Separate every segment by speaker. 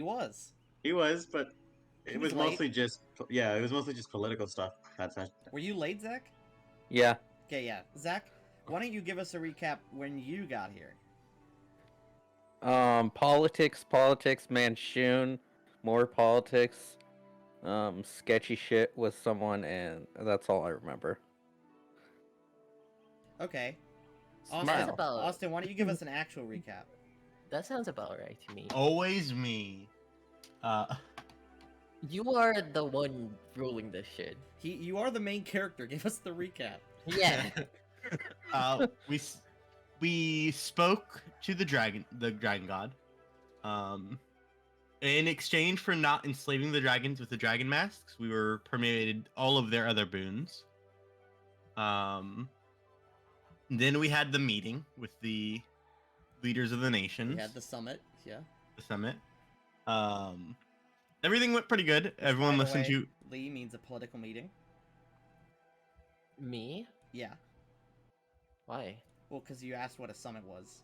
Speaker 1: was.
Speaker 2: He was, but
Speaker 1: He
Speaker 2: it
Speaker 1: was
Speaker 2: was
Speaker 1: late.
Speaker 2: mostly just yeah, it was mostly just political stuff.
Speaker 1: Were you late, Zach?
Speaker 3: Yeah.
Speaker 1: Okay, yeah. Zach, why don't you give us a recap when you got here?
Speaker 3: Politics, Manchun, more politics, sketchy shit with someone, and that's all I remember.
Speaker 1: Okay.
Speaker 4: That's
Speaker 3: Smile.
Speaker 4: about.
Speaker 1: Austin, why don't you give us an actual recap?
Speaker 4: That sounds about right to me.
Speaker 5: Always me.
Speaker 4: You are the one ruling this shit.
Speaker 1: You are the main character. Give us the recap.
Speaker 4: Yeah.
Speaker 5: We spoke to the dragon god. In exchange for not enslaving the dragons with the dragon masks, we were permitted all of their other boons. Then we had the meeting with the leaders of the nations.
Speaker 1: We had the summit. Yeah.
Speaker 5: The summit. Everything went pretty good.
Speaker 1: Which,
Speaker 5: Everyone
Speaker 1: by the
Speaker 5: listened
Speaker 1: way,
Speaker 5: to.
Speaker 1: Lee means a political meeting.
Speaker 4: Me?
Speaker 1: Yeah.
Speaker 4: Why?
Speaker 1: Well, because you asked what a summit was.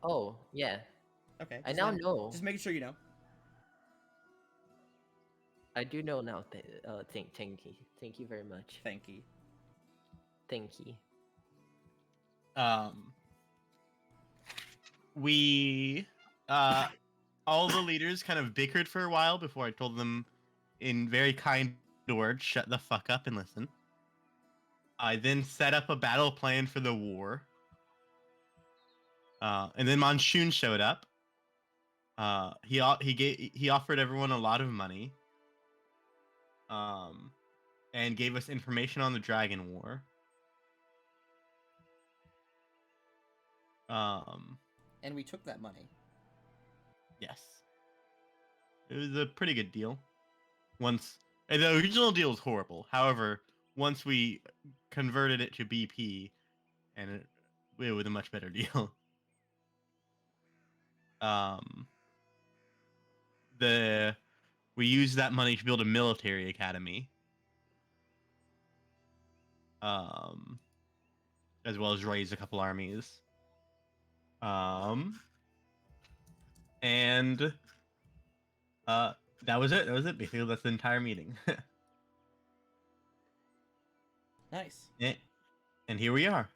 Speaker 4: Oh, yeah.
Speaker 1: Okay.
Speaker 4: I now know.
Speaker 1: Just making sure you know.
Speaker 4: I do know now. Thank you. Thank you very much.
Speaker 1: Thank you.
Speaker 4: Thank you.
Speaker 5: We all the leaders kind of bickered for a while before I told them in very kind words, shut the fuck up and listen. I then set up a battle plan for the war. And then Monsoon showed up. He offered everyone a lot of money. And gave us information on the Dragon War.
Speaker 1: And we took that money.
Speaker 5: Yes. It was a pretty good deal. The original deal was horrible. However, once we converted it to BP, and it was a much better deal. We used that money to build a military academy. As well as raise a couple armies. And that was it. That was it. Basically, that's the entire meeting.
Speaker 1: Nice.
Speaker 5: Yeah. And here we are.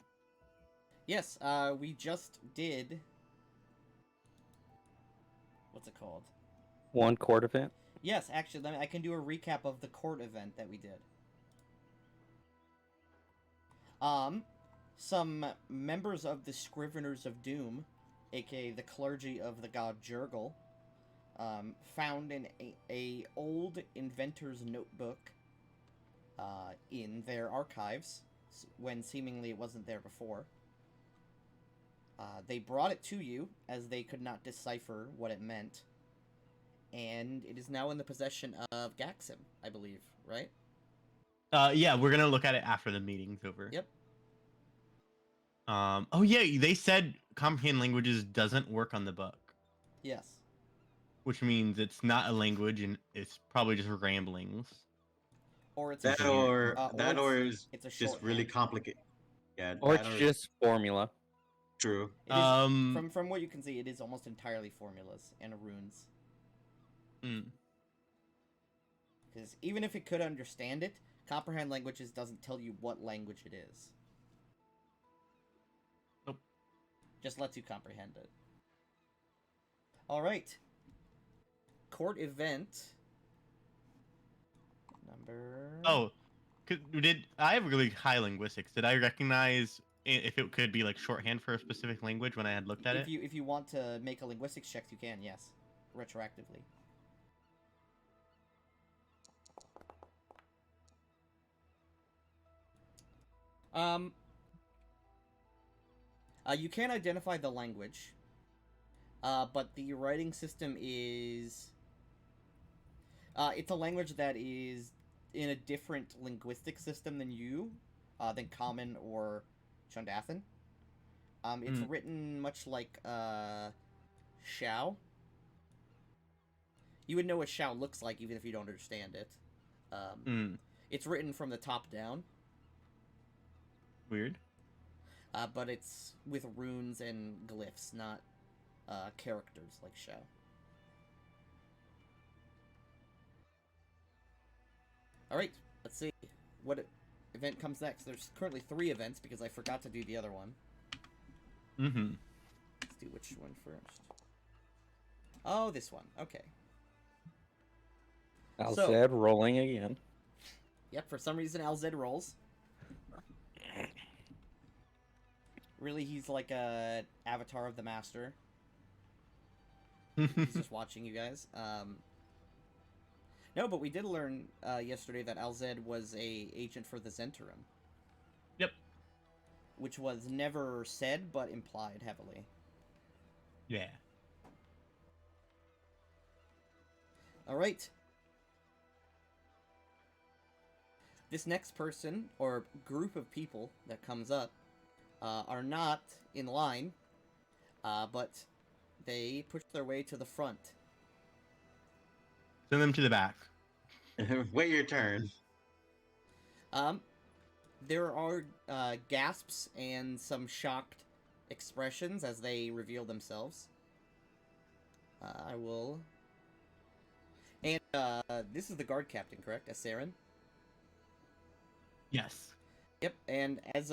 Speaker 1: Yes, we just did... What's it called?
Speaker 3: One court event.
Speaker 1: Yes, actually, I can do a recap of the court event that we did. Some members of the Scriveners of Doom, aka the clergy of the god Jurgle, found a old inventor's notebook in their archives, when seemingly it wasn't there before. They brought it to you, as they could not decipher what it meant. And it is now in the possession of Gaxim, I believe, right?
Speaker 5: Yeah, we're gonna look at it after the meeting's over.
Speaker 1: Yep.
Speaker 5: Oh yeah, they said comprehend languages doesn't work on the book.
Speaker 1: Yes.
Speaker 5: Which means it's not a language and it's probably just ramblings.
Speaker 1: Or it's
Speaker 2: That or is
Speaker 1: it's a
Speaker 2: just really
Speaker 1: shorthand.
Speaker 2: complicated. Yeah.
Speaker 3: Or it's just formula.
Speaker 2: True.
Speaker 1: It is, from what you can see, it is almost entirely formulas and runes. Because even if it could understand it, comprehend languages doesn't tell you what language it is.
Speaker 5: Nope.
Speaker 1: Just lets you comprehend it. Alright. Court event. Number...
Speaker 5: Oh, I have really high linguistics. Did I recognize if it could be like shorthand for a specific language when I had looked at it?
Speaker 1: If you want to make a linguistics check, you can, yes. Retroactively. You can't identify the language, but the writing system is... it's a language that is in a different linguistic system than you, than Common or Chundathan. It's written much like, Xiao. You would know what Xiao looks like even if you don't understand it. It's written from the top down.
Speaker 5: Weird.
Speaker 1: But it's with runes and glyphs, not characters like Xiao. All right, let's see what event comes next. There's currently 3 events because I forgot to do the other one.
Speaker 5: Mm-hmm.
Speaker 1: Let's do which one first. Oh, this one. Okay.
Speaker 3: Alzed rolling again.
Speaker 1: Yep, for some reason Alzed rolls. Really, he's like a avatar of the master. He's just watching you guys. No, but we did learn yesterday that Alzed was a agent for the Zentarum.
Speaker 5: Yep.
Speaker 1: Which was never said, but implied heavily.
Speaker 5: Yeah.
Speaker 1: Alright. This next person, or group of people that comes up, are not in line, but they push their way to the front.
Speaker 5: Send them to the back.
Speaker 2: Wait your turn.
Speaker 1: There are gasps and some shocked expressions as they reveal themselves. I will... And this is the guard captain, correct? Saren?
Speaker 5: Yes.
Speaker 1: Yep, and as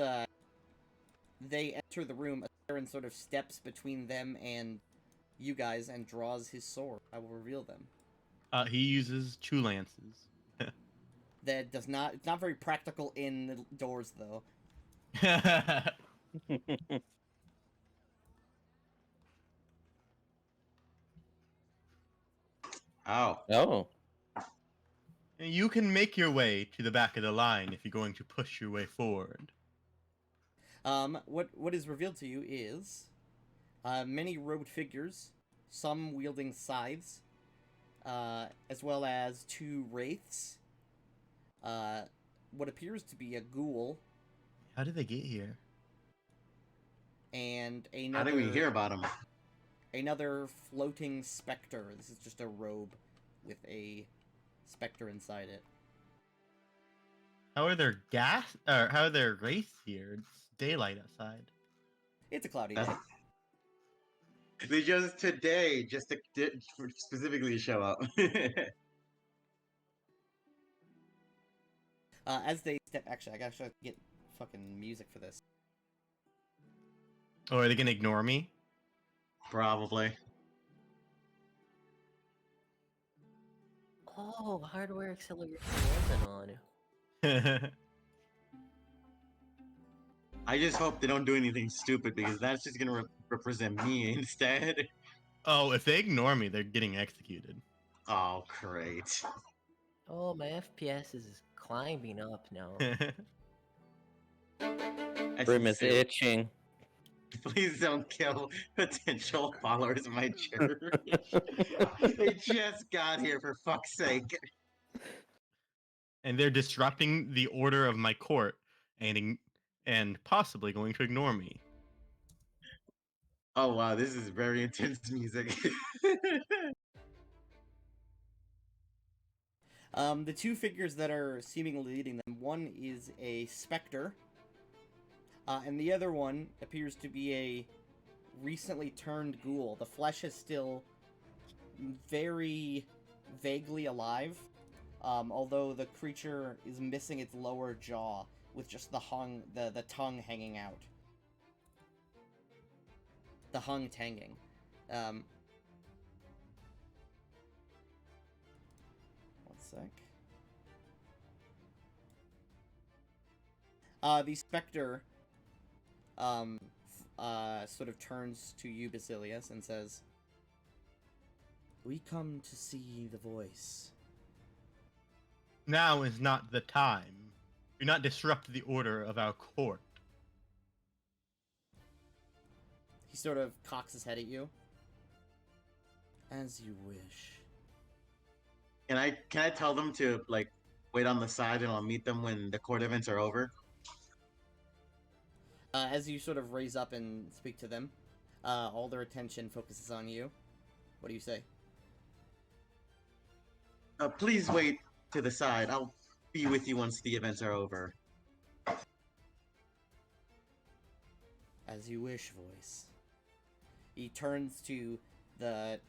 Speaker 1: they enter the room, Saren sort of steps between them and you guys and draws his sword. I will reveal them.
Speaker 5: He uses 2 lances.
Speaker 1: That does not... It's not very practical indoors, though.
Speaker 2: Oh.
Speaker 3: Oh.
Speaker 5: You can make your way to the back of the line if you're going to push your way forward.
Speaker 1: What is revealed to you is many robed figures, some wielding scythes, as well as 2 wraiths, what appears to be a ghoul,
Speaker 5: How did they get here?
Speaker 1: and
Speaker 2: How did we hear about him?
Speaker 1: another floating specter. This is just a robe with a specter inside it.
Speaker 5: How are there how are there wraiths here? It's daylight outside.
Speaker 1: It's a cloudy day.
Speaker 2: They just today, just to specifically show up.
Speaker 1: As they step... Actually, I gotta get fucking music for this.
Speaker 5: Oh, are they gonna ignore me?
Speaker 2: Probably.
Speaker 4: Oh, hardware acceleration wasn't on.
Speaker 2: I just hope they don't do anything stupid because that's just gonna represent me instead.
Speaker 5: Oh, if they ignore me, they're getting executed.
Speaker 2: Oh, great.
Speaker 4: Oh, my FPS is climbing up now.
Speaker 2: I
Speaker 3: Brim is
Speaker 2: sincerely-
Speaker 3: itching.
Speaker 2: Please don't kill potential followers of my church. They just got here, for fuck's sake.
Speaker 5: And they're disrupting the order of my court and possibly going to ignore me.
Speaker 2: Oh wow, this is very intense music.
Speaker 1: The 2 figures that are seemingly leading them, one is a specter, and the other one appears to be a recently turned ghoul. The flesh is still very vaguely alive, although the creature is missing its lower jaw, with just the tongue hanging out. The hung tanging. One sec. The specter sort of turns to you, Basilius, and says, "We come to see the voice."
Speaker 5: Now is not the time. Do not disrupt the order of our court.
Speaker 1: He sort of cocks his head at you. As you wish.
Speaker 2: Can I tell them to like wait on the side and I'll meet them when the court events are over?
Speaker 1: As you sort of raise up and speak to them, all their attention focuses on you. What do you say?
Speaker 2: Please wait to the side. I'll be with you once the events are over.
Speaker 1: As you wish, voice. He turns to the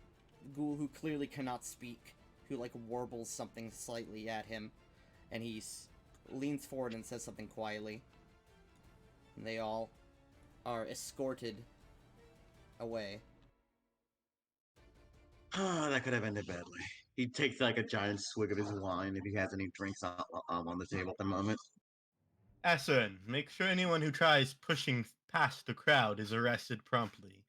Speaker 1: ghoul who clearly cannot speak, who like warbles something slightly at him, and he leans forward and says something quietly. And they all are escorted away.
Speaker 2: Oh, that could have ended badly. He takes like a giant swig of his wine if he has any drinks on the table at the moment.
Speaker 5: Assun, make sure anyone who tries pushing past the crowd is arrested promptly.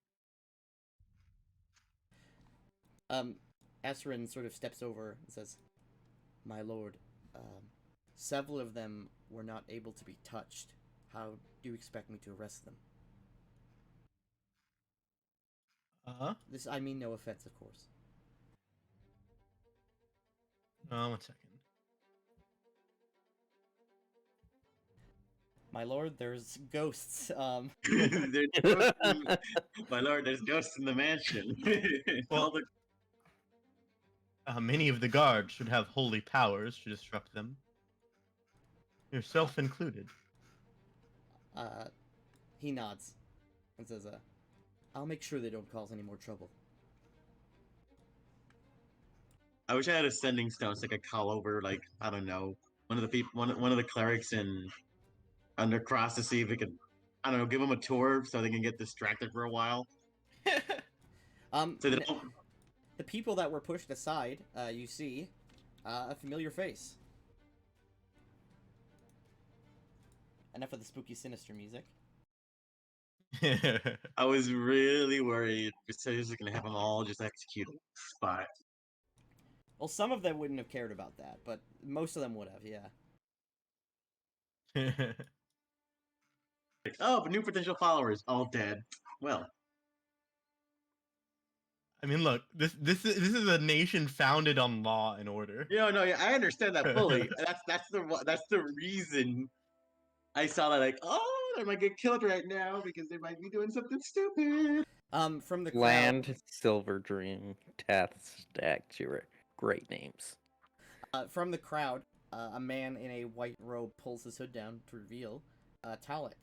Speaker 1: Asrin sort of steps over and says, "My lord, several of them were not able to be touched. How do you expect me to arrest them?" This, I mean no offense, of course.
Speaker 5: One second.
Speaker 1: My lord, there's ghosts.
Speaker 2: There's ghosts my lord, there's ghosts in the mansion.
Speaker 5: Well,
Speaker 2: All the
Speaker 5: many of the guards should have holy powers to disrupt them. Yourself included.
Speaker 1: He nods and says, "I'll make sure they don't cause any more trouble."
Speaker 2: I wish I had a sending stone so I could call over, like, I don't know, one of the people, one of the clerics in Undercross to see if it could, I don't know, give them a tour so they can get distracted for a while. So they don't.
Speaker 1: The people that were pushed aside, you see a familiar face. Enough of the spooky, sinister music.
Speaker 2: I was really worried because was gonna have them all just execute on the spot.
Speaker 1: Well, some of them wouldn't have cared about that, but most of them would have, yeah.
Speaker 2: Like, oh, but new potential followers, all dead. Well,
Speaker 5: I mean, look, this is a nation founded on law and order.
Speaker 2: no, yeah, I understand that fully. that's the reason I saw that. Like, oh, they might get killed right now because they might be doing something stupid.
Speaker 1: From the crowd,
Speaker 3: Land, Silver Dream, Tath, Stacked. You were great names.
Speaker 1: from the crowd, a man in a white robe pulls his hood down to reveal Talik.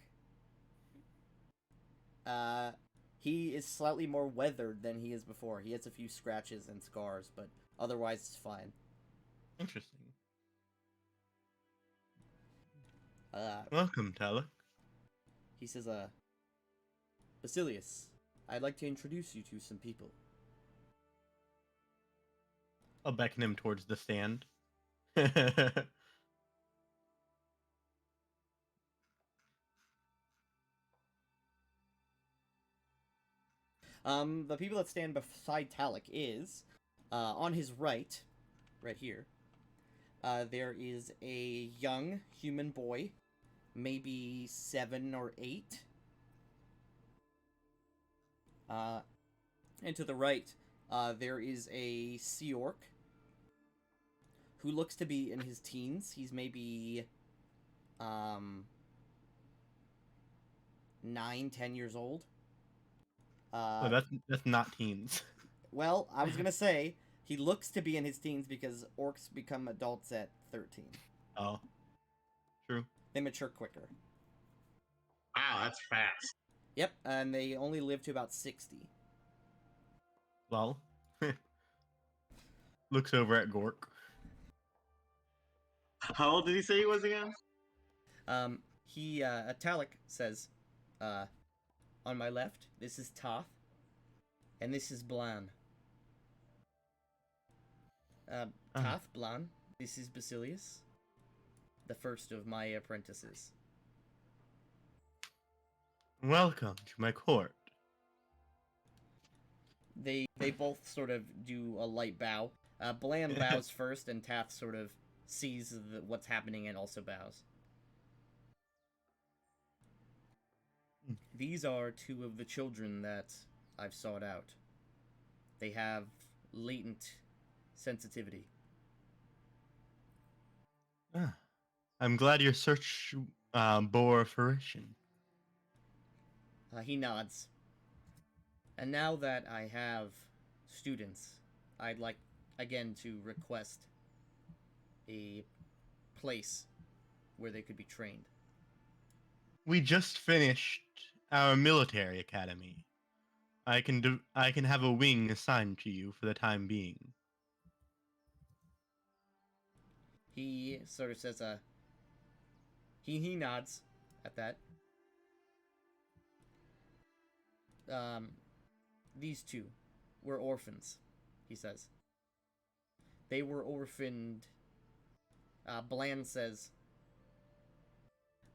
Speaker 1: He is slightly more weathered than he is before. He has a few scratches and scars, but otherwise it's fine.
Speaker 5: Interesting.
Speaker 1: Welcome,
Speaker 5: Talak.
Speaker 1: He says, "Basilius, I'd like to introduce you to some people."
Speaker 5: I'll beckon him towards the stand.
Speaker 1: The people that stand beside Talik is, on his right here, there is a young human boy, maybe 7 or 8. And to the right, there is a sea orc who looks to be in his teens. He's maybe 9, 10 years old.
Speaker 5: Oh, that's not teens.
Speaker 1: Well, I was gonna say he looks to be in his teens because orcs become adults at 13.
Speaker 5: Oh, true.
Speaker 1: They mature quicker.
Speaker 2: Wow, that's fast.
Speaker 1: Yep, and they only live to about 60.
Speaker 5: Well, looks over at Gork.
Speaker 2: How old did he say he was again?
Speaker 1: Talik says, on my left, this is Toth, and this is Blan. Toth, Blan, this is Basilius, the first of my apprentices.
Speaker 5: Welcome to my court.
Speaker 1: They both sort of do a light bow. Blan bows first, and Tath sort of sees what's happening and also bows. These are 2 of the children that I've sought out. They have latent sensitivity.
Speaker 5: I'm glad your search bore fruition.
Speaker 1: He nods. And now that I have students, I'd like, again, to request a place where they could be trained.
Speaker 5: We just finished our military academy. I can have a wing assigned to you for the time being.
Speaker 1: He sort of says, he nods at that. These two were orphans, he says. They were orphaned. Bland says.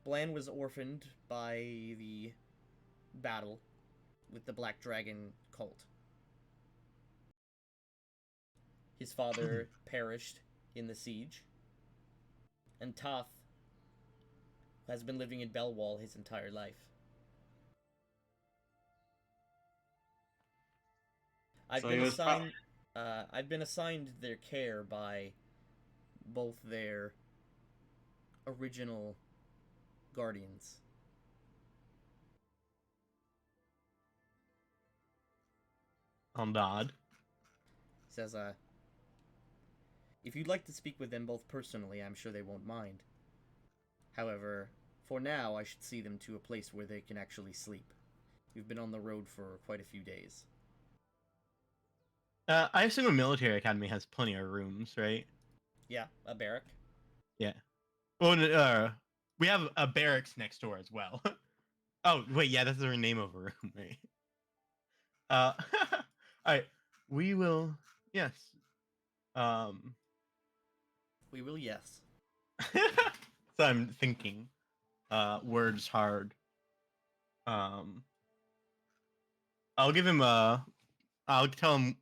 Speaker 1: Bland was orphaned by the battle with the Black Dragon cult. His father perished in the siege, and Toth has been living in Belwall his entire life. I've
Speaker 2: So
Speaker 1: been
Speaker 2: he was
Speaker 1: assigned. I've been assigned their care by both their original guardians.
Speaker 5: I'll nod.
Speaker 1: Says, if you'd like to speak with them both personally, I'm sure they won't mind. However, for now, I should see them to a place where they can actually sleep. You've been on the road for quite a few days.
Speaker 5: I assume a military academy has plenty of rooms, right?
Speaker 1: Yeah, a barrack.
Speaker 5: Yeah. Well, we have a barracks next door as well. Oh, wait, yeah, that's the name of a room, right? All right, we will. Yes.
Speaker 1: We will, yes.
Speaker 5: So I'm thinking. Words hard. I'll give him a. I'll tell him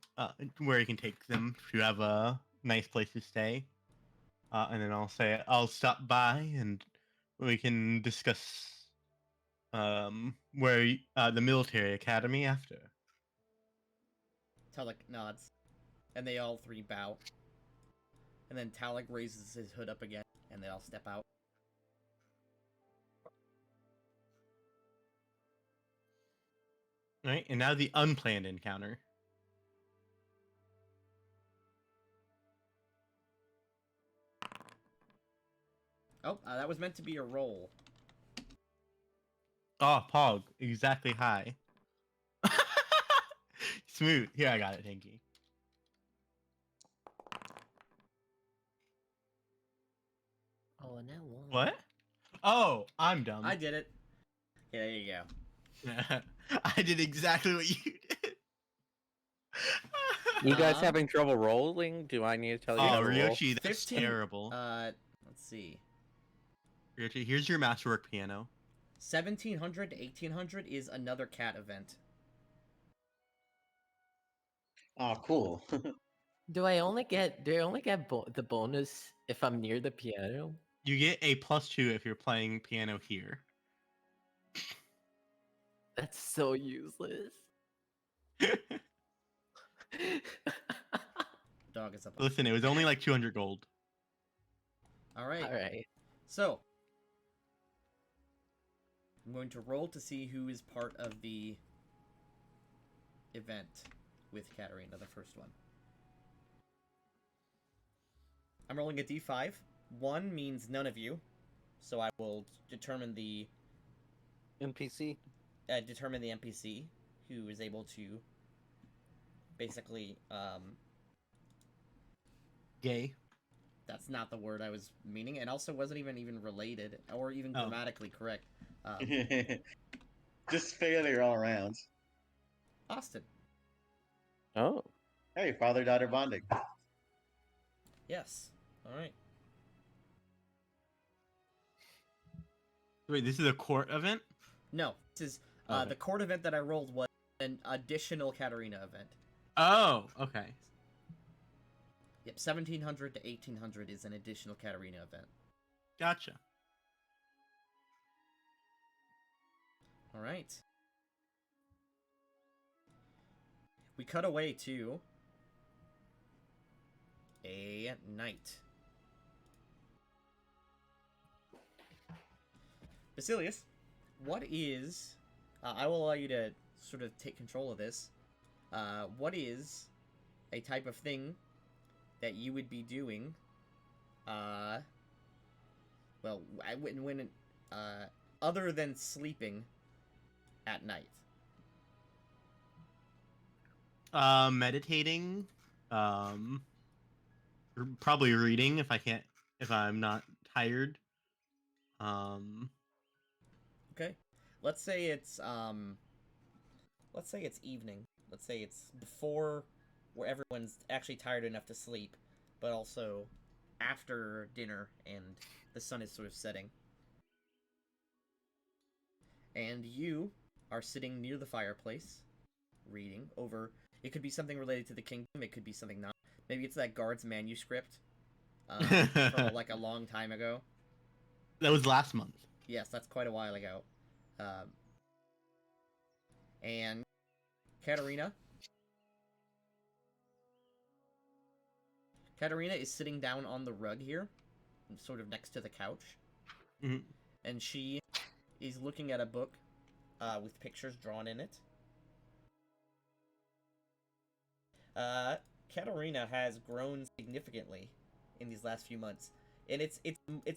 Speaker 5: where he can take them to have a nice place to stay. And then I'll say I'll stop by and we can discuss the military academy after.
Speaker 1: Talek nods, and they all three bow. And then Talek raises his hood up again, and they all step out.
Speaker 5: All right, and now the unplanned encounter.
Speaker 1: Oh, that was meant to be a roll.
Speaker 5: Oh, Pog, exactly high. Smooth. Here, I got it, Tinky.
Speaker 4: Oh, now one.
Speaker 5: What? Oh, I'm dumb.
Speaker 1: I did it. Yeah, there you go.
Speaker 5: I did exactly what you did.
Speaker 3: You guys having trouble rolling? Do I need to tell you
Speaker 5: Oh,
Speaker 3: how to roll?
Speaker 5: Ryoshi, that's
Speaker 1: 15
Speaker 5: terrible.
Speaker 1: Let's see.
Speaker 5: Ryoshi, here's your masterwork piano.
Speaker 1: 1700 to 1800 is another cat event.
Speaker 2: Oh, cool.
Speaker 4: Do I only get the bonus if I'm near the piano?
Speaker 5: You get a +2 if you're playing piano here.
Speaker 4: That's so useless.
Speaker 1: Dog is up.
Speaker 5: Listen, it was only like 200 gold.
Speaker 1: All right.
Speaker 4: All right.
Speaker 1: So, I'm going to roll to see who is part of the event with Katarina, the first one. I'm rolling a d5. 1 means none of you, so I will determine the
Speaker 3: NPC?
Speaker 1: NPC who is able to basically,
Speaker 5: Gay.
Speaker 1: that's not the word I was meaning, and also wasn't even related, or even
Speaker 5: Oh.
Speaker 1: grammatically correct.
Speaker 2: Just failure all around.
Speaker 1: Austin.
Speaker 3: Oh.
Speaker 2: Hey, father-daughter bonding.
Speaker 1: Yes. Alright.
Speaker 5: Wait, this is a court event?
Speaker 1: No, this is,
Speaker 5: Okay.
Speaker 1: the court event that I rolled was an additional Katarina event.
Speaker 5: Oh, okay.
Speaker 1: Yep, 1700 to 1800 is an additional Katarina event.
Speaker 5: Gotcha.
Speaker 1: Alright. We cut away to a night. Basilius, what is... I will allow you to sort of take control of this. What is a type of thing that you would be doing, well, when other than sleeping at night?
Speaker 5: Meditating. Probably reading if I can't if I'm not tired. Um,
Speaker 1: Okay. Let's say it's evening. Let's say it's before where everyone's actually tired enough to sleep, but also after dinner and the sun is sort of setting. And you are sitting near the fireplace, reading over. It could be something related to the kingdom. It could be something not. Maybe it's that guard's manuscript from like a long time ago.
Speaker 5: that was last month.
Speaker 1: Yes, that's quite a while ago. Um, and Katerina. Katerina is sitting down on the rug here, sort of next to the couch,
Speaker 5: Mhm.
Speaker 1: and she is looking at a book with pictures drawn in it. Katerina has grown significantly in these last few months, and it's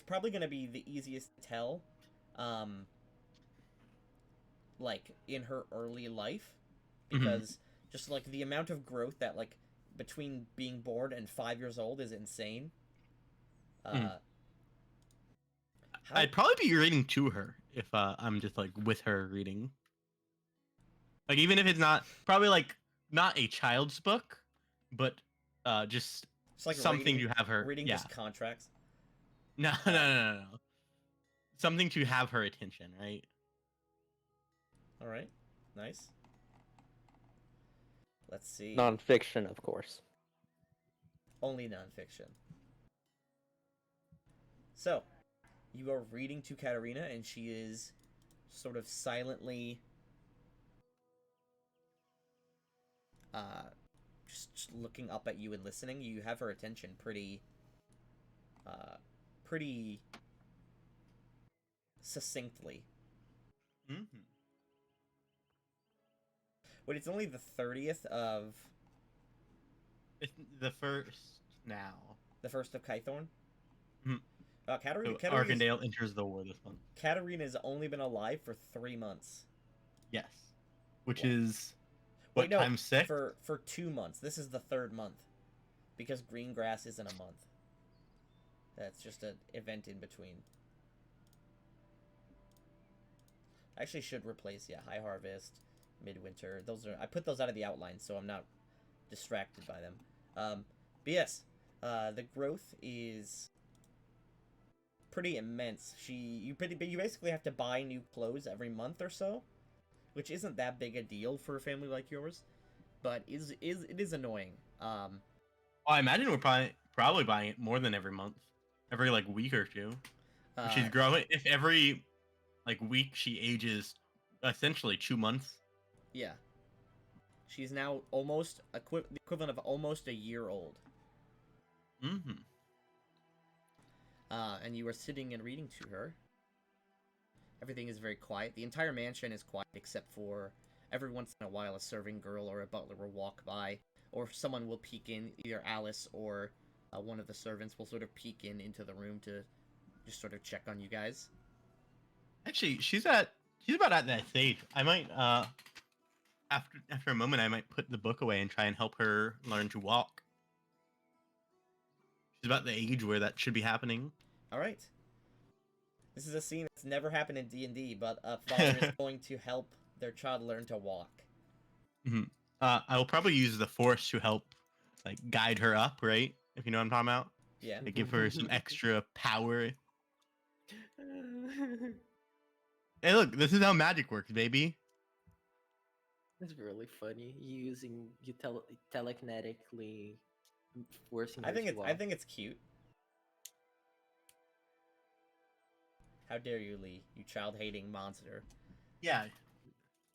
Speaker 1: probably going to be the easiest to tell, like in her early life, because just like the amount of growth that like between being born and 5 years old is insane. How...
Speaker 5: I'd probably be reading to her if I'm just like with her reading. Like even if it's not probably like not a child's book, but just
Speaker 1: It's like
Speaker 5: something
Speaker 1: reading,
Speaker 5: to have her.
Speaker 1: reading
Speaker 5: Yeah.
Speaker 1: just contracts.
Speaker 5: No, no. Something to have her attention, right?
Speaker 1: All right, nice. Let's see.
Speaker 3: Non-fiction, of course.
Speaker 1: Only nonfiction. So, you are reading to Katerina, and she is sort of silently, just looking up at you and listening. You have her attention pretty succinctly.
Speaker 5: Mm-hmm.
Speaker 1: But it's only the 30th of
Speaker 5: It's the first now.
Speaker 1: the first of Kythorn.
Speaker 5: Mhm.
Speaker 1: Katerina,
Speaker 5: So Arkandale enters the war this month.
Speaker 1: Katerina's only been alive for 3 months.
Speaker 5: Yes, which
Speaker 1: Wow.
Speaker 5: is
Speaker 1: Wait,
Speaker 5: what
Speaker 1: no,
Speaker 5: times 6?
Speaker 1: for 2 months. This is the 3rd month, because green grass isn't a month. That's just an event in between. I actually should replace High Harvest, Midwinter. Those are I put those out of the outline so I'm not distracted by them. But yes, the growth is pretty immense. You basically have to buy new clothes every month or so, which isn't that big a deal for a family like yours, but it is annoying.
Speaker 5: Well, I imagine we're probably buying it more than every month, every like week or two. If she's growing. If every like week she ages, essentially 2 months.
Speaker 1: Yeah, she's now almost the equivalent of almost a year old.
Speaker 5: Mm-hmm.
Speaker 1: And you are sitting and reading to her. Everything is very quiet. The entire mansion is quiet except for every once in a while a serving girl or a butler will walk by, or someone will peek in, either Alice or one of the servants will sort of peek into the room to just sort of check on you guys.
Speaker 5: Actually, she's about at that stage. I might after a moment I might put the book away and try and help her learn to walk. She's about the age where that should be happening.
Speaker 1: All right. This is a scene that's never happened in D&D, but a father is going to help their child learn to walk.
Speaker 5: Mm-hmm. I will probably use the force to help, like, guide her up, right? If you know what I'm talking about.
Speaker 1: Yeah.
Speaker 5: To give her some extra power. Hey, look, this is how magic works, baby.
Speaker 4: It's really funny you telekinetically forcing her
Speaker 1: I think
Speaker 4: to
Speaker 1: it's
Speaker 4: walk.
Speaker 1: I think it's cute. How dare you, Lee? You child-hating monster.
Speaker 5: Yeah.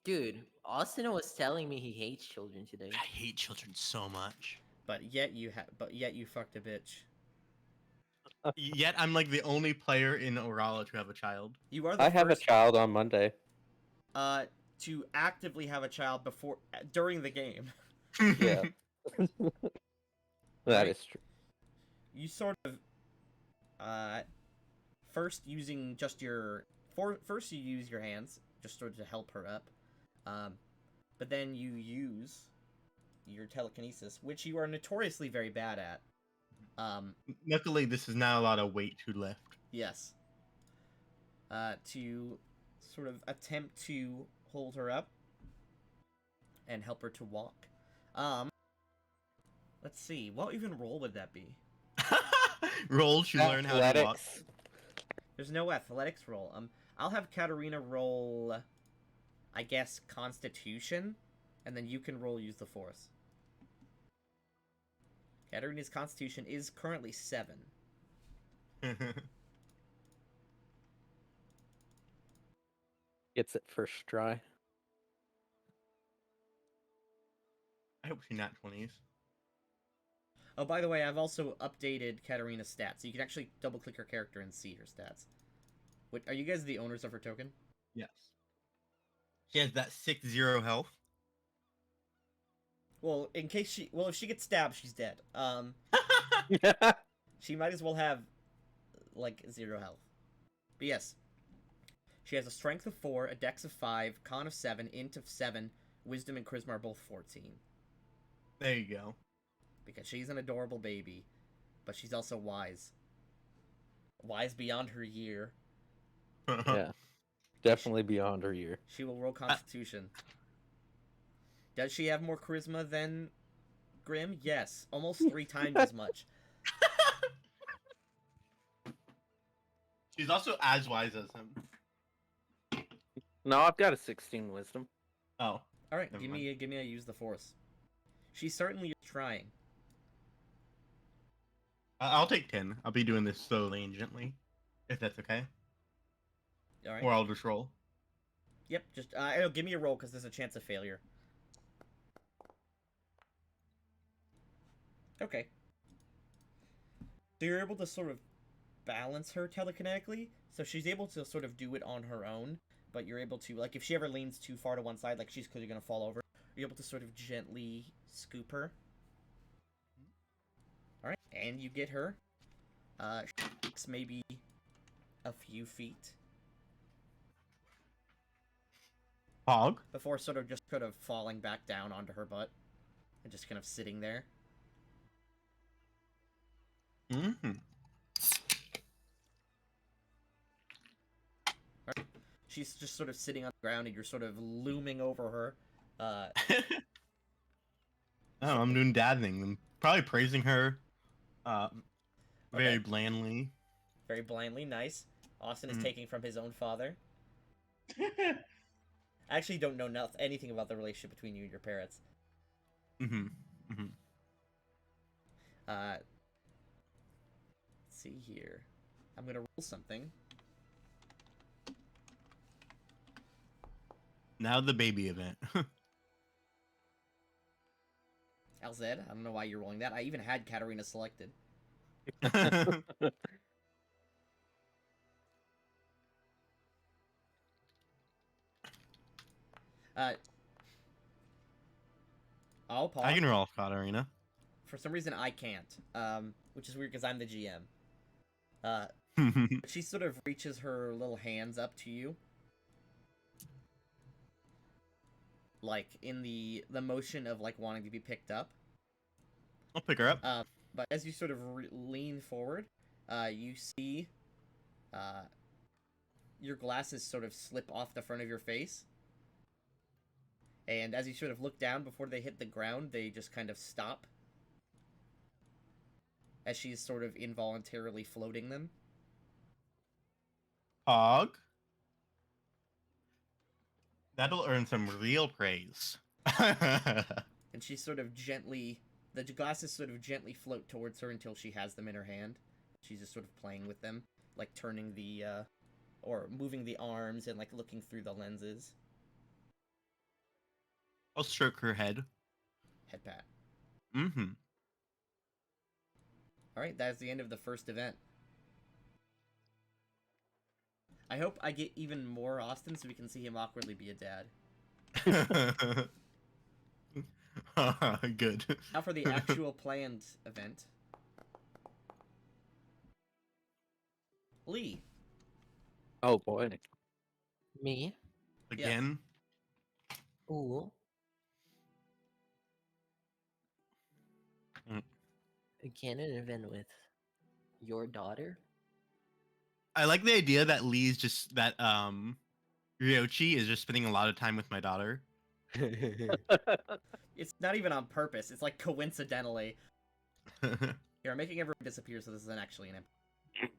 Speaker 4: Dude, Austin was telling me he hates children today.
Speaker 5: I hate children so much.
Speaker 1: But yet you fucked a bitch.
Speaker 5: Yet I'm like the only player in Orala to have a child.
Speaker 1: You are the
Speaker 3: I have a
Speaker 1: first
Speaker 3: child on Monday.
Speaker 1: to actively have a child during the game.
Speaker 3: Yeah. That is true.
Speaker 1: You sort of first using just first you use your hands just sort of to help her up. But then you use your telekinesis, which you are notoriously very bad at.
Speaker 5: Luckily, this is not a lot of weight to lift.
Speaker 1: Yes. To sort of attempt to hold her up and help her to walk. Let's see. What even role would that be?
Speaker 5: Roll to learn how to walk.
Speaker 3: Athletics.
Speaker 1: There's no athletics roll. I'll have Katarina roll, I guess, Constitution, and then you can roll use the Force. Katarina's Constitution is currently 7.
Speaker 3: Gets it first try.
Speaker 5: I hope she not 20s.
Speaker 1: Oh, by the way, I've also updated Katarina's stats, so you can actually double-click her character and see her stats. What, are you guys the owners of her token?
Speaker 5: Yes. She has that 6-0 health.
Speaker 1: Well, in case she... Well, if she gets stabbed, she's dead. She might as well have, like, 0 health. But yes. She has a Strength of 4, a Dex of 5, Con of 7, Int of 7, Wisdom and Charisma are both 14.
Speaker 5: There you go.
Speaker 1: Because she's an adorable baby. But she's also wise. Wise beyond her year.
Speaker 3: Yeah. Definitely beyond her year.
Speaker 1: She will roll Constitution. Does she have more charisma than Grim? Yes. Almost 3 times as much.
Speaker 5: She's also as wise as him.
Speaker 3: No, I've got a 16 wisdom.
Speaker 5: Oh.
Speaker 1: Alright,
Speaker 5: Never
Speaker 1: give me a use the Force. She certainly is trying.
Speaker 5: I'll take 10. I'll be doing this slowly and gently. If that's okay.
Speaker 1: Alright.
Speaker 5: Or I'll just roll.
Speaker 1: Yep, just give me a roll because there's a chance of failure. Okay. So you're able to sort of balance her telekinetically, so she's able to sort of do it on her own, but you're able to, like, if she ever leans too far to one side, like she's clearly going to fall over, you're able to sort of gently scoop her. Alright, and you get her. She walks maybe a few feet
Speaker 5: Hog.
Speaker 1: before sort of falling back down onto her butt and just kind of sitting there.
Speaker 5: Mm-hmm.
Speaker 1: She's just sort of sitting on the ground and you're sort of looming over her.
Speaker 5: Oh, I'm doing dad things. I'm probably praising her very
Speaker 1: Okay.
Speaker 5: blandly.
Speaker 1: Very blindly, nice. Austin is
Speaker 5: Mhm.
Speaker 1: taking from his own father. I actually don't know anything about the relationship between you and your parents.
Speaker 5: Mm-hmm. Mm-hmm.
Speaker 1: Let's see here. I'm gonna roll something.
Speaker 5: Now the baby event.
Speaker 1: LZ, I don't know why you're rolling that. I even had Katarina selected. I'll pause.
Speaker 5: I can roll Katarina.
Speaker 1: For some reason, I can't. Which is weird because I'm the GM. She sort of reaches her little hands up to you. Like, in the motion of, like, wanting to be picked up.
Speaker 5: I'll pick her up.
Speaker 1: But as you sort of lean forward, you see your glasses sort of slip off the front of your face. And as you sort of look down before they hit the ground, they just kind of stop. As she's sort of involuntarily floating them.
Speaker 5: Hog. That'll earn some real praise.
Speaker 1: And she sort of gently... The glasses sort of gently float towards her until she has them in her hand. She's just sort of playing with them. Like turning the... or moving the arms and like looking through the lenses.
Speaker 5: I'll stroke her head.
Speaker 1: Head pat.
Speaker 5: Mm-hmm.
Speaker 1: Alright, that is the end of the first event. I hope I get even more Austin so we can see him awkwardly be a dad.
Speaker 5: Good.
Speaker 1: Now for the actual planned event. Lee.
Speaker 3: Oh boy.
Speaker 4: Me?
Speaker 5: Again.
Speaker 4: Ooh. a canon event with your daughter?
Speaker 5: I like the idea that Lee's just that Ryochi is just spending a lot of time with my daughter.
Speaker 1: It's not even on purpose. It's like coincidentally. You're making everyone disappear, so this isn't actually an imp.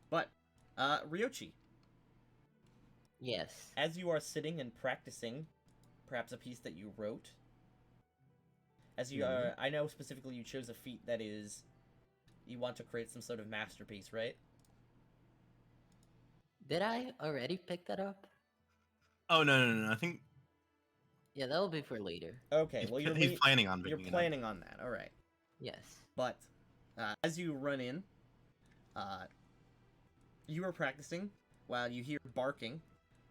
Speaker 1: But, Ryochi,
Speaker 4: Yes.
Speaker 1: as you are sitting and practicing, perhaps a piece that you wrote, as you I know specifically you chose a feat that is, you want to create some sort of masterpiece, right?
Speaker 4: Did I already pick that up?
Speaker 5: Oh no! I think
Speaker 4: Yeah, that'll be for later.
Speaker 1: Okay, well
Speaker 5: he's planning on
Speaker 1: you're
Speaker 5: picking it up.
Speaker 1: planning on that. All right.
Speaker 4: Yes.
Speaker 1: But as you run in, you are practicing while you hear barking,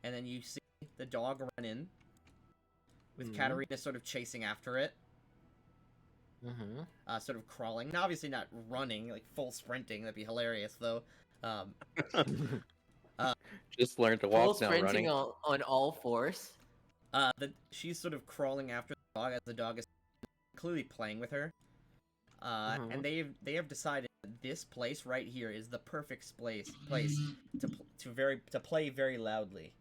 Speaker 1: and then you see the dog run in with Katarina sort of chasing after it, sort of crawling. Now, obviously not running, like full sprinting. That'd be hilarious, though.
Speaker 3: Just learned to
Speaker 4: Full
Speaker 3: walk now,
Speaker 4: sprinting
Speaker 3: running.
Speaker 4: on all fours.
Speaker 1: She's sort of crawling after the dog as the dog is clearly playing with her. And they have decided that this place right here is the perfect place to play very loudly.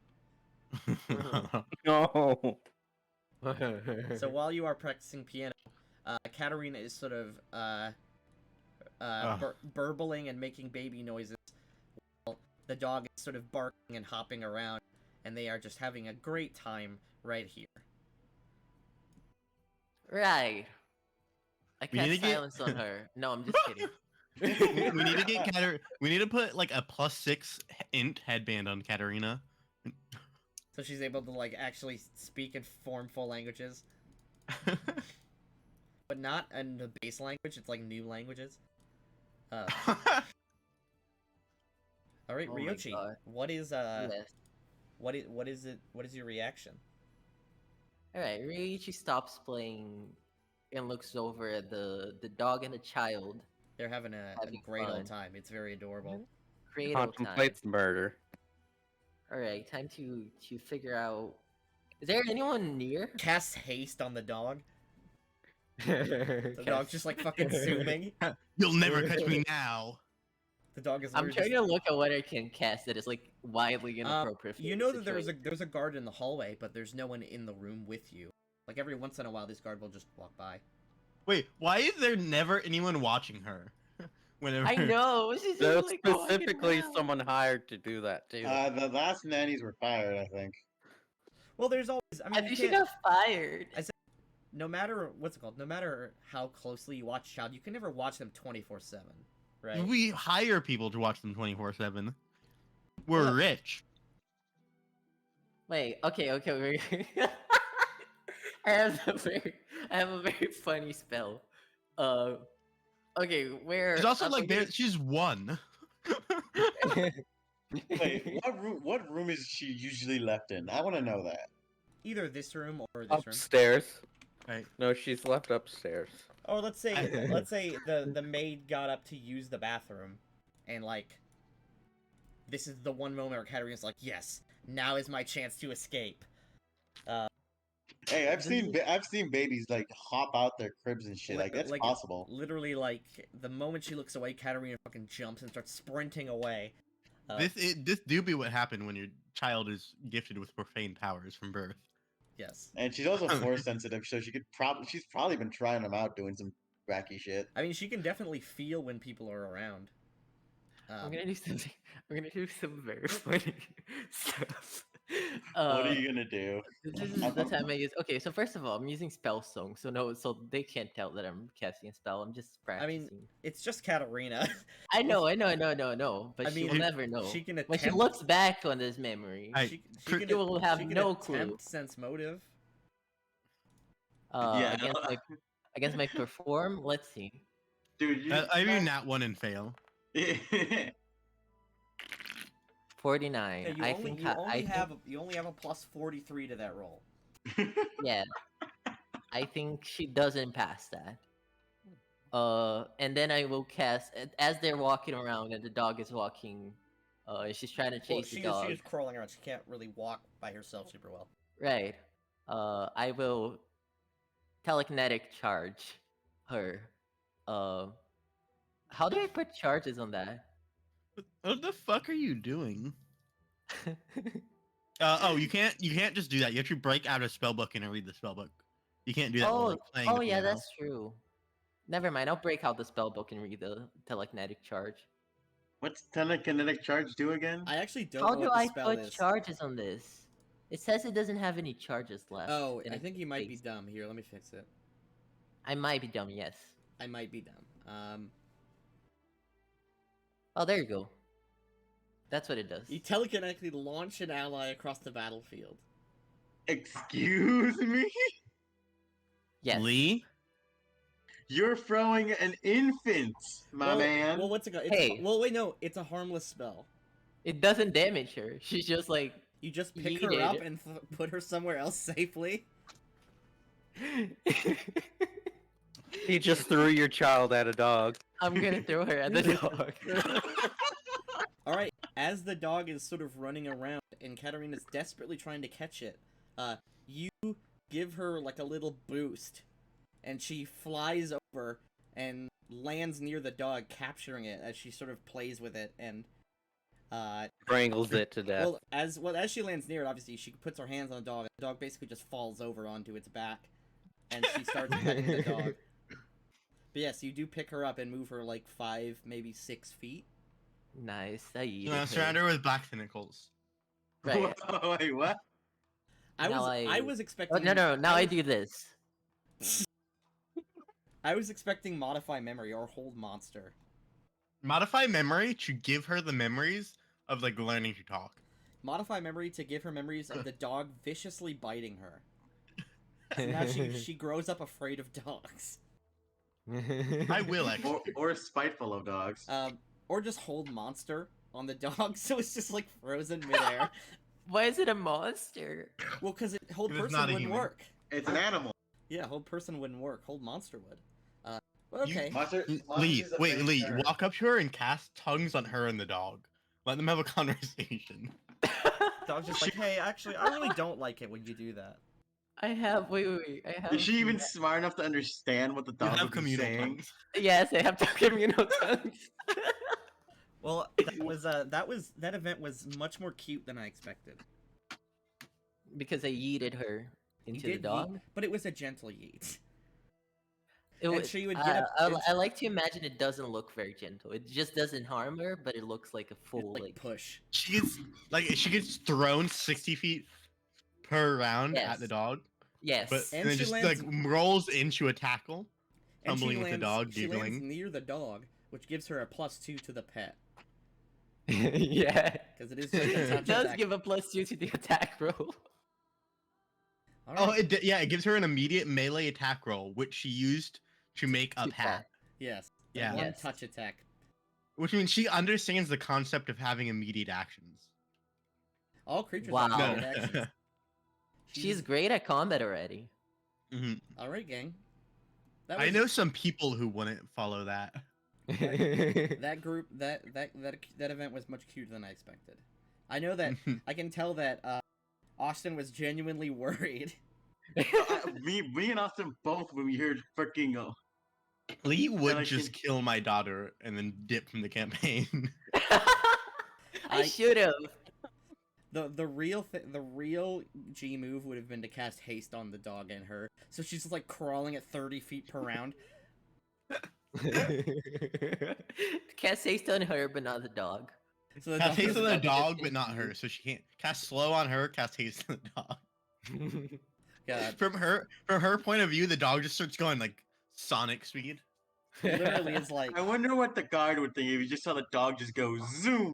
Speaker 3: No.
Speaker 1: So while you are practicing piano, Katarina is sort of burbling and making baby noises, while the dog is sort of barking and hopping around, and they are just having a great time right here.
Speaker 4: Right. I
Speaker 5: We need
Speaker 4: cast
Speaker 5: to get-
Speaker 4: silence on her. No, I'm just kidding.
Speaker 5: we need to get we need to put like a +6 int headband on Katarina.
Speaker 1: So she's able to like actually speak and form full languages, but not in the base language. It's like new languages. All right,
Speaker 4: Oh my
Speaker 1: Ryochi,
Speaker 4: God.
Speaker 1: what is
Speaker 4: Yes.
Speaker 1: what is it? What is your reaction?
Speaker 4: Alright, Ryuichi stops playing and looks over at the dog and the child.
Speaker 1: They're having a
Speaker 4: Having
Speaker 1: great
Speaker 4: fun.
Speaker 1: old time. It's very adorable.
Speaker 4: Great old time.
Speaker 3: Contemplates murder.
Speaker 4: Alright, time to figure out. Is there anyone near?
Speaker 1: Cast haste on the dog. The dog's just like fucking zooming.
Speaker 5: You'll never catch me now.
Speaker 1: The dog is.
Speaker 4: I'm
Speaker 1: literally
Speaker 4: trying to look at what I can cast that is like wildly inappropriate.
Speaker 1: You know that there's a guard in the hallway, but there's no one in the room with you. Like every once in a while, this guard will just walk by.
Speaker 5: Wait, why is there never anyone watching her? Whenever
Speaker 4: I know. She's
Speaker 3: There's
Speaker 4: just, like, walking
Speaker 3: specifically
Speaker 4: around.
Speaker 3: someone hired to do that too.
Speaker 2: The last nannies were fired, I think.
Speaker 1: Well, there's always. I mean,
Speaker 4: I
Speaker 1: you
Speaker 4: think she
Speaker 1: can't-
Speaker 4: got fired.
Speaker 1: no matter what's it called, no matter how closely you watch a child, you can never watch them 24/7, right?
Speaker 5: we hire people to watch them 24/7. We're
Speaker 1: Well,
Speaker 5: rich.
Speaker 4: Wait. Okay. Wait. I have a very funny spell. Okay. Where?
Speaker 5: She's also like there. She's one.
Speaker 2: Wait, what room is she usually left in? I want to know that.
Speaker 1: Either this room or this room.
Speaker 3: Upstairs.
Speaker 5: Right.
Speaker 3: No, she's left upstairs.
Speaker 1: Or let's say the maid got up to use the bathroom, and like, this is the one moment where Katarina's like, yes, now is my chance to escape.
Speaker 2: Hey, I've seen babies like hop out their cribs and shit. Like that's
Speaker 1: Like,
Speaker 2: possible.
Speaker 1: Literally, like the moment she looks away, Katarina fucking jumps and starts sprinting away.
Speaker 5: This do be what happened when your child is gifted with profane powers from birth.
Speaker 1: Yes.
Speaker 2: And she's also force sensitive, so she's probably been trying them out doing some wacky shit.
Speaker 1: I mean, she can definitely feel when people are around.
Speaker 4: I'm gonna do something. I'm gonna do some very funny stuff.
Speaker 2: What are you gonna do?
Speaker 4: This is the time I use. Okay, so first of all, I'm using spell song, so they can't tell that I'm casting a spell. I'm just
Speaker 1: I
Speaker 4: practicing.
Speaker 1: mean, it's just Katarina.
Speaker 4: I know, but
Speaker 1: I
Speaker 4: she
Speaker 1: mean,
Speaker 4: will never know.
Speaker 1: She can
Speaker 4: When she
Speaker 1: attempt.
Speaker 4: looks back on this memory,
Speaker 5: I-
Speaker 1: She
Speaker 5: She
Speaker 1: can,
Speaker 4: will have
Speaker 1: she can
Speaker 4: no clue.
Speaker 1: attempt sense motive.
Speaker 2: Yeah.
Speaker 4: against my perform. Let's see.
Speaker 2: Dude,
Speaker 5: I mean, not one and fail.
Speaker 4: 49.
Speaker 1: Yeah,
Speaker 4: I think
Speaker 1: you only have a plus 43 to that roll.
Speaker 4: yeah. I think she doesn't pass that. And then I will cast as they're walking around and the dog is walking. She's trying to
Speaker 1: Well,
Speaker 4: chase the dog.
Speaker 1: she is crawling around. She can't really walk by herself super well.
Speaker 4: Right. I will telekinetic charge her Uh, how do I put charges on that?
Speaker 5: What the fuck are you doing? Oh, you can't just do that. You have to break out a spellbook and read the spellbook. You can't do that while
Speaker 4: Oh,
Speaker 5: like playing
Speaker 4: oh
Speaker 5: the
Speaker 4: yeah,
Speaker 5: piano.
Speaker 4: that's true. Never mind. I'll break out the spell book and read the telekinetic charge.
Speaker 2: What's telekinetic charge do again?
Speaker 1: I actually don't
Speaker 4: How
Speaker 1: know
Speaker 4: do
Speaker 1: what the
Speaker 4: I
Speaker 1: spell
Speaker 4: put
Speaker 1: is.
Speaker 4: charges on this? It says it doesn't have any charges left.
Speaker 1: Oh,
Speaker 4: and
Speaker 1: I
Speaker 4: it's
Speaker 1: think you might be
Speaker 4: fixed.
Speaker 1: dumb. Here, let me fix it.
Speaker 4: I might be dumb. Yes.
Speaker 1: I might be dumb.
Speaker 4: Oh, there you go. That's what it does.
Speaker 1: You telekinetically launch an ally across the battlefield.
Speaker 2: Excuse me?
Speaker 4: Yes.
Speaker 5: Lee?
Speaker 2: You're throwing an infant, my man.
Speaker 1: Well, what's it called?
Speaker 4: Hey.
Speaker 1: Well, wait, no, it's a harmless spell.
Speaker 4: It doesn't damage her. She's just like.
Speaker 1: You just pick her
Speaker 4: Yeeted.
Speaker 1: up and put her somewhere else safely.
Speaker 3: He just threw your child at a dog.
Speaker 4: I'm gonna throw her at the dog.
Speaker 1: All right, as the dog is sort of running around and Katarina's desperately trying to catch it, you give her like a little boost, and she flies over and lands near the dog, capturing it as she sort of plays with it and
Speaker 3: Strangles it to death.
Speaker 1: as she lands near it, obviously she puts her hands on the dog. And the dog basically just falls over onto its back, and she starts petting the dog. But yes, you do pick her up and move her like 5, maybe 6 feet.
Speaker 4: Nice. I eat
Speaker 5: No,
Speaker 4: it.
Speaker 5: surround her with black tentacles.
Speaker 4: Right.
Speaker 2: Wait, what?
Speaker 1: I
Speaker 4: Now
Speaker 1: was
Speaker 4: Oh,
Speaker 1: expecting.
Speaker 4: no. Now I do this.
Speaker 1: I was expecting modify memory or hold monster.
Speaker 5: Modify memory to give her the memories of like learning to talk.
Speaker 1: Modify memory to give her memories of the dog viciously biting her. So now she grows up afraid of dogs.
Speaker 5: I will actually.
Speaker 2: Or spiteful of dogs.
Speaker 1: Or just hold monster on the dog, so it's just like frozen midair.
Speaker 4: Why is it a monster?
Speaker 1: Well, because hold
Speaker 5: 'Cause it's
Speaker 1: person
Speaker 5: not a
Speaker 1: wouldn't
Speaker 5: human.
Speaker 1: work.
Speaker 2: It's an animal.
Speaker 1: Yeah, hold person wouldn't work. Hold monster would. But
Speaker 5: You-
Speaker 1: okay.
Speaker 5: Lee, walk up to her and cast tongues on her and the dog. Let them have a conversation.
Speaker 1: Dog's just like, hey, actually, I really don't like it when you do that.
Speaker 4: I have. Wait. I have.
Speaker 2: Is she even smart enough to understand what the
Speaker 5: You
Speaker 2: dog
Speaker 5: have
Speaker 2: would be
Speaker 5: communal
Speaker 2: saying?
Speaker 5: tongues.
Speaker 4: Yes, I have to communal tongues.
Speaker 1: Well, that event was much more cute than I expected.
Speaker 4: Because I yeeted her
Speaker 1: You
Speaker 4: into the
Speaker 1: did
Speaker 4: dog.
Speaker 1: but it was a gentle yeet.
Speaker 4: It
Speaker 1: And
Speaker 4: was,
Speaker 1: she would get up.
Speaker 4: I like to imagine it doesn't look very gentle. It just doesn't harm her, but it looks like a full
Speaker 1: like push.
Speaker 5: She gets thrown 60 feet per round at the
Speaker 4: Yes.
Speaker 5: dog,
Speaker 4: Yes.
Speaker 5: but
Speaker 1: And
Speaker 5: and then
Speaker 1: she
Speaker 5: just
Speaker 1: lands-
Speaker 5: like rolls into a tackle,
Speaker 1: And
Speaker 5: tumbling with the dog,
Speaker 1: she lands
Speaker 5: giggling.
Speaker 1: near the dog, which gives her a +2 to the pet.
Speaker 4: yeah.
Speaker 1: Because it is just a
Speaker 4: It
Speaker 1: touch
Speaker 4: does
Speaker 1: attack.
Speaker 4: give a +2 to the attack roll.
Speaker 1: All
Speaker 5: Oh,
Speaker 1: right.
Speaker 5: it gives her an immediate melee attack roll, which she used to make a
Speaker 4: To
Speaker 5: pat.
Speaker 1: Yes.
Speaker 5: Yeah.
Speaker 1: One
Speaker 4: Yes.
Speaker 1: touch attack.
Speaker 5: Which means she understands the concept of having immediate actions.
Speaker 1: All creatures
Speaker 4: Wow.
Speaker 1: have
Speaker 5: No.
Speaker 1: immediate actions.
Speaker 4: She's great at combat already.
Speaker 5: Mhm.
Speaker 1: All right, gang.
Speaker 5: I know some people who wouldn't follow that.
Speaker 1: That group that event was much cuter than I expected. I know that I can tell that Austin was genuinely worried.
Speaker 2: Me and Austin both when we heard freaking
Speaker 5: Lee would
Speaker 2: I
Speaker 5: just
Speaker 2: can-
Speaker 5: kill my daughter and then dip from the campaign.
Speaker 4: I should have.
Speaker 1: The real G move would have been to cast haste on the dog and her, so she's just like crawling at 30 feet per round.
Speaker 4: Cast haste on her, but not the dog.
Speaker 1: So the
Speaker 5: Cast
Speaker 1: dog
Speaker 5: haste on
Speaker 1: is-
Speaker 5: the dog, but not her, so she can't cast slow on her. Cast haste on the dog.
Speaker 1: God,
Speaker 5: From her point of view, the dog just starts going like Sonic speed.
Speaker 1: literally is like
Speaker 2: I wonder what the guard would think if you just saw the dog just go zoom.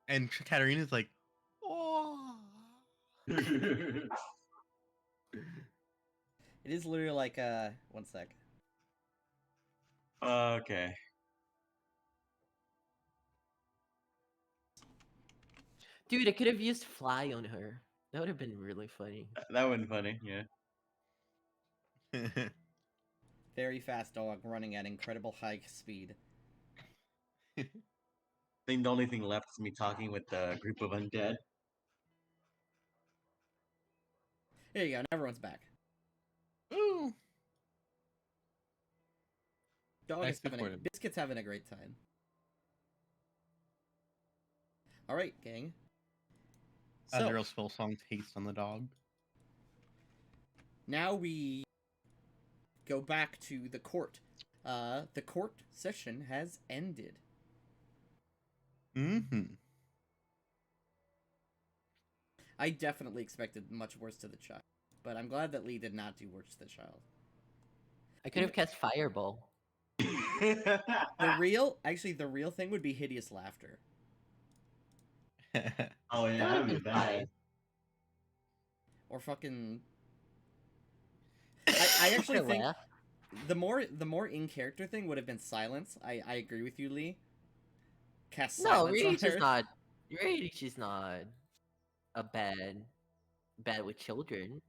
Speaker 5: And Katarina's like, oh.
Speaker 1: it is literally like 1 sec.
Speaker 2: Okay.
Speaker 4: Dude, I could have used fly on her. That would have been really funny.
Speaker 2: That would be funny, yeah.
Speaker 1: Very fast dog running at incredible high speed.
Speaker 2: I think the only thing left is me talking with the group of undead.
Speaker 1: There you go. Now everyone's back.
Speaker 5: Ooh.
Speaker 1: Dog
Speaker 5: Nice
Speaker 1: is having
Speaker 5: recording.
Speaker 1: Biscuit's having a great time. All right, gang. So
Speaker 5: Underoath spell song taste on the dog.
Speaker 1: now we go back to the court. The court session has ended.
Speaker 5: Mm-hmm.
Speaker 1: I definitely expected much worse to the child, but I'm glad that Lee did not do worse to the child.
Speaker 4: I could have cast Fireball.
Speaker 1: The real thing would be hideous laughter.
Speaker 2: Oh yeah,
Speaker 4: That
Speaker 2: I
Speaker 4: would've
Speaker 2: did
Speaker 4: been
Speaker 2: that.
Speaker 4: fine.
Speaker 1: Or fucking. I actually
Speaker 4: Or
Speaker 1: think
Speaker 4: laugh.
Speaker 1: the more in character thing would have been silence. I agree with you, Lee. Cast
Speaker 4: No,
Speaker 1: silence on
Speaker 4: Rage
Speaker 1: her.
Speaker 4: is not. Rage is not a bad with children.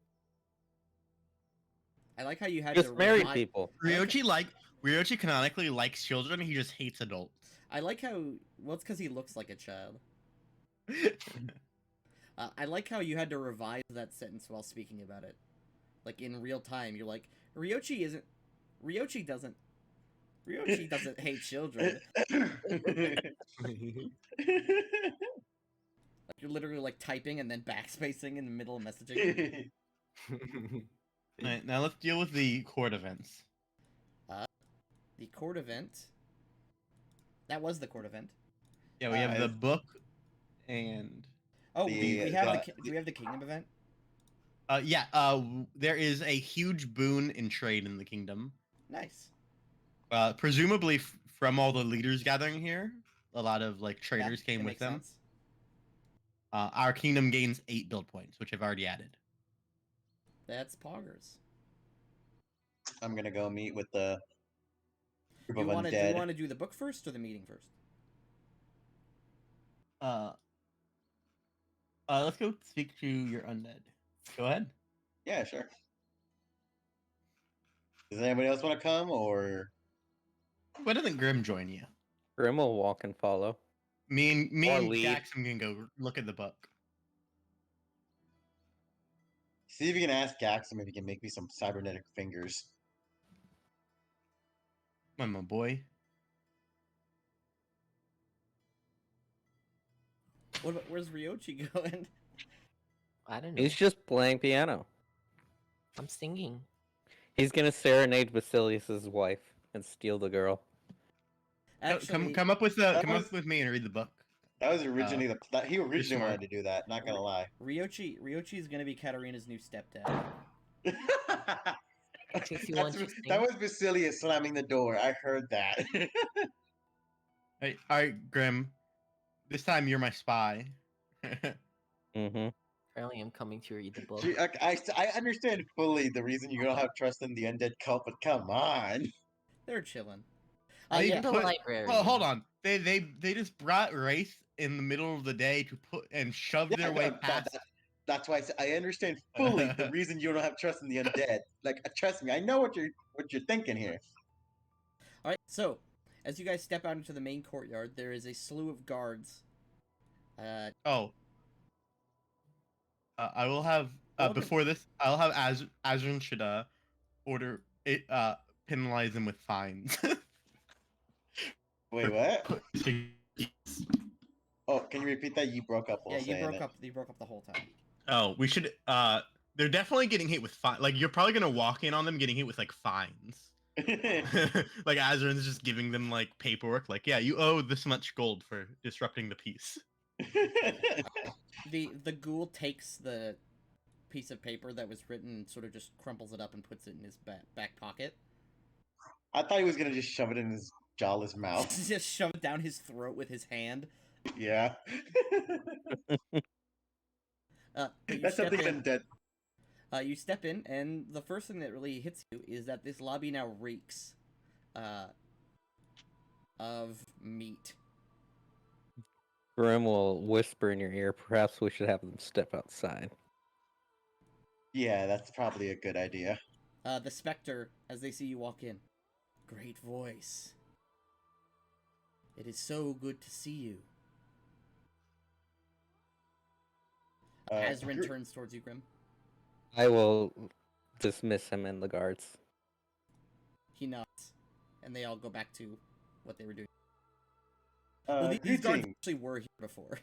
Speaker 1: I like how you had to
Speaker 3: Just married
Speaker 1: revive.
Speaker 3: people.
Speaker 5: Ryochi canonically likes children. He just hates adults.
Speaker 1: I like how well it's because he looks like a child. I like how you had to revise that sentence while speaking about it, like in real time. You're like, Ryochi doesn't hate children. Like you're literally like typing and then backspacing in the middle of messaging.
Speaker 5: Alright, now let's deal with the court events.
Speaker 1: The court event. That was the court event.
Speaker 5: Yeah, we have the
Speaker 2: I-
Speaker 5: book and
Speaker 1: Oh,
Speaker 2: The-
Speaker 1: we have
Speaker 2: the-
Speaker 1: do we have the kingdom event?
Speaker 5: there is a huge boon in trade in the kingdom.
Speaker 1: Nice.
Speaker 5: Presumably from all the leaders gathering here, a lot of like
Speaker 1: Yeah,
Speaker 5: traders
Speaker 1: it
Speaker 5: came with
Speaker 1: makes
Speaker 5: them.
Speaker 1: sense.
Speaker 5: Our kingdom gains 8 build points, which I've already added.
Speaker 1: That's poggers.
Speaker 2: I'm gonna go meet with the group
Speaker 1: Do you
Speaker 2: of
Speaker 1: want
Speaker 2: undead.
Speaker 1: to do the book first or the meeting first?
Speaker 5: Let's go speak to your undead. Go ahead.
Speaker 2: Yeah, sure. Does anybody else want to come, or
Speaker 5: Why doesn't Grim join you?
Speaker 3: Grim will walk and follow.
Speaker 5: Me
Speaker 3: Or
Speaker 5: and
Speaker 3: lead.
Speaker 5: Jackson can go look at the book.
Speaker 2: see if you can ask Gaxum if he can make me some cybernetic fingers?
Speaker 5: I'm my boy.
Speaker 1: Where's Ryochi going?
Speaker 4: I don't know.
Speaker 3: He's just playing piano.
Speaker 4: I'm singing.
Speaker 3: He's gonna serenade Basilius's wife and steal the girl.
Speaker 1: Actually,
Speaker 5: Come up with
Speaker 2: that
Speaker 5: come
Speaker 2: was-
Speaker 5: up with me and read the book.
Speaker 2: That was originally he originally
Speaker 5: smart.
Speaker 2: wanted to do that. Not gonna lie.
Speaker 1: Ryochi is gonna be Katarina's new stepdad.
Speaker 4: If you want to
Speaker 2: that
Speaker 4: sing.
Speaker 2: was Basilius slamming the door. I heard that.
Speaker 5: All right, Grim. This time you're my spy.
Speaker 3: Mm-hmm.
Speaker 4: Apparently, I'm coming to read the book.
Speaker 2: Gee, I understand fully the reason you don't have trust in the undead cult, but come on.
Speaker 1: They're chilling.
Speaker 5: I
Speaker 1: Yeah,
Speaker 4: I'm the
Speaker 5: put-
Speaker 4: librarian.
Speaker 5: Well, hold on. They just brought Wraith in the middle of the day to put and shove
Speaker 2: Yeah,
Speaker 5: their way
Speaker 2: no,
Speaker 5: past.
Speaker 2: that's why I understand fully the reason you don't have trust in the undead. Like, trust me, I know what you're thinking here.
Speaker 1: All right, so as you guys step out into the main courtyard, there is a slew of guards.
Speaker 5: Oh. I will have
Speaker 1: Welcome.
Speaker 5: before this. I'll have Azrin should order it penalize them with fines.
Speaker 2: Wait, what? Oh, can you repeat that? You broke up while
Speaker 1: Yeah, you
Speaker 2: saying
Speaker 1: broke
Speaker 2: it.
Speaker 1: up. You broke up the whole time.
Speaker 5: Oh, we should. They're definitely getting hit with fine. Like you're probably gonna walk in on them getting hit with like fines. Like Azrin's just giving them like paperwork. Like, yeah, you owe this much gold for disrupting the peace.
Speaker 1: The ghoul takes the piece of paper that was written and sort of just crumples it up and puts it in his back pocket.
Speaker 2: I thought he was gonna just shove it in his jawless mouth.
Speaker 1: Just shove it down his throat with his hand.
Speaker 2: Yeah.
Speaker 1: But you
Speaker 2: That's
Speaker 1: step
Speaker 2: something
Speaker 1: in.
Speaker 2: undead.
Speaker 1: You step in, and the first thing that really hits you is that this lobby now reeks of meat.
Speaker 3: Grim will whisper in your ear, perhaps we should have them step outside.
Speaker 2: Yeah, that's probably a good idea.
Speaker 1: The specter, as they see you walk in, great voice. It is so good to see you. Azrin turns towards you, Grim.
Speaker 3: I will dismiss him and the guards.
Speaker 1: He nods, and they all go back to what they were doing. Well, these guards
Speaker 2: Greetings.
Speaker 1: actually were here before.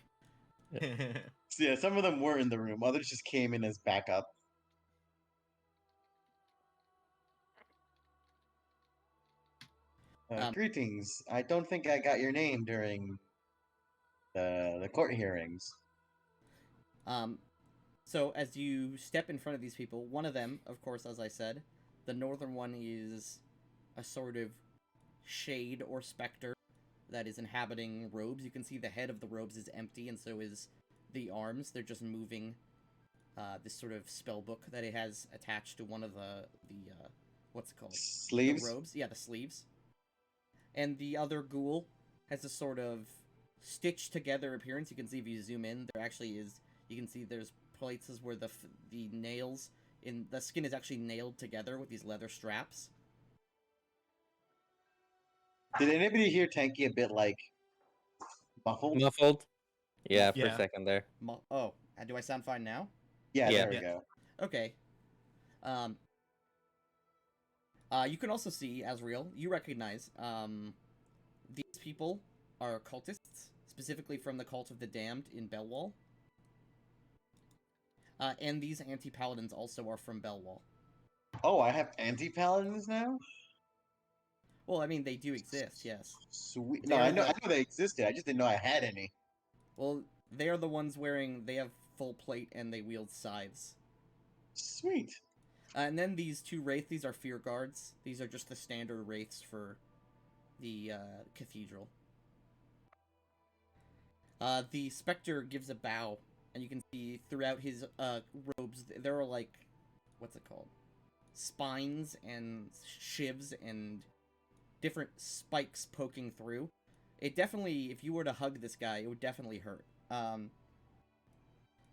Speaker 2: So yeah, some of them were in the room. Others just came in as backup. Greetings. I don't think I got your name during the court hearings.
Speaker 1: So as you step in front of these people, one of them, of course, as I said, the northern one is a sort of shade or specter that is inhabiting robes. You can see the head of the robes is empty, and so is the arms. They're just moving this sort of spell book that it has attached to one of the what's it called?
Speaker 2: Sleeves?
Speaker 1: The robes. Yeah, the sleeves. And the other ghoul has a sort of stitched together appearance. You can see if you zoom in, there actually is. You can see there's places where the nails in the skin is actually nailed together with these leather straps.
Speaker 2: Did anybody hear Tanky a bit like muffled?
Speaker 3: Muffled. Yeah, for
Speaker 5: Yeah.
Speaker 3: a second there.
Speaker 1: Oh, do I sound fine now?
Speaker 2: Yeah,
Speaker 3: Yeah.
Speaker 2: there we
Speaker 5: Yeah.
Speaker 2: go.
Speaker 1: Okay. You can also see, Asriel, you recognize, these people are cultists, specifically from the Cult of the Damned in Belwall. And these anti-paladins also are from Belwall.
Speaker 2: Oh, I have anti-paladins now?
Speaker 1: Well, I mean, they do exist, yes.
Speaker 2: Sweet.
Speaker 1: They
Speaker 2: No,
Speaker 1: are
Speaker 2: I know
Speaker 1: the-
Speaker 2: they existed. I just didn't know I had any.
Speaker 1: Well, they are the ones they have full plate and they wield scythes.
Speaker 2: Sweet.
Speaker 1: And then these two wraiths, these are fear guards. These are just the standard wraiths for the cathedral. The specter gives a bow, and you can see throughout his robes, there are like, what's it called? Spines and shivs and different spikes poking through. It definitely, if you were to hug this guy, it would definitely hurt.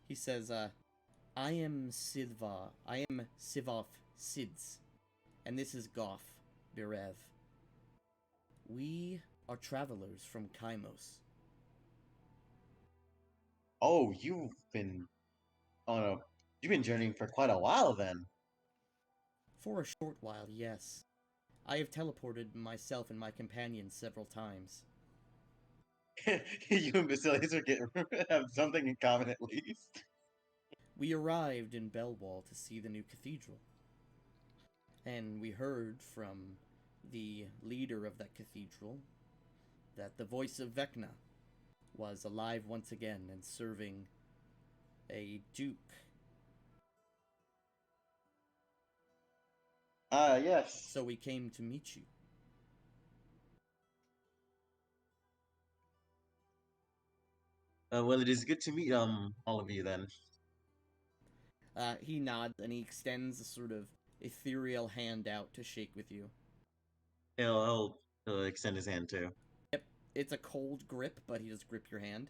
Speaker 1: He says, I am Sidva. I am Sivaf Sids. And this is Goff Birev. We are travelers from Kaimos.
Speaker 2: Oh, you've been journeying for quite a while then.
Speaker 1: For a short while, yes. I have teleported myself and my companions several times.
Speaker 2: You and Basilius have something in common at least.
Speaker 1: We arrived in Belwall to see the new cathedral. And we heard from the leader of that cathedral that the voice of Vecna was alive once again and serving a duke.
Speaker 2: Yes.
Speaker 1: So we came to meet you.
Speaker 2: Well, it is good to meet all of you then.
Speaker 1: He nods and he extends a sort of ethereal hand out to shake with you.
Speaker 2: He'll extend his hand too.
Speaker 1: Yep, it's a cold grip, but he does grip your hand.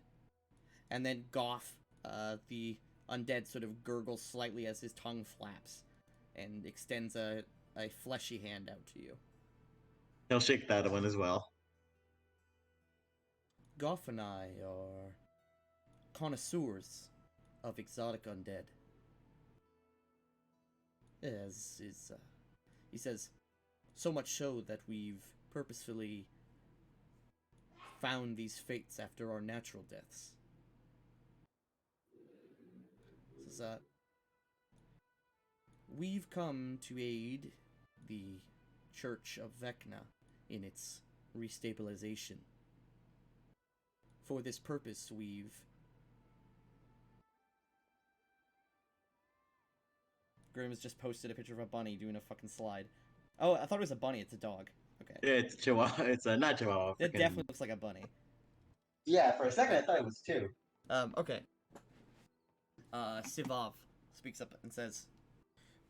Speaker 1: And then Goff, the undead, sort of gurgles slightly as his tongue flaps and extends a fleshy hand out to you.
Speaker 2: He'll shake that one as well.
Speaker 1: Goff and I are connoisseurs of exotic undead. He says, so much so that we've purposefully found these fates after our natural deaths. Says, we've come to aid the Church of Vecna in its restabilization. For this purpose, Grim has just posted a picture of a bunny doing a fucking slide. Oh, I thought it was a bunny. It's a dog. Okay.
Speaker 2: Yeah, it's Chihuahua. It's not Chihuahua.
Speaker 1: It
Speaker 2: frickin-
Speaker 1: definitely looks like a bunny.
Speaker 2: Yeah, for a second I thought it was two.
Speaker 1: Okay. Sivav speaks up and says,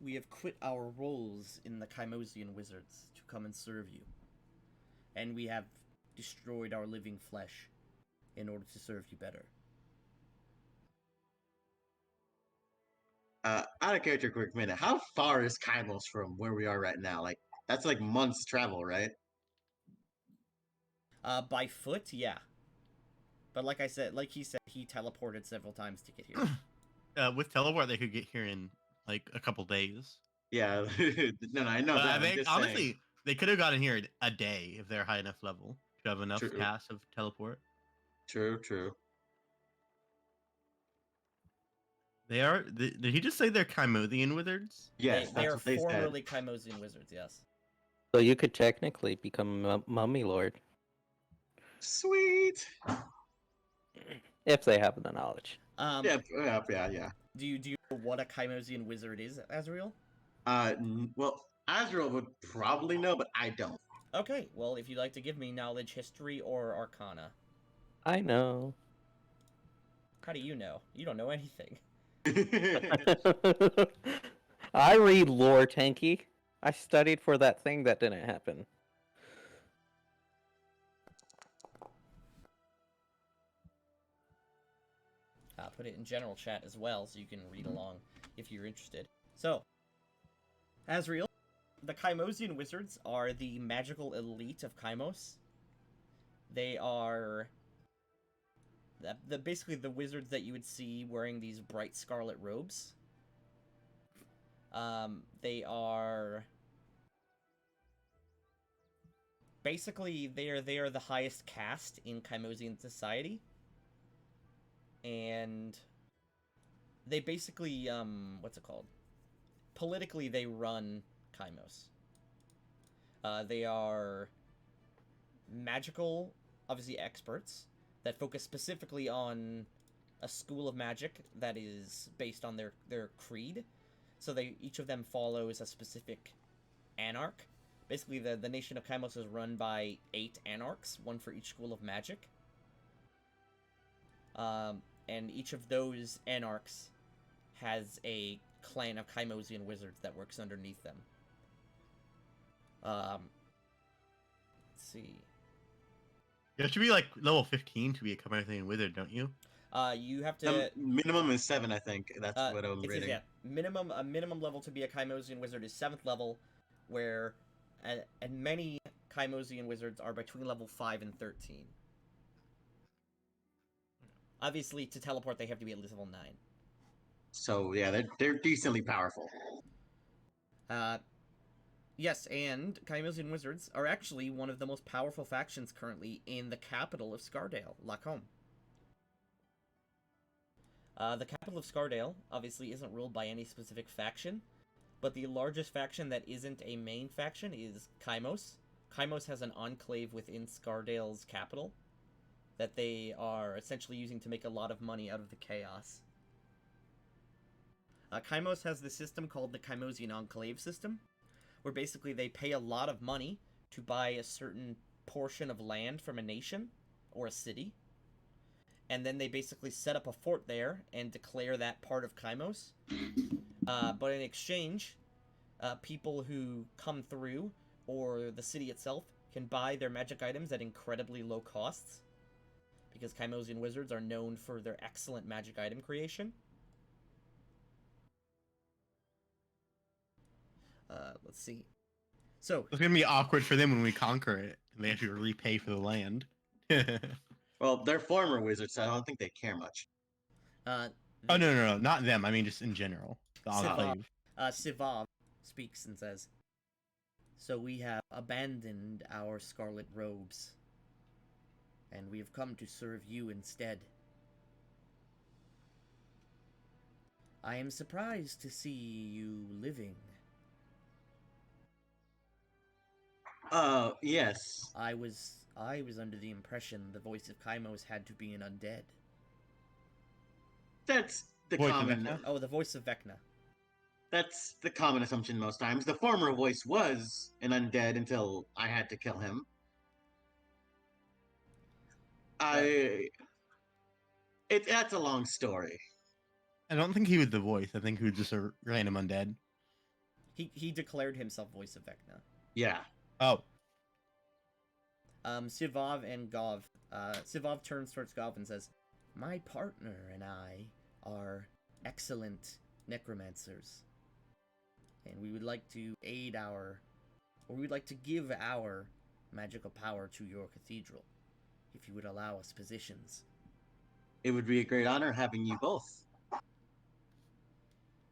Speaker 1: we have quit our roles in the Chimosian wizards to come and serve you. And we have destroyed our living flesh in order to serve you better.
Speaker 2: Out of character, quick minute. How far is Kymos from where we are right now? Like, that's like months travel, right?
Speaker 1: By foot, yeah. But like he said, he teleported several times to get here.
Speaker 5: With teleport, they could get here in like a couple days.
Speaker 2: Yeah. No, I know
Speaker 5: But
Speaker 2: that.
Speaker 5: I
Speaker 2: I'm
Speaker 5: think
Speaker 2: just
Speaker 5: honestly,
Speaker 2: saying.
Speaker 5: They could have gotten here in a day if they're high enough level to have enough
Speaker 2: True.
Speaker 5: cast of teleport.
Speaker 2: True.
Speaker 5: They are. Did he just say they're Chimothian wizards?
Speaker 2: Yes,
Speaker 1: they
Speaker 2: that's
Speaker 1: are
Speaker 2: what they said.
Speaker 1: formerly Chimosian wizards, yes.
Speaker 3: So you could technically become a mummy lord
Speaker 2: Sweet.
Speaker 3: if they have the knowledge.
Speaker 2: Yeah.
Speaker 1: Do you know what a Chimosian wizard is, Azrael?
Speaker 2: Well, Azrael would probably know, but I don't.
Speaker 1: Okay, well, if you'd like to give me knowledge, history, or arcana.
Speaker 3: I know.
Speaker 1: How do you know? You don't know anything.
Speaker 3: I read lore, Tanky. I studied for that thing that didn't happen.
Speaker 1: Put it in general chat as well so you can read along if you're interested. So, Azrael, the Chimosian wizards are the magical elite of Chimos. They are basically the wizards that you would see wearing these bright scarlet robes. They are basically they are the highest caste in Chimosian society. And they basically what's it called? Politically they run Chimos. They are magical, obviously experts that focus specifically on a school of magic that is based on their creed. So each of them follows a specific anarch. Basically, the nation of Chimos is run by 8 anarchs, one for each school of magic. And each of those anarchs has a clan of Chimosian wizards that works underneath them. Let's see.
Speaker 5: You have to be like level 15 to be a Chimothian wizard, don't you?
Speaker 1: You have to.
Speaker 2: Minimum is 7, I think. That's what I'm
Speaker 1: It says,
Speaker 2: reading.
Speaker 1: yeah, minimum level to be a Chimosian wizard is 7th level, where and many Chimosian wizards are between level 5 and 13. Obviously, to teleport, they have to be at least level 9.
Speaker 2: So yeah, they're decently powerful.
Speaker 1: Yes, and Chimosian wizards are actually one of the most powerful factions currently in the capital of Scardale, Lacombe. The capital of Scardale obviously isn't ruled by any specific faction, but the largest faction that isn't a main faction is Chimos. Chimos has an enclave within Scardale's capital that they are essentially using to make a lot of money out of the chaos. Chimos has the system called the Chimosian Enclave system, where basically they pay a lot of money to buy a certain portion of land from a nation or a city, and then they basically set up a fort there and declare that part of Chimos. But in exchange, people who come through, or the city itself, can buy their magic items at incredibly low costs, because Chimosian wizards are known for their excellent magic item creation. Let's see. So
Speaker 5: It's gonna be awkward for them when we conquer it, and they have to repay for the land.
Speaker 2: Well, they're former wizards, so I don't think they care much.
Speaker 5: Oh no, not them. I mean, just in general. The
Speaker 1: Sivav.
Speaker 5: enclave.
Speaker 1: Sivav speaks and says, "So we have abandoned our scarlet robes, and we have come to serve you instead. I am surprised to see you living.
Speaker 2: Yes.
Speaker 1: I was under the impression the voice of Kaimos had to be an undead.
Speaker 2: That's the
Speaker 5: Voice of
Speaker 2: common.
Speaker 5: Vecna?
Speaker 1: Oh, the voice of Vecna.
Speaker 2: That's the common assumption most times. The former voice was an undead until I had to kill him. That's a long story.
Speaker 5: I don't think he was the voice. I think he was just a random undead.
Speaker 1: He declared himself voice of Vecna.
Speaker 2: Yeah.
Speaker 5: Oh,
Speaker 1: Sivav and Gov. Sivav turns towards Gov and says, "My partner and I are excellent necromancers, and we would like to we would like to give our magical power to your cathedral, if you would allow us positions."
Speaker 2: It would be a great honor having you both.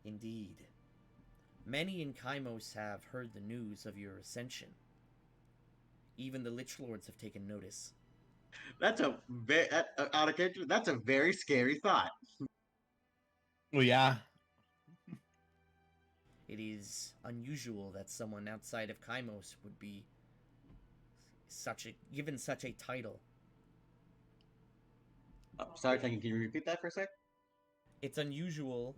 Speaker 1: Indeed. Many in Kaimos have heard the news of your ascension, Even the Lich Lords have taken notice.
Speaker 2: That's a very out of character. That's a very scary thought.
Speaker 5: Well, yeah.
Speaker 1: It is unusual that someone outside of Kaimos would be given such a title.
Speaker 2: Sorry, can you repeat that for a sec?
Speaker 1: It's unusual.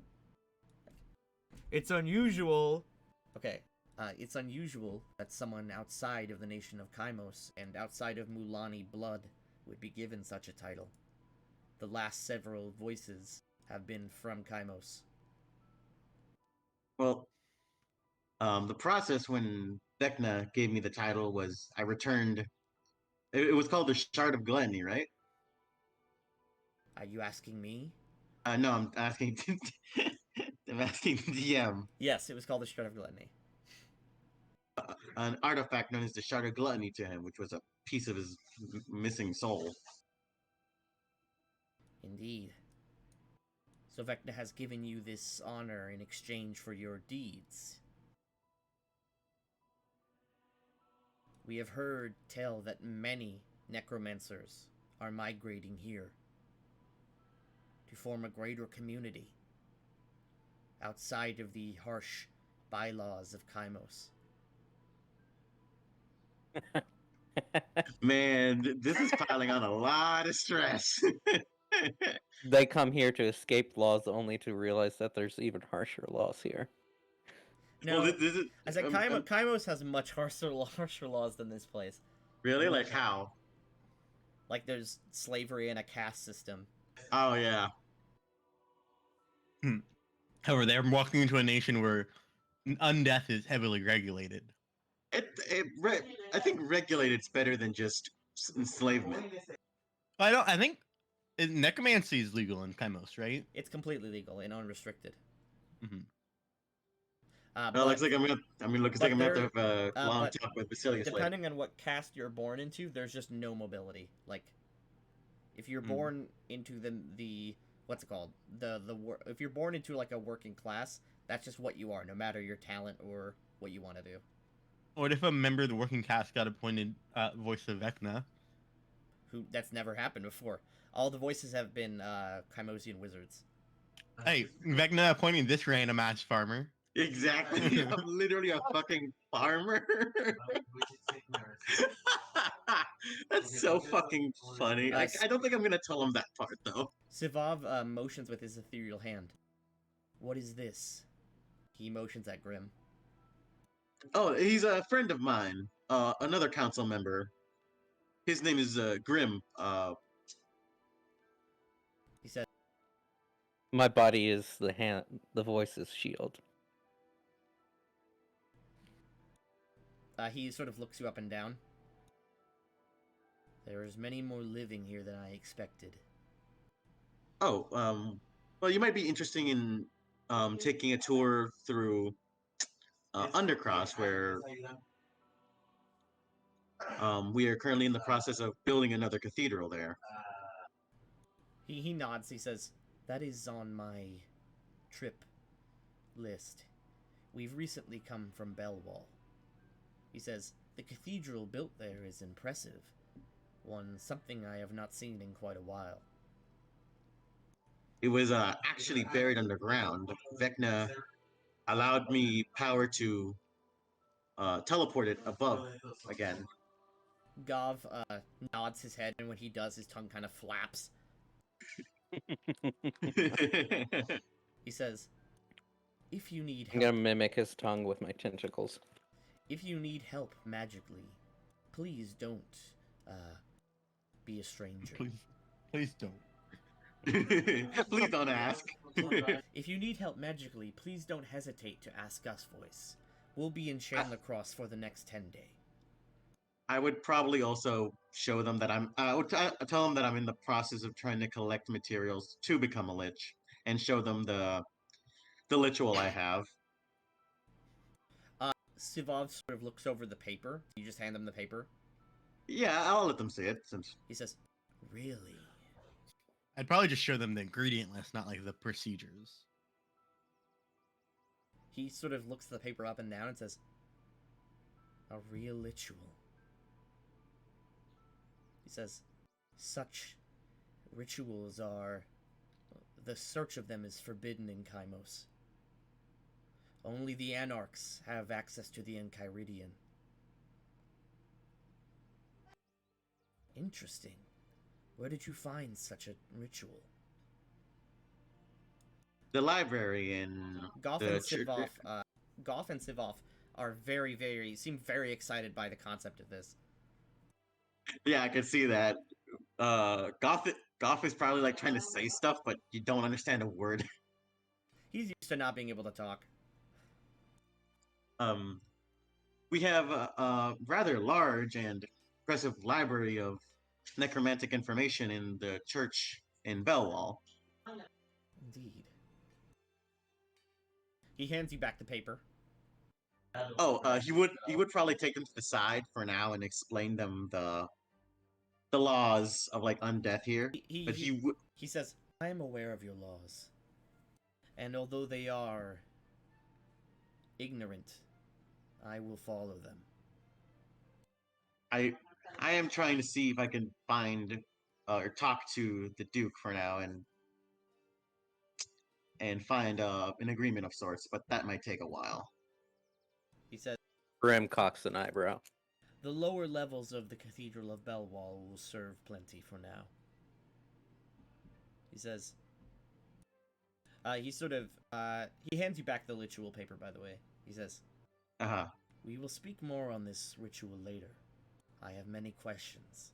Speaker 1: It's unusual. Okay. It's unusual that someone outside of the nation of Kaimos and outside of Mulani blood would be given such a title. The last several voices have been from Kaimos.
Speaker 2: Well, the process when Vecna gave me the title was I returned. It was called the Shard of Gluttony, right?
Speaker 1: Are you asking me?
Speaker 2: No, I'm asking. I'm asking DM.
Speaker 1: Yes, it was called the Shred of Gluttony.
Speaker 2: An artifact known as the Shard of Gluttony to him, which was a piece of his missing soul.
Speaker 1: Indeed. So Vecna has given you this honor in exchange for your deeds. We have heard tell that many necromancers are migrating here to form a greater community outside of the harsh bylaws of Kaimos.
Speaker 2: Man, this is piling on a lot of stress.
Speaker 3: They come here to escape laws only to realize that there's even harsher laws here.
Speaker 1: No,
Speaker 2: well, this is.
Speaker 1: I said Kaimos has much harsher laws than this place.
Speaker 2: Really? Like how?
Speaker 1: Like there's slavery and a caste system.
Speaker 2: Oh yeah.
Speaker 5: However, they're walking into a nation where undeath is heavily regulated.
Speaker 2: I think regulated's better than just enslavement.
Speaker 5: I think necromancy is legal in Kaimos, right?
Speaker 1: It's completely legal and unrestricted.
Speaker 5: Mm-hmm.
Speaker 2: Looks like I'm gonna have a long
Speaker 1: but
Speaker 2: talk with Basilius later.
Speaker 1: depending on what caste you're born into, there's just no mobility. Like, if you're born into the what's it called? If you're born into like a working class, that's just what you are, no matter your talent or what you want to do.
Speaker 5: What if a member of the working class got appointed voice of Vecna?
Speaker 1: That's never happened before. All the voices have been Kaimosian wizards.
Speaker 5: Hey, Vecna appointing this random ass farmer.
Speaker 2: Exactly. I'm literally a fucking farmer. That's so fucking funny. I don't think I'm gonna tell him that part though.
Speaker 1: Sivav motions with his ethereal hand. What is this? He motions at Grim.
Speaker 2: Oh, he's a friend of mine. Another council member. His name is Grim.
Speaker 1: He said,
Speaker 3: My body is the voice's shield.
Speaker 1: he sort of looks you up and down. There's many more living here than I expected.
Speaker 2: Oh, well, you might be interested in taking a tour through Undercross, where we are currently in the process of building another cathedral there.
Speaker 1: He nods. He says, that is on my trip list. We've recently come from Belwall. He says, the cathedral built there is impressive. Something I have not seen in quite a while.
Speaker 2: It was actually buried underground. Vecna allowed me power to teleport it above again.
Speaker 1: Gav nods his head, and when he does, his tongue kind of flaps. He says, if you need
Speaker 3: I'm
Speaker 1: help,
Speaker 3: gonna mimic his tongue with my tentacles.
Speaker 1: if you need help magically, please don't be a stranger.
Speaker 5: Please don't.
Speaker 2: Please don't ask.
Speaker 1: If you need help magically, please don't hesitate to ask us, voice. We'll be in Chandlercross for the next 10 days.
Speaker 2: I would probably also show them that I would tell them that I'm in the process of trying to collect materials to become a lich, and show them the ritual I have.
Speaker 1: Sivav sort of looks over the paper. You just hand them the paper.
Speaker 2: Yeah, I'll let them see it since.
Speaker 1: He says, really?
Speaker 5: I'd probably just show them the ingredient list, not like the procedures.
Speaker 1: He sort of looks the paper up and down and says, a real ritual. He says, such rituals are... The search of them is forbidden in Kaimos. Only the Anarchs have access to the Enchiridion. Interesting. Where did you find such a ritual?
Speaker 2: The library in
Speaker 1: Goff
Speaker 2: the
Speaker 1: and
Speaker 2: church.
Speaker 1: Sivov are seem very excited by the concept of this.
Speaker 2: Yeah, I could see that. Goth is probably like trying to say stuff, but you don't understand a word.
Speaker 1: He's used to not being able to talk.
Speaker 2: Um, we have a rather large and impressive library of necromantic information in the church in Bellwall.
Speaker 1: Indeed. He hands you back the paper.
Speaker 2: He would probably take them to the side for now and explain them the laws of like undeath here. But
Speaker 1: He says, I am aware of your laws. And although they are ignorant, I will follow them.
Speaker 2: I am trying to see if I can find or talk to the Duke for now and find an agreement of sorts, but that might take a while.
Speaker 1: He says,
Speaker 3: Grim cocks an eyebrow.
Speaker 1: the lower levels of the Cathedral of Bellwall will serve plenty for now. He says, he hands you back the ritual paper, by the way. He says,
Speaker 2: Uh-huh.
Speaker 1: we will speak more on this ritual later. I have many questions.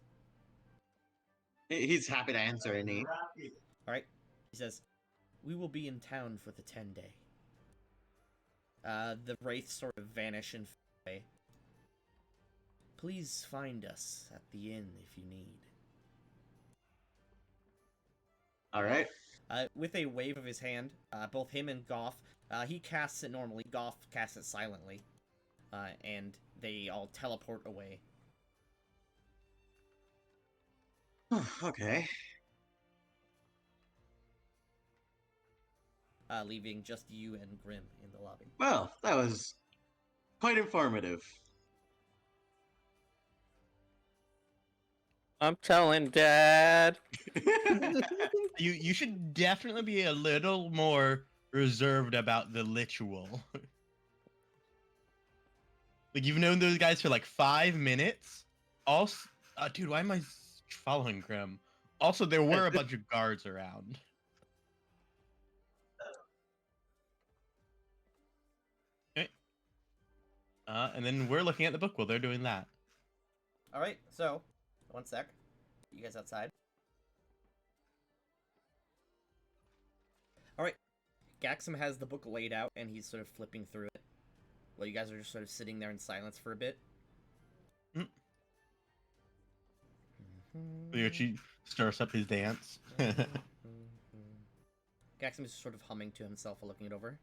Speaker 2: He's happy to answer any.
Speaker 1: Alright? He says, we will be in town for the 10-day. The wraiths sort of vanish and fade away. Please find us at the inn if you need.
Speaker 2: Alright.
Speaker 1: With a wave of his hand, both him and Goff, he casts it normally, Goff casts it silently, and they all teleport away.
Speaker 2: Okay.
Speaker 1: Leaving just you and Grim in the lobby.
Speaker 2: Well, that was quite informative.
Speaker 3: I'm telling Dad.
Speaker 5: You should definitely be a little more reserved about the ritual. Like, you've known those guys for like 5 minutes. Also, dude, why am I following Grim? Also, there were a bunch of guards around. Okay. And then we're looking at the book while they're doing that.
Speaker 1: Alright, so, one sec. You guys outside? Alright. Gaxum has the book laid out, and he's sort of flipping through it. While you guys are just sort of sitting there in silence for a bit.
Speaker 5: Mm. Ryuichi starts up his dance.
Speaker 1: Gaxum is sort of humming to himself while looking it over.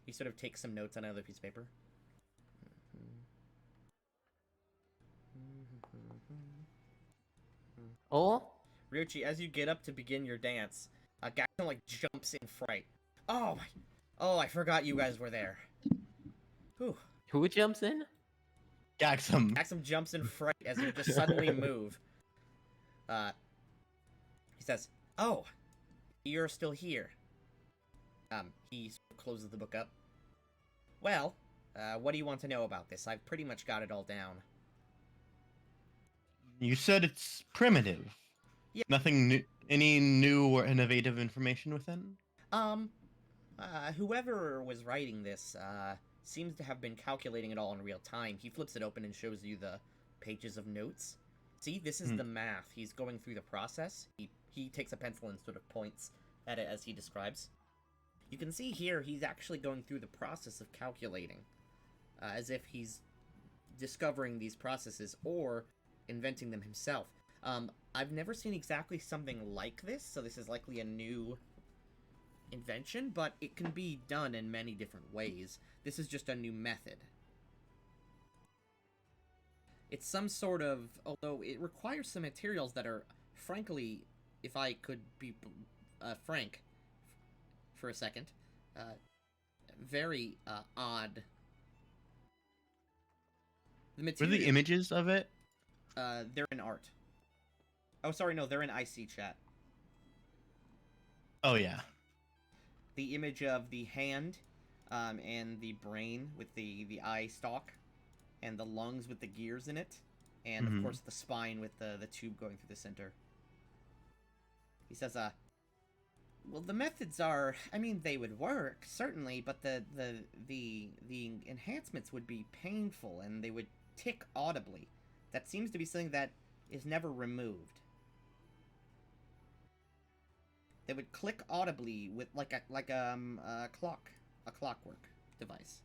Speaker 1: He sort of takes some notes on another piece of paper.
Speaker 4: Oh?
Speaker 1: Ryuichi, as you get up to begin your dance, Gaxum like jumps in fright. Oh, I forgot you guys were there. Whew.
Speaker 4: Who jumps in?
Speaker 5: Gaxum.
Speaker 1: Gaxum jumps in fright as you just suddenly move. He says, "Oh, you're still here." He sort of closes the book up. Well, what do you want to know about this? I've pretty much got it all down.
Speaker 5: You said it's primitive.
Speaker 1: Yeah.
Speaker 5: Nothing new, any new or innovative information within?
Speaker 1: Whoever was writing this, seems to have been calculating it all in real time. He flips it open and shows you the pages of notes. See, this is the math. He's going through the process. He takes a pencil and sort of points at it as he describes. You can see here he's actually going through the process of calculating, as if he's discovering these processes or inventing them himself. I've never seen exactly something like this, so this is likely a new invention, but it can be done in many different ways. This is just a new method. It's some sort of, although it requires some materials that are, frankly, if I could be frank for a second, very odd The
Speaker 5: Were
Speaker 1: material.
Speaker 5: the images of it?
Speaker 1: They're in art. Oh, sorry, no, they're in IC chat.
Speaker 5: Oh yeah.
Speaker 1: The image of the hand, and the brain with the eye stalk, and the lungs with the gears in it, and of
Speaker 5: Mhm.
Speaker 1: course the spine with the tube going through the center. He says, well, the methods are, I mean, they would work, certainly, but the enhancements would be painful, and they would tick audibly. That seems to be something that is never removed. They would click audibly with like a clockwork device.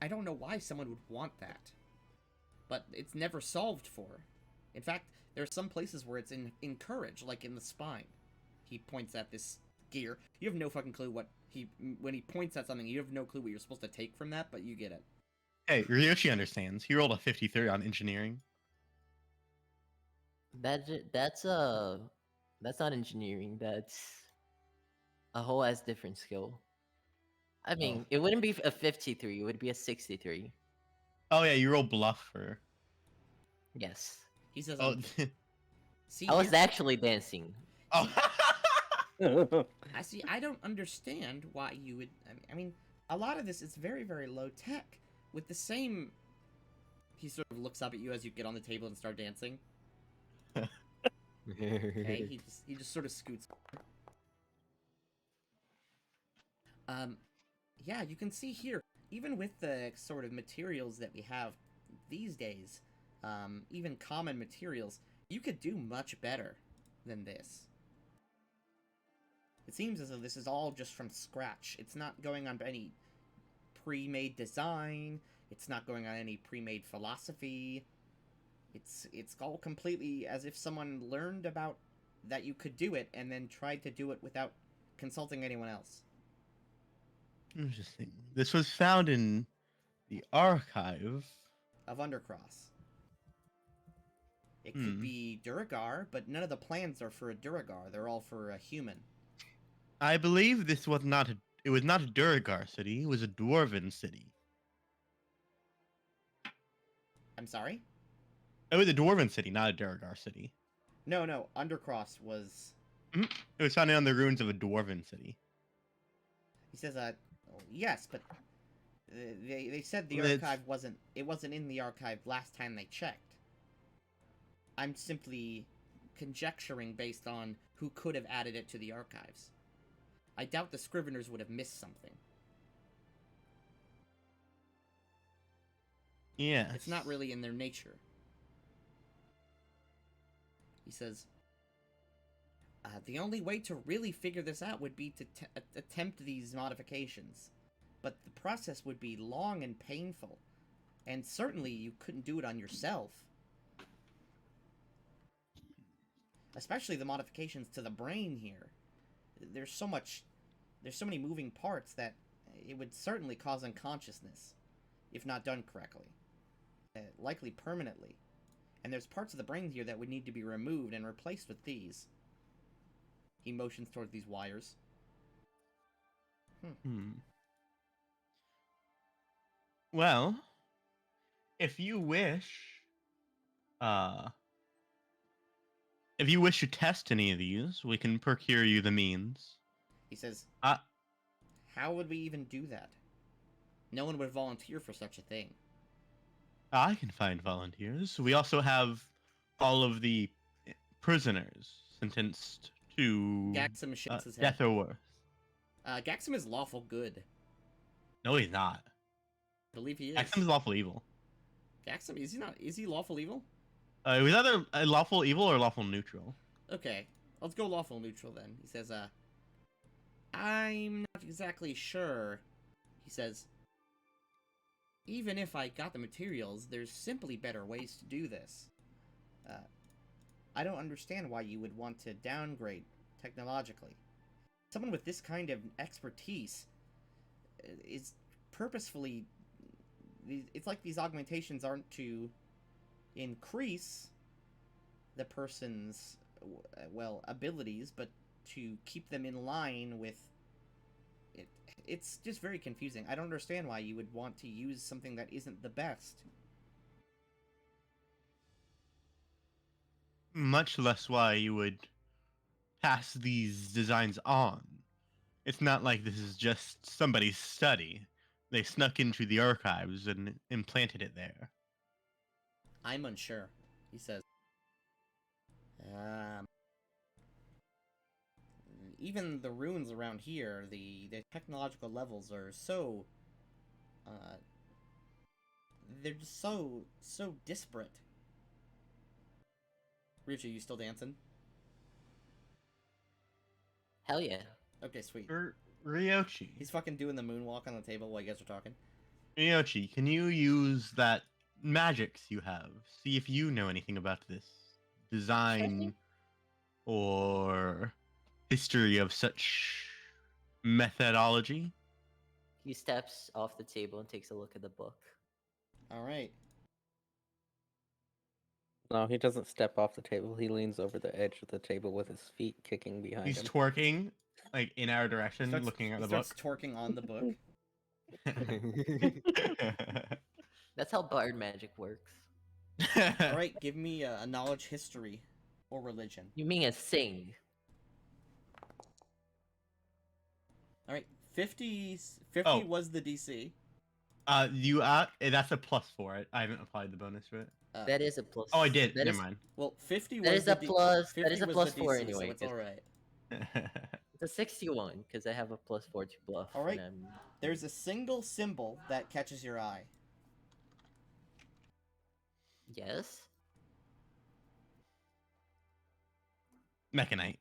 Speaker 1: I don't know why someone would want that, but it's never solved for. In fact, there are some places where it's encouraged, like in the spine. He points at this gear. You have no fucking clue what when he points at something. You have no clue what you're supposed to take from that, but you get it.
Speaker 5: Hey, Ryoshi understands. He rolled a 53 on engineering.
Speaker 4: That's not engineering. That's a whole ass different skill. I mean, it wouldn't be a 53. It would be a 63.
Speaker 5: Oh yeah, you rolled bluff for.
Speaker 4: Yes.
Speaker 1: He says,
Speaker 5: Oh.
Speaker 1: see,
Speaker 4: I was
Speaker 1: here-
Speaker 4: actually dancing.
Speaker 5: Oh.
Speaker 1: I see. I don't understand why you would. I mean, a lot of this is very, very low tech. With the same, he sort of looks up at you as you get on the table and start dancing. Okay, he just sort of scoots. Yeah, you can see here, even with the sort of materials that we have these days, even common materials, you could do much better than this. It seems as though this is all just from scratch. It's not going on any pre-made design. It's not going on any pre-made philosophy. It's all completely as if someone learned about that you could do it and then tried to do it without consulting anyone else.
Speaker 5: Interesting. This was found in the archive.
Speaker 1: Of Undercross. It could be Duragar, but none of the plans are for a Duragar. They're all for a human.
Speaker 5: I believe this was not a. It was not a Duragar city. It was a dwarven city.
Speaker 1: I'm sorry?
Speaker 5: It was a dwarven city, not a Duragar city.
Speaker 1: No, Undercross was...
Speaker 5: It was found on the ruins of a dwarven city.
Speaker 1: He says, yes, but they said the
Speaker 5: Well,
Speaker 1: archive wasn't... It wasn't in the archive last time they checked. I'm simply conjecturing based on who could have added it to the archives. I doubt the Scriveners would have missed something.
Speaker 5: Yeah.
Speaker 1: It's not really in their nature. He says, the only way to really figure this out would be to attempt these modifications. But the process would be long and painful. And certainly you couldn't do it on yourself. Especially the modifications to the brain here. There's so many moving parts that it would certainly cause unconsciousness, if not done correctly. Likely permanently. And there's parts of the brain here that would need to be removed and replaced with these. He motions toward these wires.
Speaker 5: Well, if you wish, to test any of these, we can procure you the means.
Speaker 1: He says,
Speaker 5: Uh,
Speaker 1: how would we even do that? No one would volunteer for such a thing.
Speaker 5: I can find volunteers. We also have all of the prisoners sentenced to
Speaker 1: Gaxum shakes his head.
Speaker 5: death or worse.
Speaker 1: Gaxum is lawful good.
Speaker 5: No, he's not.
Speaker 1: I believe he is.
Speaker 5: Axum's lawful evil.
Speaker 1: Gaxum, is he not? Is he lawful evil?
Speaker 5: It was either a lawful evil or lawful neutral.
Speaker 1: Okay, let's go lawful neutral then. He says, I'm not exactly sure. He says, even if I got the materials, there's simply better ways to do this. I don't understand why you would want to downgrade technologically. Someone with this kind of expertise is purposefully... It's like these augmentations aren't to increase the person's, well, abilities, but to keep them in line with it's just very confusing. I don't understand why you would want to use something that isn't the best.
Speaker 5: Much less why you would pass these designs on. It's not like this is just somebody's study. They snuck into the archives and implanted it there.
Speaker 1: I'm unsure, he says. Um, Even the ruins around here, the technological levels are so, uh, they're just so disparate. Ryuji, you still dancing?
Speaker 4: Hell yeah.
Speaker 1: Okay, sweet.
Speaker 5: Ryochi.
Speaker 1: He's fucking doing the moonwalk on the table while you guys are talking.
Speaker 5: Ryochi, can you use that magics you have? See if you know anything about this design or history of such methodology.
Speaker 4: He steps off the table and takes a look at the book.
Speaker 1: All right.
Speaker 3: No, he doesn't step off the table. He leans over the edge of the table with his feet kicking behind
Speaker 5: He's
Speaker 3: him.
Speaker 5: twerking, like in our direction, looking at the book.
Speaker 1: He starts twerking on the book.
Speaker 4: That's how bard magic works.
Speaker 1: All right, give me a knowledge history or religion.
Speaker 4: You mean a sing?
Speaker 1: All right, 50
Speaker 5: Oh.
Speaker 1: was the DC.
Speaker 5: That's a plus for it. I haven't applied the bonus for it.
Speaker 4: That is a plus.
Speaker 5: Oh, I did.
Speaker 4: That
Speaker 5: Never
Speaker 4: is-
Speaker 5: mind.
Speaker 1: Well, 50
Speaker 4: That
Speaker 1: was
Speaker 4: is
Speaker 1: the
Speaker 4: a plus-
Speaker 1: 50
Speaker 4: that is a
Speaker 1: was
Speaker 4: plus
Speaker 1: the
Speaker 4: 4
Speaker 1: DC,
Speaker 4: anyway,
Speaker 1: so it's
Speaker 4: 'cause-
Speaker 1: all right.
Speaker 4: It's a 61 because I have a +4 to bluff.
Speaker 1: All right.
Speaker 4: and
Speaker 1: There's a single symbol that catches your eye.
Speaker 4: Yes.
Speaker 5: Mechanite.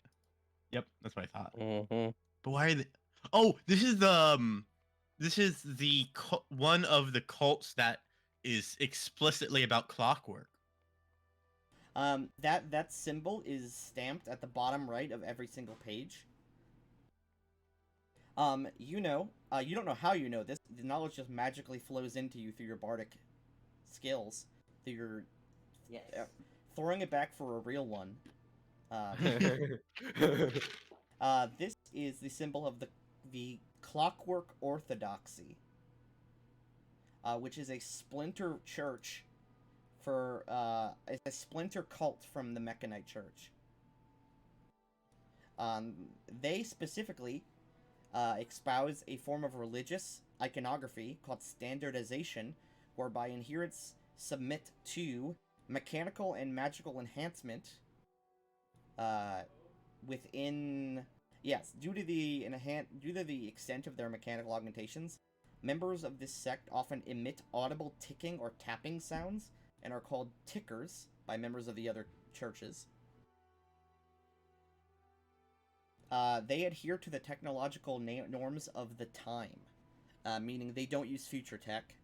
Speaker 5: Yep, that's what I thought.
Speaker 3: Mm-hmm.
Speaker 5: But why are they? Oh, this is the one of the cults that is explicitly about clockwork.
Speaker 1: That symbol is stamped at the bottom right of every single page. You don't know how you know this. The knowledge just magically flows into you through your bardic skills, through your
Speaker 4: Yes.
Speaker 1: throwing it back for a real one. This is the symbol of the Clockwork Orthodoxy, which is a splinter church for it's a splinter cult from the Mechanite Church. They specifically espouse a form of religious iconography called standardization, whereby adherents submit to mechanical and magical enhancement within... Yes, due to the extent of their mechanical augmentations, members of this sect often emit audible ticking or tapping sounds and are called tickers by members of the other churches. They adhere to the technological norms of the time, meaning they don't use future tech,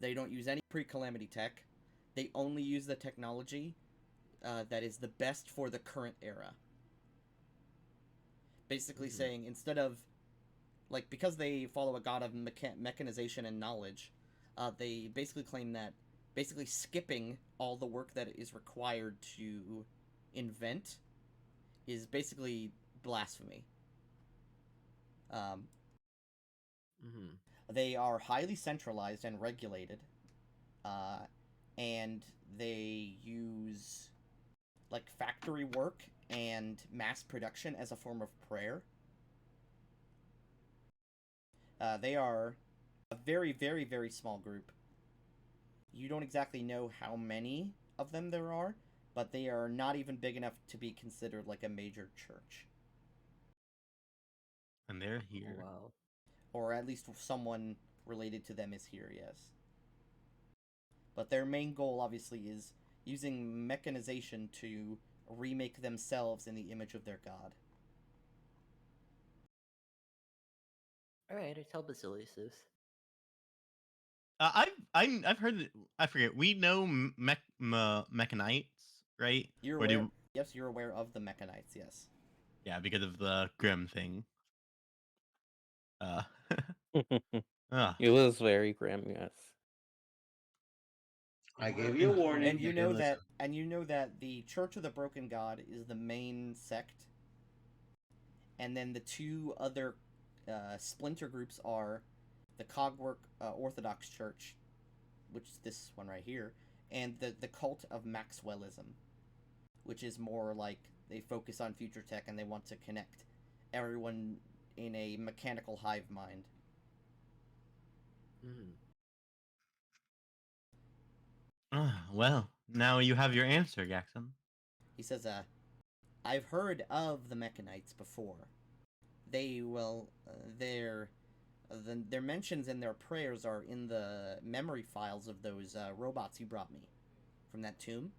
Speaker 1: they don't use any pre-calamity tech, they only use the technology that is the best for the current era. Basically saying, instead of, like, because they follow a god of mechanization and knowledge, they basically claim that basically skipping all the work that is required to invent is basically blasphemy. They are highly centralized and regulated, and they use like factory work and mass production as a form of prayer. They are a very, very, very small group. You don't exactly know how many of them there are, but they are not even big enough to be considered like a major church.
Speaker 5: And they're here.
Speaker 4: Wow.
Speaker 1: Or at least someone related to them is here, yes. But their main goal, obviously, is using mechanization to remake themselves in the image of their god.
Speaker 4: Alright, I tell Basilius this.
Speaker 5: I've heard that, I forget. We know mechanites, right?
Speaker 1: You're
Speaker 5: Or
Speaker 1: aware? Yes, you're aware of the Mechanites, yes.
Speaker 5: Yeah, because of the Grim thing.
Speaker 3: It was very grim, yes.
Speaker 2: I gave you a warning.
Speaker 1: And you
Speaker 2: didn't
Speaker 1: know
Speaker 2: listen.
Speaker 1: that the Church of the Broken God is the main sect, and then the two other splinter groups are the Cogwork Orthodox Church, which is this one right here, and the cult of Maxwellism, which is more like they focus on future tech and they want to connect everyone in a mechanical hive mind.
Speaker 4: Hmm.
Speaker 5: Well, now you have your answer, Jackson.
Speaker 1: He says, I've heard of the Mechanites before. They will, their mentions and their prayers are in the memory files of those robots you brought me from that tomb.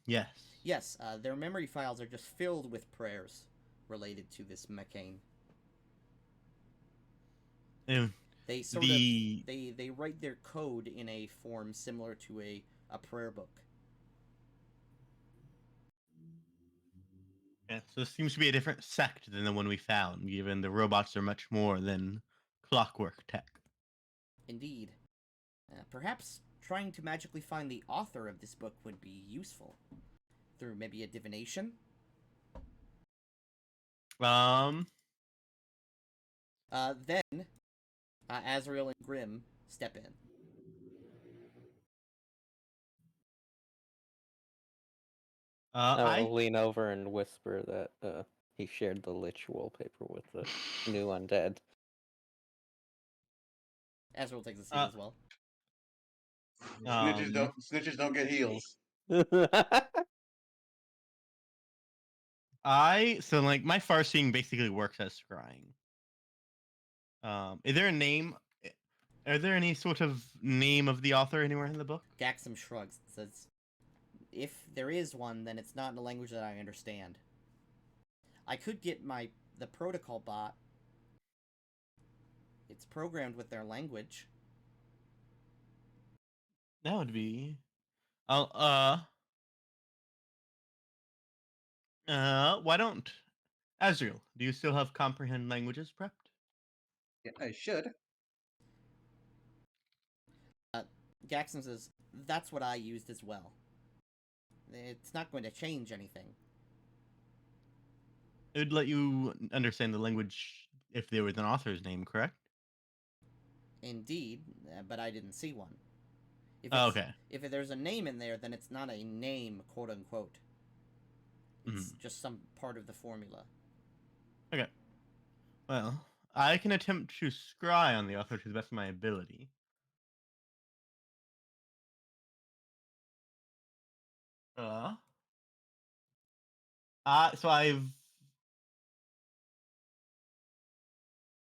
Speaker 5: Yes.
Speaker 1: Yes, their memory files are just filled with prayers related to this mechane.
Speaker 5: Um,
Speaker 1: They sort
Speaker 5: the
Speaker 1: of they write their code in a form similar to a prayer book.
Speaker 5: yeah, so this seems to be a different sect than the one we found, given the robots are much more than clockwork tech.
Speaker 1: Indeed. Perhaps trying to magically find the author of this book would be useful. Through maybe a divination? Then, Azrael and Grim step in.
Speaker 3: I
Speaker 5: I
Speaker 3: will lean over and whisper that he shared the lich wallpaper with the new undead.
Speaker 1: Azrael takes a seat
Speaker 5: Uh,
Speaker 1: as well.
Speaker 2: Snitches don't get heals.
Speaker 5: so like my farseeing basically works as scrying. Is there a name? Are there any sort of name of the author anywhere in the book?
Speaker 1: Gaxum shrugs and says, if there is one, then it's not in a language that I understand. I could get the protocol bot. It's programmed with their language.
Speaker 5: That would be. Why don't Azrael? Do you still have comprehend languages prepped?
Speaker 2: Yeah, I should.
Speaker 1: Gaxum says, that's what I used as well. It's not going to change anything.
Speaker 5: It would let you understand the language if there was an author's name, correct?
Speaker 1: Indeed, but I didn't see one.
Speaker 5: Okay.
Speaker 1: If there's a name in there, then it's not a name, quote unquote. It's just some part of the formula.
Speaker 5: Okay. Well, I can attempt to scry on the author to the best of my ability. So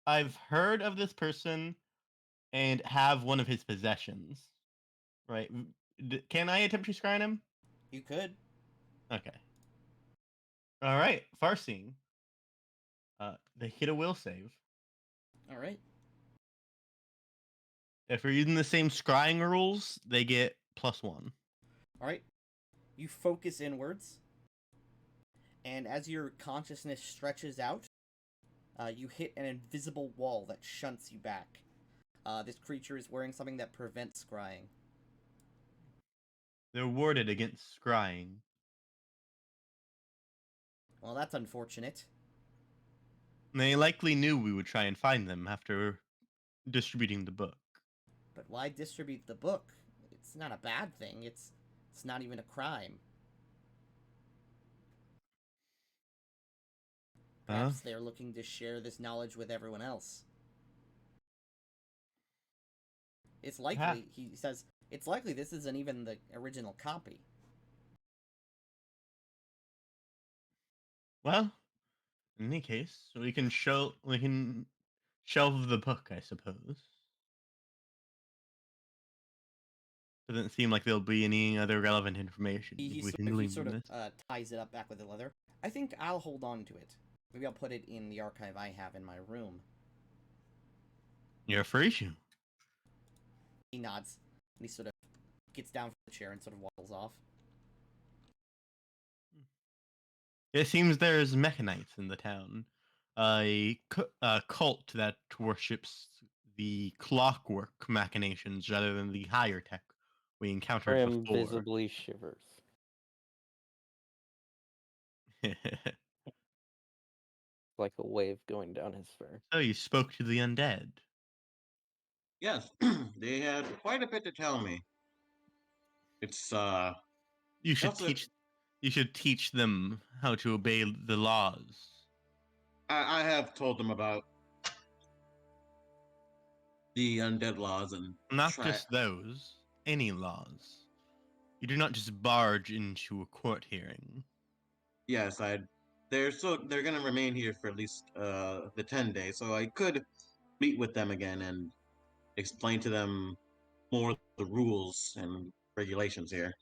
Speaker 5: I've heard of this person and have one of his possessions. Right? Can I attempt to scry on him?
Speaker 1: You could.
Speaker 5: Okay. All right. Farseeing. They hit a will save.
Speaker 1: All right.
Speaker 5: If we're using the same scrying rules, they get +1.
Speaker 1: All right. You focus inwards, and as your consciousness stretches out, you hit an invisible wall that shunts you back. This creature is wearing something that prevents scrying.
Speaker 5: They're warded against scrying.
Speaker 1: Well, that's unfortunate.
Speaker 5: They likely knew we would try and find them after distributing the book.
Speaker 1: But why distribute the book? It's not a bad thing. It's not even a crime. Perhaps they're looking to share this knowledge with everyone else. It's likely, he says, it's likely this isn't even the original copy.
Speaker 5: Well, in any case, we can shelve the book, I suppose. Doesn't seem like there'll be any other relevant information we can glean from this.
Speaker 1: Ties it up back with the leather. I think I'll hold on to it. Maybe I'll put it in the archive I have in my room.
Speaker 5: You're free to.
Speaker 1: He nods, and he sort of gets down from the chair and sort of waddles off.
Speaker 5: It seems there's mechanites in the town. A cult that worships the clockwork machinations rather than the higher tech we encountered
Speaker 3: Grim
Speaker 5: before.
Speaker 3: visibly shivers. Like a wave going down his fur.
Speaker 5: So you spoke to the undead.
Speaker 2: Yes, they had quite a bit to tell me. It's
Speaker 5: You should
Speaker 2: also
Speaker 5: teach. You should teach them how to obey the laws.
Speaker 2: I have told them about the undead laws and
Speaker 5: Not
Speaker 2: try.
Speaker 5: just those. Any laws. You do not just barge into a court hearing.
Speaker 2: Yes, I. They're gonna remain here for at least the 10 days, so I could meet with them again and explain to them more of the rules and regulations here.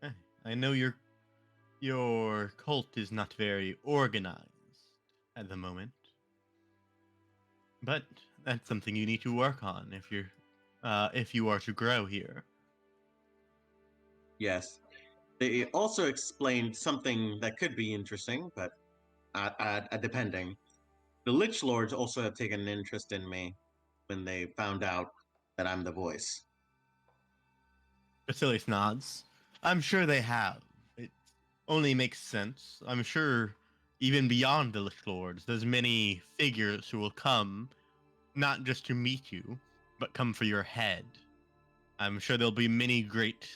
Speaker 5: Eh, I know your cult is not very organized at the moment, but that's something you need to work on if you are to grow here.
Speaker 2: Yes, they also explained something that could be interesting, but depending. The Lich Lords also have taken an interest in me when they found out that I'm the voice.
Speaker 5: Basilius nods. I'm sure they have. It only makes sense. I'm sure even beyond the Lich Lords, there's many figures who will come, not just to meet you, but come for your head. I'm sure there'll be many great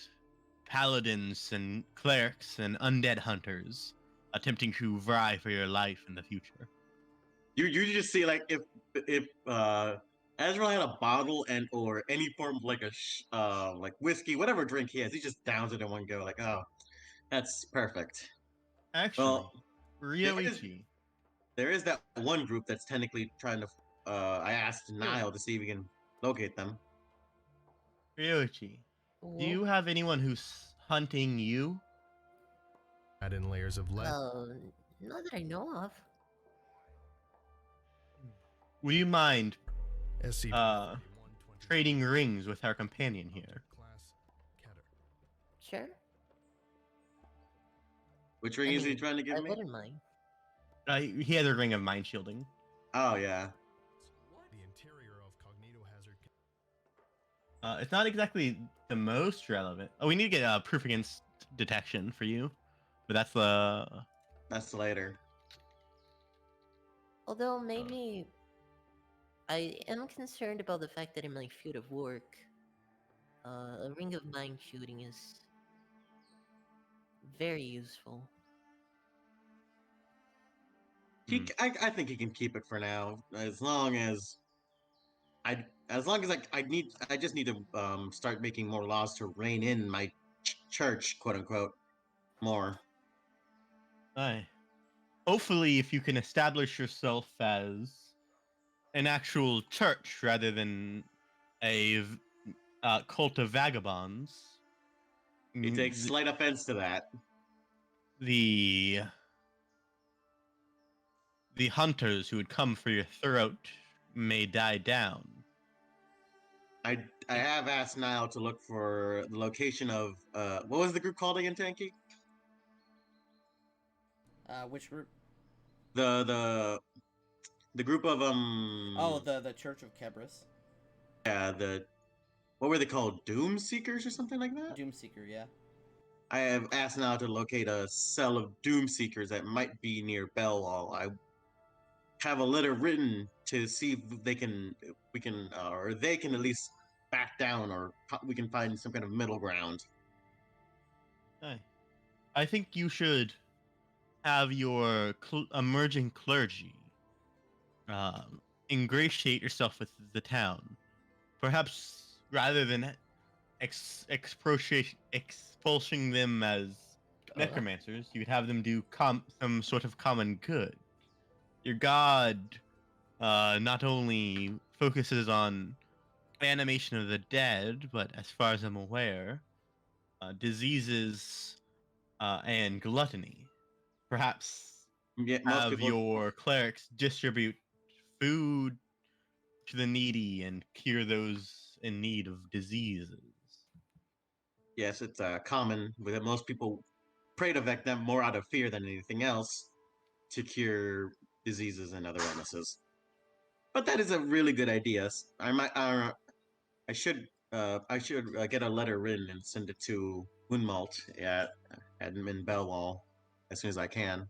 Speaker 5: paladins and clerics and undead hunters attempting to vie for your life in the future.
Speaker 2: You just see like if Azrael had a bottle and or any form of like like whiskey, whatever drink he has, he just downs it in one go. Like, oh, that's perfect.
Speaker 5: Actually,
Speaker 2: Well, there is
Speaker 5: Ryoichi,
Speaker 2: there is that one group that's technically trying to. I asked Niall to see if we can locate them.
Speaker 5: Ryoichi, do
Speaker 4: Well,
Speaker 5: you have anyone who's hunting you?
Speaker 6: Add in layers of lead.
Speaker 4: not that I know of.
Speaker 5: Would you mind
Speaker 6: SCP
Speaker 5: uh, trading rings with our companion here?
Speaker 6: Class Keter.
Speaker 4: Sure.
Speaker 2: Which ring
Speaker 4: I
Speaker 2: is he
Speaker 4: mean,
Speaker 2: trying to give
Speaker 4: I
Speaker 2: me?
Speaker 4: wouldn't mind.
Speaker 5: He has a ring of mind shielding.
Speaker 2: Oh yeah.
Speaker 6: The interior of Cognito Hazard.
Speaker 5: It's not exactly the most relevant. Oh, we need to get proof against detection for you, but
Speaker 2: That's later.
Speaker 4: Although maybe I am concerned about the fact that in my field of work, a ring of mind shooting is very useful.
Speaker 2: I think he can keep it for now, as long as I just need to start making more laws to rein in my church, quote unquote, more.
Speaker 5: Aye. Hopefully, if you can establish yourself as an actual church rather than a cult of vagabonds,
Speaker 2: He takes
Speaker 5: th-
Speaker 2: slight offense to that.
Speaker 5: the the hunters who would come for your throat may die down.
Speaker 2: I have asked Niall to look for the location of what was the group called again, Tanky?
Speaker 1: Which group?
Speaker 2: The the group of
Speaker 1: Oh, the Church of Kebris.
Speaker 2: yeah, the what were they called? Doom Seekers or something like that?
Speaker 1: Doomseeker, yeah.
Speaker 2: I have asked Niall to locate a cell of Doom Seekers that might be near Bellwall. I have a letter written to see if we can or they can at least back down or we can find some kind of middle ground.
Speaker 5: Aye. I think you should have your emerging clergy ingratiate yourself with the town. Perhaps rather than expulsing them as necromancers, you could have them do some sort of common good. Your god not only focuses on animation of the dead, but as far as I'm aware, diseases and gluttony. Perhaps
Speaker 2: Yeah, most
Speaker 5: have
Speaker 2: people.
Speaker 5: your clerics distribute food to the needy and cure those in need of diseases.
Speaker 2: Yes, it's common with it. Most people pray to vex them more out of fear than anything else to cure diseases and other illnesses. But that is a really good idea. I should get a letter written and send it to Unmalt at in Bellwall as soon as I can.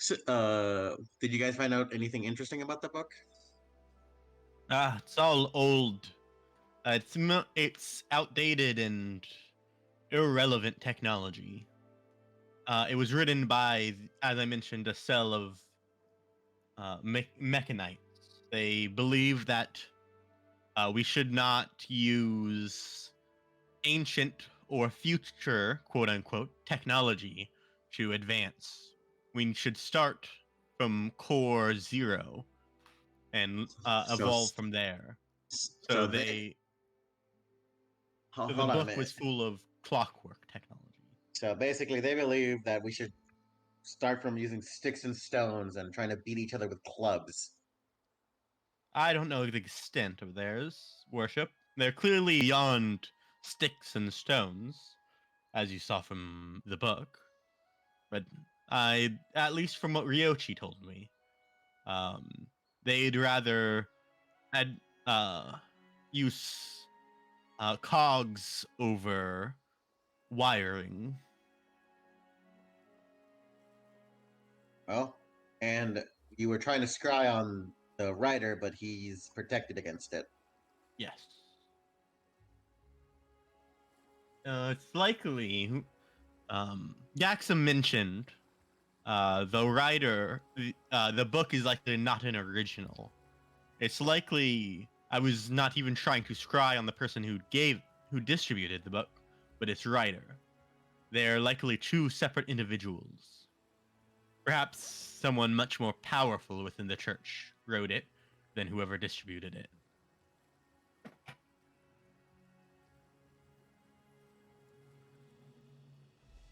Speaker 2: So, did you guys find out anything interesting about the book?
Speaker 5: It's all old. It's outdated and irrelevant technology. It was written by, as I mentioned, a cell of mechanites. They believe that we should not use ancient or future, quote unquote, technology to advance. We should start from core zero and
Speaker 2: So,
Speaker 5: evolve from there.
Speaker 2: so they
Speaker 5: So the
Speaker 2: hold on a
Speaker 5: book
Speaker 2: minute.
Speaker 5: was full of clockwork technology.
Speaker 2: So basically, they believe that we should start from using sticks and stones and trying to beat each other with clubs.
Speaker 5: I don't know the extent of theirs, worship. They're clearly beyond sticks and stones, as you saw from the book. But at least from what Ryochi told me, um, they'd rather uh, use cogs over wiring.
Speaker 2: Well, and you were trying to scry on the writer, but he's protected against it.
Speaker 5: Yes. It's likely. Yaxam mentioned the writer. The book is likely not an original. It's likely I was not even trying to scry on the person who distributed the book, but its writer. They're likely two separate individuals. Perhaps someone much more powerful within the church wrote it than whoever distributed it.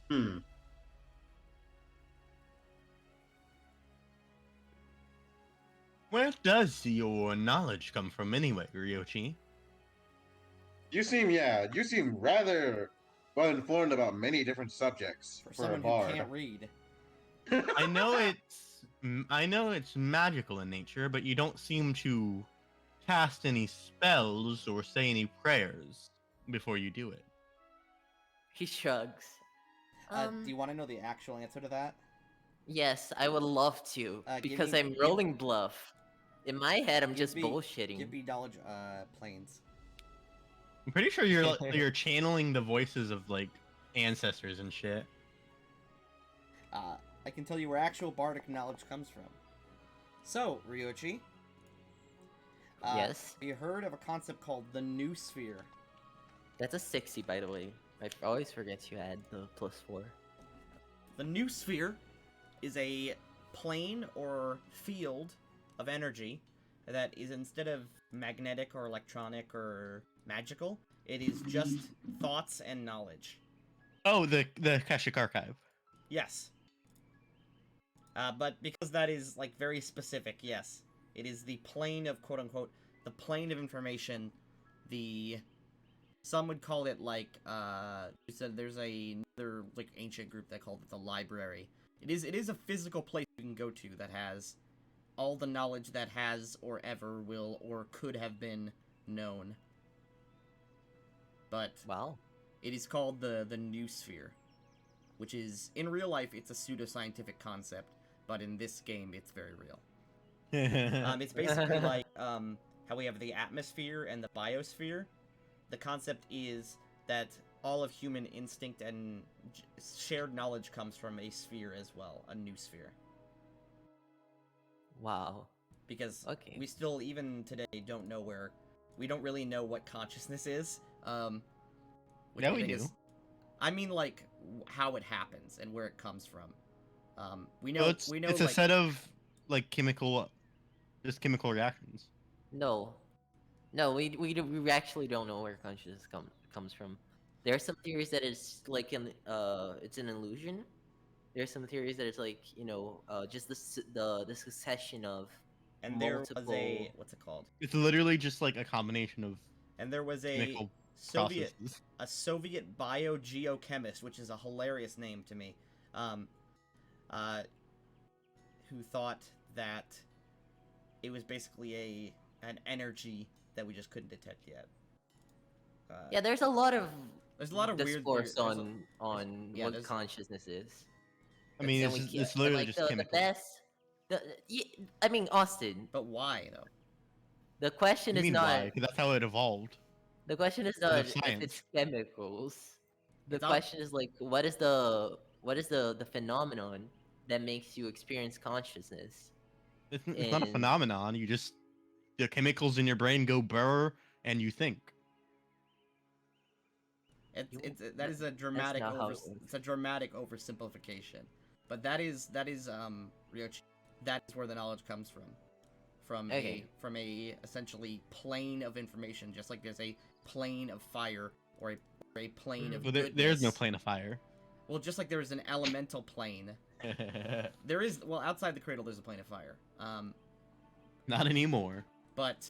Speaker 2: Hmm.
Speaker 5: Where does your knowledge come from anyway, Ryochi?
Speaker 2: You seem rather well informed about many different subjects
Speaker 1: For
Speaker 2: for a
Speaker 1: someone who
Speaker 2: bard.
Speaker 1: can't read.
Speaker 5: I know it's magical in nature, but you don't seem to cast any spells or say any prayers before you do it.
Speaker 4: He shrugs.
Speaker 1: Do you want to know the actual answer to that?
Speaker 4: Yes, I would love to
Speaker 1: Give
Speaker 4: because
Speaker 1: me-
Speaker 4: I'm
Speaker 1: give-
Speaker 4: rolling bluff. In my head, I'm just
Speaker 1: Give me
Speaker 4: bullshitting.
Speaker 1: knowledge, planes.
Speaker 5: I'm pretty sure you're channeling the voices of like ancestors and shit.
Speaker 1: I can tell you where actual bardic knowledge comes from. So, Ryochi.
Speaker 4: Yes?
Speaker 1: Have you heard of a concept called the New Sphere?
Speaker 4: That's a 60, by the way. I always forget to add the +4.
Speaker 1: The New Sphere is a plane or field of energy that is, instead of magnetic or electronic or magical, it is just thoughts and knowledge.
Speaker 5: Oh, the Akashic Archive.
Speaker 1: Yes. But because that is, like, very specific, yes. It is the plane of, quote-unquote, the plane of information, some would call it, like, you said there's another, like, ancient group that called it the library. It is a physical place you can go to that has all the knowledge that has or ever will or could have been known. But
Speaker 4: Wow.
Speaker 1: it is called the New Sphere, which is, in real life, it's a pseudoscientific concept, but in this game, it's very real. It's basically like how we have the atmosphere and the biosphere. The concept is that all of human instinct and shared knowledge comes from a sphere as well, a new sphere.
Speaker 4: Wow.
Speaker 1: Because
Speaker 4: Okay.
Speaker 1: we still, even today, we don't really know what consciousness is. Which
Speaker 5: Yeah,
Speaker 1: I
Speaker 5: we
Speaker 1: think
Speaker 5: do.
Speaker 1: I mean, like, how it happens and where it comes from. We
Speaker 5: Well,
Speaker 1: know,
Speaker 5: it's a
Speaker 1: like,
Speaker 5: set of like chemical reactions.
Speaker 4: No. No, we actually don't know where consciousness comes from. There are some theories that it's like it's an illusion. There's some theories that it's like, just the succession of
Speaker 1: and there was
Speaker 4: multiple.
Speaker 1: what's it called?
Speaker 5: It's literally just like a combination of
Speaker 1: And there was a
Speaker 5: chemical
Speaker 1: Soviet
Speaker 5: processes.
Speaker 1: biogeochemist, which is a hilarious name to me, who thought that it was basically an energy that we just couldn't detect yet.
Speaker 4: Yeah, there's a lot of
Speaker 1: There's a lot of weird
Speaker 4: discourse
Speaker 1: theories.
Speaker 4: on
Speaker 1: yeah,
Speaker 4: what
Speaker 1: there's-
Speaker 4: consciousness is.
Speaker 5: I mean,
Speaker 4: and we
Speaker 5: it's,
Speaker 4: kill.
Speaker 5: it's
Speaker 4: And,
Speaker 5: literally
Speaker 4: like
Speaker 5: just
Speaker 4: the
Speaker 5: chemicals.
Speaker 4: best. I mean, Austin.
Speaker 1: But why though?
Speaker 4: The question
Speaker 5: You
Speaker 4: is
Speaker 5: mean
Speaker 4: not.
Speaker 5: why? Because that's how it evolved.
Speaker 4: The question is
Speaker 5: Because
Speaker 4: not
Speaker 5: of
Speaker 4: if
Speaker 5: science.
Speaker 4: it's chemicals. The
Speaker 1: It's not-
Speaker 4: question is like, what is the phenomenon that makes you experience consciousness?
Speaker 5: It's not a
Speaker 4: And
Speaker 5: phenomenon. You just the chemicals in your brain go burr, and you think.
Speaker 1: That is a dramatic
Speaker 4: not how it works.
Speaker 1: it's a dramatic oversimplification. But that is Ryochi. That is where the knowledge comes from.
Speaker 4: Okay.
Speaker 1: From a essentially plane of information, just like there's a plane of fire or a plane of
Speaker 5: Well,
Speaker 1: goodness.
Speaker 5: there's no plane of fire.
Speaker 1: Well, just like there is an elemental plane. There is outside the cradle there's a plane of fire.
Speaker 5: Not anymore.
Speaker 1: But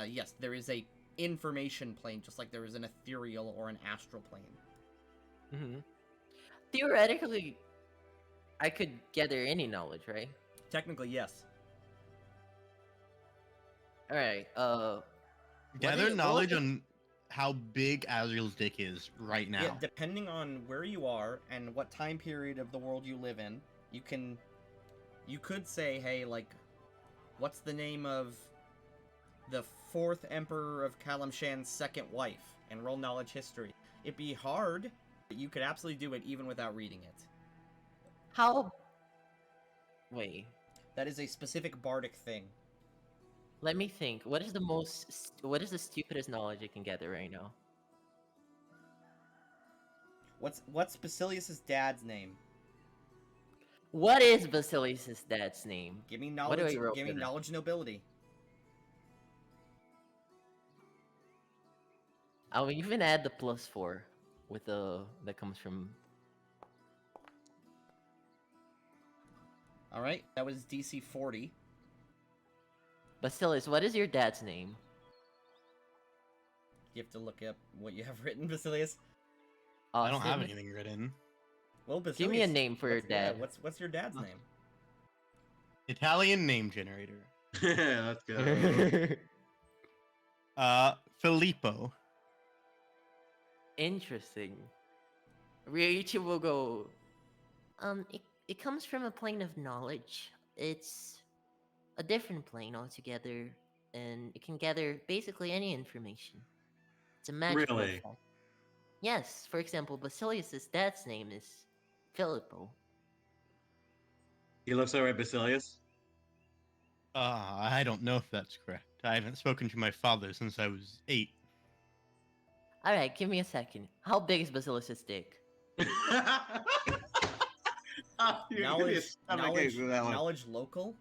Speaker 1: yes, there is a information plane, just like there is an ethereal or an astral plane.
Speaker 4: hmm theoretically, I could gather any knowledge, right?
Speaker 1: Technically, yes.
Speaker 4: All right.
Speaker 5: Gather
Speaker 1: what
Speaker 5: knowledge
Speaker 1: if-
Speaker 5: on how big Azriel's dick is right now.
Speaker 1: Yeah, depending on where you are and what time period of the world you live in, you could say, hey, like, what's the name of the 4th Emperor of Kalimshan's second wife? And roll knowledge history. It'd be hard, but you could absolutely do it even without reading it.
Speaker 4: How? Wait.
Speaker 1: That is a specific bardic thing.
Speaker 4: Let me think. What is the stupidest knowledge I can gather right now?
Speaker 1: What's Basilius's dad's name?
Speaker 4: What is Basilius' dad's name?
Speaker 1: Give me
Speaker 4: What do
Speaker 1: knowledge.
Speaker 4: I roll
Speaker 1: Give me
Speaker 4: for that?
Speaker 1: knowledge nobility.
Speaker 4: I'll even add the +4 with that comes from.
Speaker 1: All right, that was DC 40.
Speaker 4: Basilius, what is your dad's name?
Speaker 1: You have to look up what you have written, Basilius.
Speaker 5: I don't have
Speaker 4: Austin?
Speaker 5: anything written.
Speaker 1: Well, Basilius,
Speaker 4: Give me a name for your
Speaker 1: what's- yeah,
Speaker 4: dad.
Speaker 1: what's your dad's name?
Speaker 5: Italian name generator.
Speaker 2: Let's go.
Speaker 5: Filippo.
Speaker 4: Interesting. Ryuichi will go. It comes from a plane of knowledge. It's a different plane altogether, and it can gather basically any information. It's a magical
Speaker 2: Really?
Speaker 4: effect. Yes, for example, Basilius' dad's name is Filippo.
Speaker 2: He looks alright, Basilius.
Speaker 5: I don't know if that's correct. I haven't spoken to my father since I was 8.
Speaker 4: Alright, give me a second. How big is Basilius' dick?
Speaker 1: Knowledge local.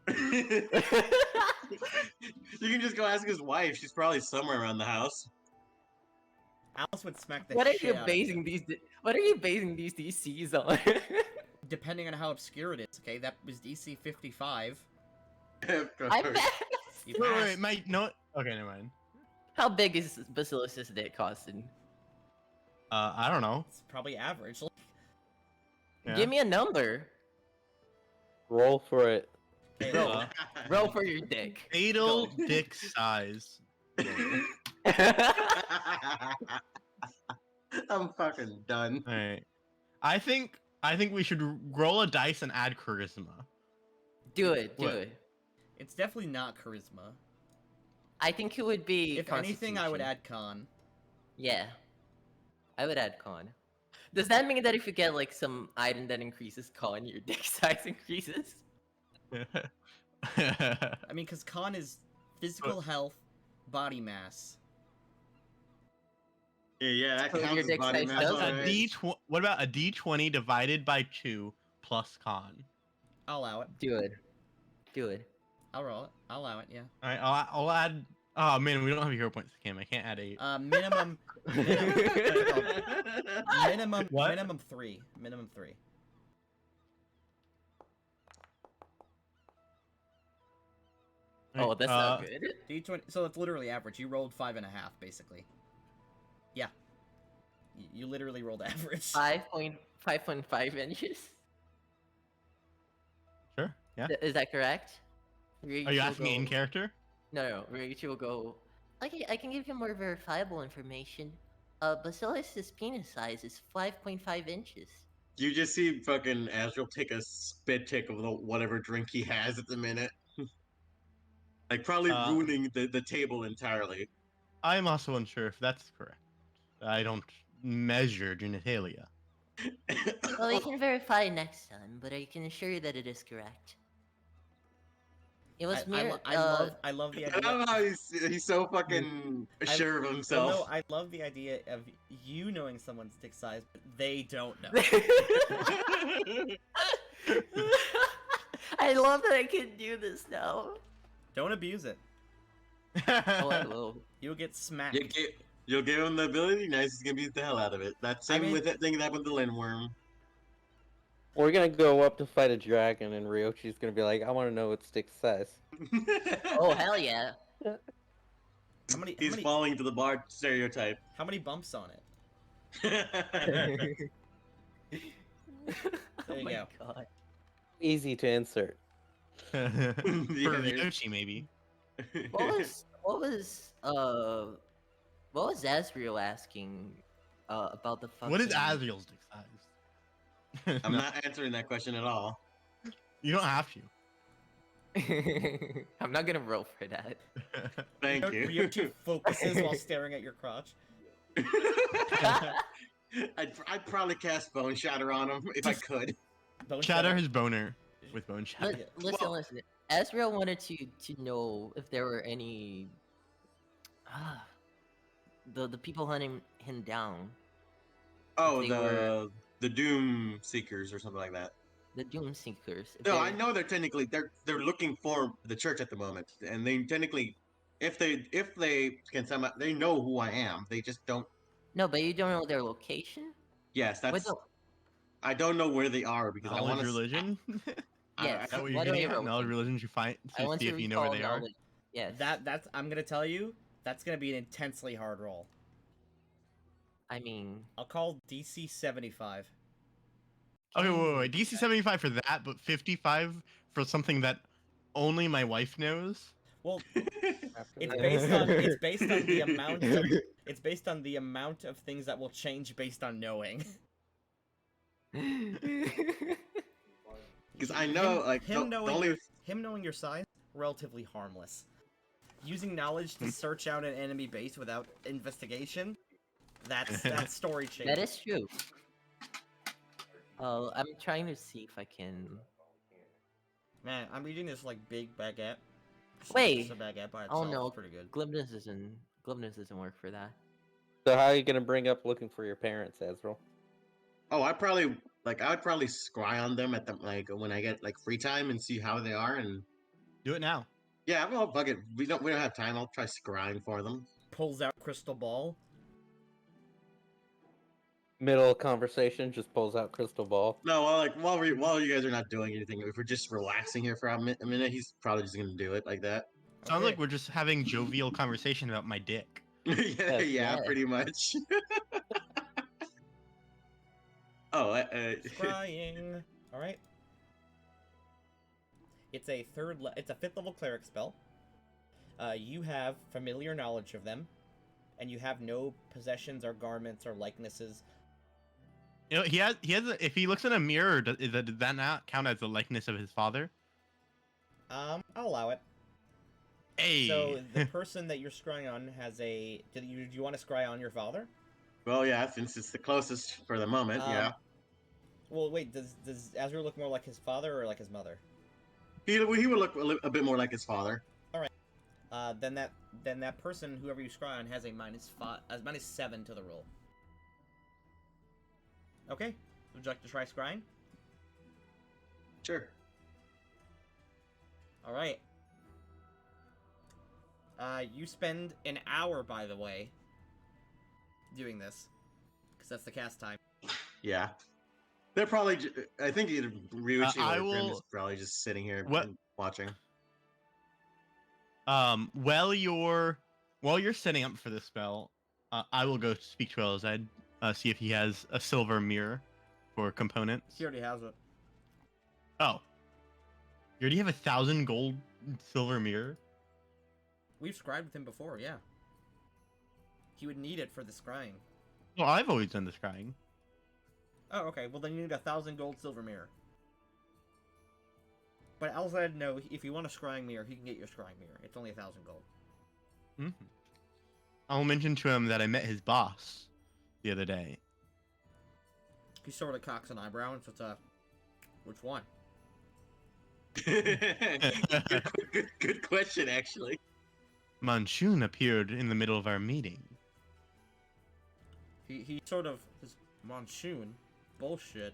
Speaker 2: You can just go ask his wife. She's probably somewhere around the house.
Speaker 1: Alice would smack the
Speaker 4: What are
Speaker 1: shit
Speaker 4: you
Speaker 1: out of
Speaker 4: basing
Speaker 1: him.
Speaker 4: these? What are you basing these DCs on?
Speaker 1: Depending on how obscure it is. Okay, that was DC 55.
Speaker 2: Of
Speaker 4: I
Speaker 2: course.
Speaker 4: passed.
Speaker 1: You
Speaker 5: Wait,
Speaker 1: passed.
Speaker 5: wait, no. Okay, never mind.
Speaker 4: How big is Basilius' dick, Austin?
Speaker 5: I don't know.
Speaker 1: It's probably average.
Speaker 5: Yeah.
Speaker 4: Give me a number.
Speaker 3: Roll for it.
Speaker 1: Okay,
Speaker 4: Roll.
Speaker 5: Uh,
Speaker 4: Roll for your dick.
Speaker 5: Fatal
Speaker 4: Go.
Speaker 5: dick size.
Speaker 2: I'm fucking done.
Speaker 5: All right. I think we should roll a dice and add charisma.
Speaker 4: Do it. Do
Speaker 5: What?
Speaker 4: it.
Speaker 1: it's definitely not charisma.
Speaker 4: I think it would be.
Speaker 1: If anything, I would
Speaker 4: Constitution.
Speaker 1: add con.
Speaker 4: Yeah. I would add con. Does that mean that if you get like some item that increases con, your dick size increases?
Speaker 1: I mean, because con is physical health, body mass.
Speaker 2: Yeah, that
Speaker 4: So your
Speaker 2: counts as
Speaker 4: dick
Speaker 2: body
Speaker 4: size
Speaker 2: mass.
Speaker 4: does
Speaker 5: a
Speaker 2: alright.
Speaker 5: what about a D20 divided by 2 plus con?
Speaker 1: I'll allow it.
Speaker 4: Do it. Do it.
Speaker 1: I'll roll it. I'll allow it. Yeah.
Speaker 5: All right, I'll add. Oh man, we don't have hero points, Cam. I can't add 8.
Speaker 1: Minimum. minimum.
Speaker 5: What?
Speaker 1: Minimum 3. Minimum 3.
Speaker 4: Oh, that's not good.
Speaker 1: D20. So it's literally average. You rolled 5.5, basically. Yeah. You literally rolled average.
Speaker 4: 5.5 inches.
Speaker 5: Sure. Yeah.
Speaker 4: Is that correct?
Speaker 5: Are
Speaker 4: Ryuichi
Speaker 5: you
Speaker 4: will
Speaker 5: asking in
Speaker 4: go-
Speaker 5: character?
Speaker 4: No. Ryuichi will go. Okay, I can give you more verifiable information. Basilius' penis size is 5.5 inches.
Speaker 2: You just see fucking Azrael take a spit take of whatever drink he has at the minute. Like probably
Speaker 5: Uh,
Speaker 2: ruining the table entirely.
Speaker 5: I am also unsure if that's correct. I don't measure genitalia.
Speaker 4: Well, you can verify next time, but I can assure you that it is correct. It was mere.
Speaker 1: I love the
Speaker 2: I
Speaker 1: idea.
Speaker 2: love how he's so fucking sure of
Speaker 1: Well,
Speaker 2: himself.
Speaker 1: no, I love the idea of you knowing someone's dick size, but they don't know.
Speaker 4: I love that I can do this now.
Speaker 1: Don't abuse it.
Speaker 4: Oh, I will.
Speaker 1: You'll get smacked.
Speaker 2: You'll give him the ability. Nice, he's gonna beat the hell out of it. That same
Speaker 1: mean-
Speaker 2: with that thing that happened with the Lindworm.
Speaker 3: We're gonna go up to fight a dragon, and Ryochi's gonna be like, "I want to know its stick size."
Speaker 4: Oh, hell yeah.
Speaker 1: How many?
Speaker 2: He's falling to the bar stereotype.
Speaker 1: How many bumps on it?
Speaker 4: Oh
Speaker 1: you
Speaker 4: my
Speaker 1: go.
Speaker 4: god.
Speaker 3: Easy to insert.
Speaker 5: For
Speaker 2: there's-
Speaker 5: Ryochi, maybe.
Speaker 4: What was Azriel asking about the fucking...
Speaker 5: What is Azriel's dick size?
Speaker 2: I'm
Speaker 5: No,
Speaker 2: not answering that question at all.
Speaker 5: You don't have to.
Speaker 4: I'm not gonna roll for that.
Speaker 2: Thank you.
Speaker 1: Ryochi focuses while staring at your crotch.
Speaker 2: I'd probably cast Bone Shatter on him if I could.
Speaker 1: Bone
Speaker 5: Shatter his boner with bone
Speaker 4: Li-
Speaker 5: shatter.
Speaker 4: listen. Azriel wanted to know if there were any the people hunting him down,
Speaker 2: Oh,
Speaker 4: If they were-
Speaker 2: the Doom Seekers or something like that.
Speaker 4: the Doom Seekers. if
Speaker 2: No,
Speaker 4: they-
Speaker 2: I know they're looking for the church at the moment, and they technically, if they can somehow, they know who I am. They just don't.
Speaker 4: No, but you don't know their location.
Speaker 2: Yes,
Speaker 4: Wait,
Speaker 2: that's.
Speaker 4: no.
Speaker 2: I don't know where they are because I
Speaker 5: Knowledge
Speaker 2: want to.
Speaker 5: religion? Is
Speaker 4: Yes.
Speaker 5: that what you're
Speaker 4: What do
Speaker 5: getting
Speaker 4: I
Speaker 5: at?
Speaker 4: roll?
Speaker 5: Knowledge religion you find
Speaker 4: I
Speaker 5: to
Speaker 4: want
Speaker 5: see
Speaker 4: to
Speaker 5: if you know where
Speaker 4: recall
Speaker 5: they are.
Speaker 4: knowledge. Yes.
Speaker 1: That's I'm gonna tell you. That's gonna be an intensely hard roll.
Speaker 4: I mean,
Speaker 1: I'll call DC 75.
Speaker 5: Okay, wait. DC 75 for that, but 55 for something that only my wife knows.
Speaker 1: Well, it's
Speaker 3: that.
Speaker 1: based on the amount. It's based on the amount of things that will change based on knowing.
Speaker 2: Because I know, like,
Speaker 1: him
Speaker 2: the
Speaker 1: knowing
Speaker 2: only.
Speaker 1: him knowing your size, relatively harmless. Using knowledge to search out an enemy base without investigation, that's story changing.
Speaker 4: that is true. I'm trying to see if I can.
Speaker 1: Man, I'm eating this like big baguette.
Speaker 4: Wait.
Speaker 1: Just a baguette by
Speaker 4: Oh
Speaker 1: itself.
Speaker 4: no,
Speaker 1: It's pretty good.
Speaker 4: glibness doesn't work for that.
Speaker 3: So how are you gonna bring up looking for your parents, Azrael?
Speaker 2: Oh, I would probably scry on them at the when I get free time and see how they are, and
Speaker 5: Do it now.
Speaker 2: yeah, well, fuck it. We don't have time. I'll try scrying for them.
Speaker 1: Pulls out crystal ball.
Speaker 3: Middle of conversation, just pulls out crystal ball.
Speaker 2: No, well, while you guys are not doing anything, if we're just relaxing here for a minute, he's probably just gonna do it like that.
Speaker 5: Sounds
Speaker 1: Okay.
Speaker 5: like we're just having jovial conversation about my dick.
Speaker 2: yeah,
Speaker 4: yeah.
Speaker 2: pretty much. Oh,
Speaker 1: Scrying. All right. It's a fifth level cleric spell. You have familiar knowledge of them, and you have no possessions or garments or likenesses.
Speaker 5: You know, he has. If he looks in a mirror, does that not count as the likeness of his father?
Speaker 1: I'll allow it.
Speaker 5: Hey.
Speaker 1: So the person that you're scrying on has a. Do you want to scry on your father?
Speaker 2: well, yeah, since it's the closest for the moment, yeah.
Speaker 1: Well, wait. Does Azrael look more like his father or like his mother?
Speaker 2: He would look a bit more like his father.
Speaker 1: Then that person, whoever you scry on, has a -7 to the roll. Okay. Would you like to try scrying?
Speaker 2: Sure.
Speaker 1: All right. You spend an hour, by the way, doing this, because that's the cast time.
Speaker 2: Yeah. They're probably. I think either Ryuichi
Speaker 5: I
Speaker 2: or Grim
Speaker 5: will-
Speaker 2: is probably just sitting here
Speaker 5: What-
Speaker 2: and watching.
Speaker 5: While you're setting up for this spell, I will go speak to Elzed, see if he has a silver mirror for components.
Speaker 1: He already has it.
Speaker 5: Oh, you already have 1,000 gold silver mirror.
Speaker 1: We've scribed with him before, yeah. He would need it for the scrying.
Speaker 5: Well, I've always done the scrying.
Speaker 1: Oh, okay. Well, then you need 1,000 gold silver mirror. But Alzad, no, if you want a scrying mirror, he can get your scrying mirror. It's only 1,000 gold.
Speaker 5: Mm-hmm. I'll mention to him that I met his boss the other day.
Speaker 1: He sort of cocks an eyebrow and says, which one?
Speaker 2: Good question, actually.
Speaker 5: Manchun appeared in the middle of our meeting.
Speaker 1: He sort of says, Monsoon? Bullshit.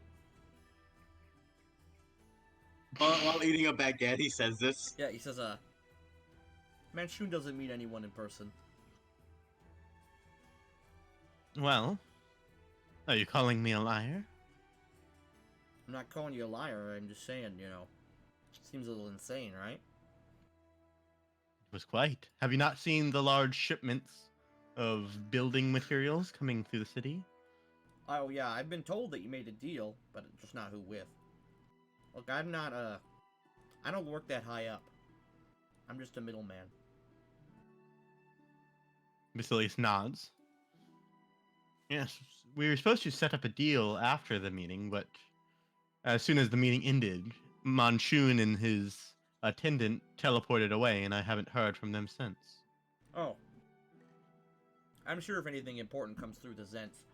Speaker 2: While eating a baguette, he says this.
Speaker 1: Yeah, he says, Manchun doesn't meet anyone in person.
Speaker 5: Well, are you calling me a liar?
Speaker 1: I'm not calling you a liar, I'm just saying, you know, seems a little insane, right?
Speaker 5: It was quite. Have you not seen the large shipments of building materials coming through the city?
Speaker 1: Oh, yeah, I've been told that you made a deal, but just not who with. Look, I'm not, I don't work that high up. I'm just a middleman.
Speaker 5: Basilius nods. Yes, we were supposed to set up a deal after the meeting, but as soon as the meeting ended, Manchun and his attendant teleported away, and I haven't heard from them since.
Speaker 1: Oh. I'm sure if anything important comes through the Zents,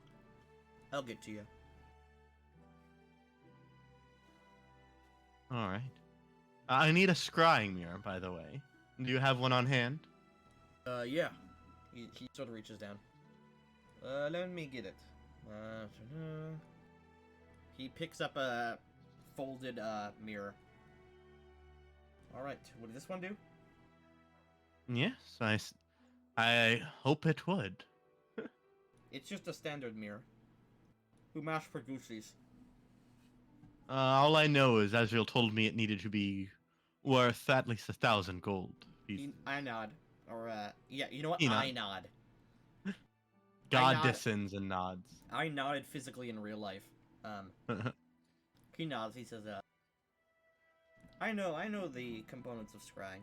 Speaker 1: I'll get to you.
Speaker 5: All right. I need a scrying mirror, by the way. Do you have one on hand?
Speaker 1: Yeah. He sort of reaches down. Let me get it. He picks up a folded, mirror. Alright, what did this one do?
Speaker 5: Yes, I hope it would.
Speaker 1: It's just a standard mirror. Who mass produces?
Speaker 5: All I know is Azrael told me it needed to be worth at least 1,000 gold.
Speaker 1: I nod. Or, yeah, you know what?
Speaker 5: He
Speaker 1: I
Speaker 5: nod.
Speaker 1: nod.
Speaker 5: God
Speaker 1: nod.
Speaker 5: descends and nods.
Speaker 1: I nodded physically in real life. He nods, he says, I know the components of scrying.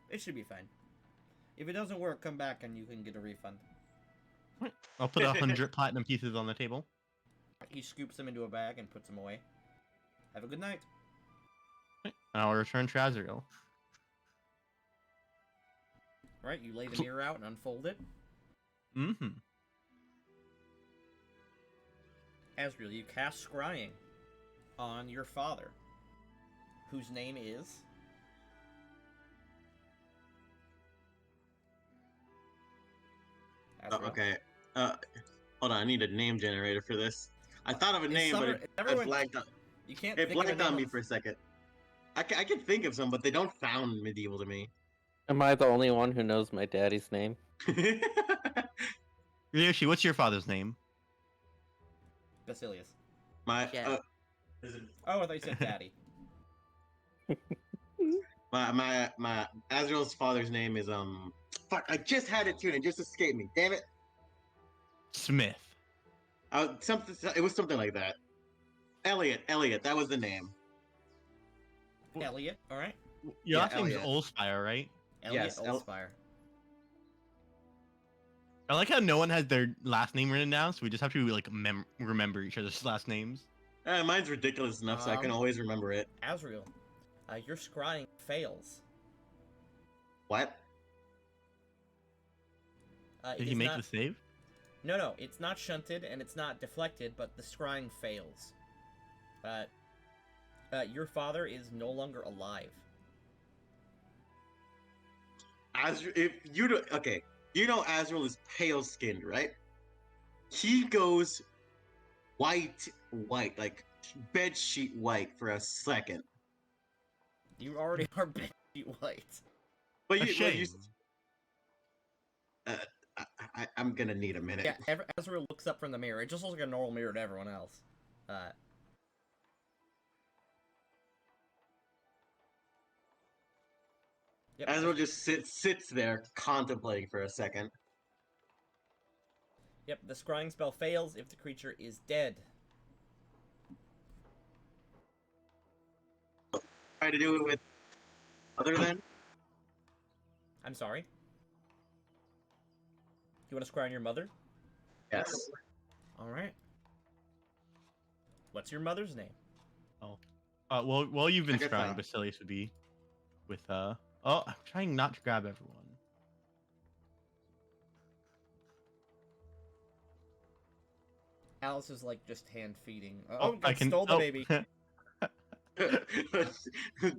Speaker 1: It should be fine. If it doesn't work, come back and you can get a refund.
Speaker 5: I'll put 100 platinum pieces on the table.
Speaker 1: He scoops them into a bag and puts them away. Have a good night.
Speaker 5: I'll return to Azrael.
Speaker 1: Right, you lay the mirror out and unfold it.
Speaker 5: Mm-hmm.
Speaker 1: Azrael, you cast scrying on your father, whose name is... Azrael.
Speaker 2: Okay. Hold on. I need a name generator for this. I thought of a name, but it blanked on.
Speaker 1: You can't.
Speaker 2: It
Speaker 1: think of a
Speaker 2: blanked on
Speaker 1: name
Speaker 2: me for a second. I can think of some, but they don't sound medieval to me.
Speaker 3: Am I the only one who knows my daddy's name?
Speaker 5: Ryoshi, what's your father's name?
Speaker 1: Basilius.
Speaker 2: My
Speaker 4: Yeah.
Speaker 1: Oh, I thought you said daddy.
Speaker 2: my Azrael's father's name is Fuck! I just had it too, and it just escaped me. Damn it!
Speaker 5: Smith.
Speaker 2: Something. It was something like that. Elliot. That was the name.
Speaker 1: Elliot, alright.
Speaker 5: Your
Speaker 2: Yeah,
Speaker 5: last name's
Speaker 2: Elliot.
Speaker 5: Oldspire, right?
Speaker 1: Elliot
Speaker 2: Yes,
Speaker 1: Oldspire.
Speaker 5: I like how no one has their last name written down, so we just have to like remember each other's last names.
Speaker 2: Mine's ridiculous enough, so I can always remember it.
Speaker 1: Azrael, your scrying fails.
Speaker 2: What?
Speaker 5: Did he make the save?
Speaker 1: No, it's not shunted and it's not deflected, but the scrying fails. Your father is no longer alive.
Speaker 2: Azrael, if you do, okay, you know Azrael is pale skinned, right? He goes white, like bed sheet white for a second.
Speaker 1: You already are baby white.
Speaker 2: But
Speaker 5: A
Speaker 2: you,
Speaker 5: shame.
Speaker 2: I'm gonna need a minute.
Speaker 1: Yeah, Azrael looks up from the mirror. It just looks like a normal mirror to everyone else. Yep.
Speaker 2: Azrael just sits there contemplating for a second.
Speaker 1: Yep, the scrying spell fails if the creature is dead.
Speaker 2: Try to do it with other than.
Speaker 1: I'm sorry. You want to scry on your mother?
Speaker 2: Yes.
Speaker 1: Alright. What's your mother's name?
Speaker 5: Well, while you've been
Speaker 2: Agatha.
Speaker 5: scrying, Basilius would be with Oh, I'm trying not to grab everyone.
Speaker 1: Alice is like just hand feeding.
Speaker 5: I can.
Speaker 1: Stole the baby.